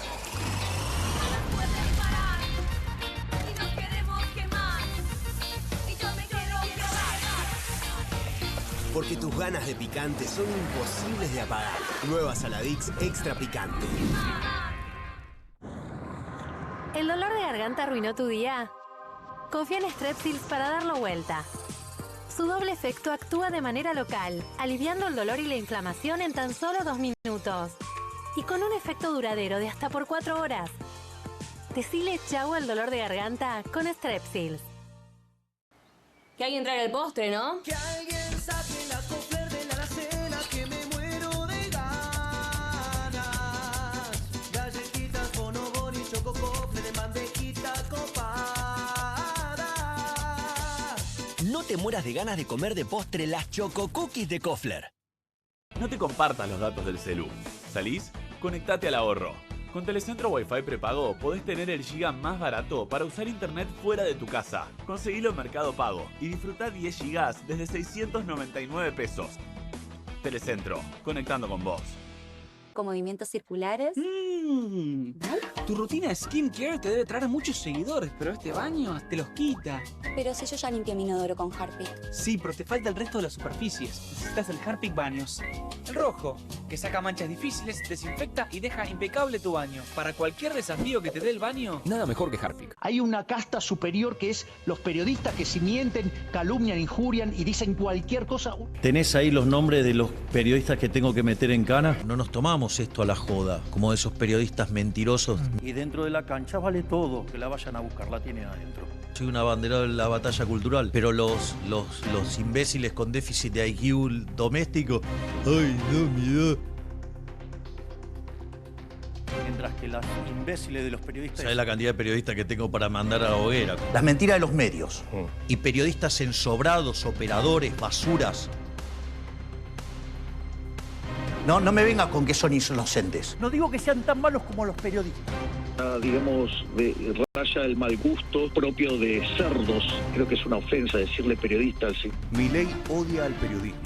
Porque tus ganas de picante son imposibles de apagar. Nueva Saladix extra picante. ¿El dolor de garganta arruinó tu día? Confía en Strepsils para darlo vuelta. Su doble efecto actúa de manera local, aliviando el dolor y la inflamación en tan solo 2 minutos. Y con un efecto duradero de hasta por 4 horas. Decile chau al dolor de garganta con Strepsils. Que alguien traiga el postre, ¿no? Que alguien saque la Kofler de la alacena, que me muero de ganas. Galletitas, bonobón y choco Kofler de mantequita copada. No te mueras de ganas de comer de postre las Choco Cookies de Kofler. No te compartas los datos del celu. ¿Salís? Conectate al ahorro. Con Telecentro Wi-Fi prepago podés tener el giga más barato para usar internet fuera de tu casa. Conseguilo en Mercado Pago y disfrutá 10 gigas desde 699 pesos. Telecentro, conectando con vos. Con movimientos circulares. Tu rutina de skincare te debe traer muchos seguidores, pero este baño te los quita. Pero si yo ya limpié mi inodoro con Harpic. Sí, pero te falta el resto de las superficies. Necesitas el Harpic Baños. El rojo, que saca manchas difíciles, desinfecta y deja impecable tu baño. Para cualquier desafío que te dé el baño, nada mejor que Harpic. Hay una casta superior que es los periodistas que si mienten, calumnian, injurian y dicen cualquier cosa. ¿Tenés ahí los nombres de los periodistas que tengo que meter en cana? No nos tomamos esto a la joda, como esos periodistas mentirosos. Y dentro de la cancha vale todo, que la vayan a buscar, la tienen adentro. Soy un abanderado de la batalla cultural, pero los imbéciles con déficit de IQ doméstico, ¡ay, no, miedo! Mientras que las imbéciles de los periodistas... ¿Sabes la cantidad de periodistas que tengo para mandar a la hoguera? Las mentiras de los medios. Y periodistas ensobrados, operadores, basuras. No me venga con que son inocentes. No digo que sean tan malos como los periodistas. Digamos, raya el mal gusto propio de cerdos. Creo que es una ofensa decirle periodista. Milei odia al periodismo.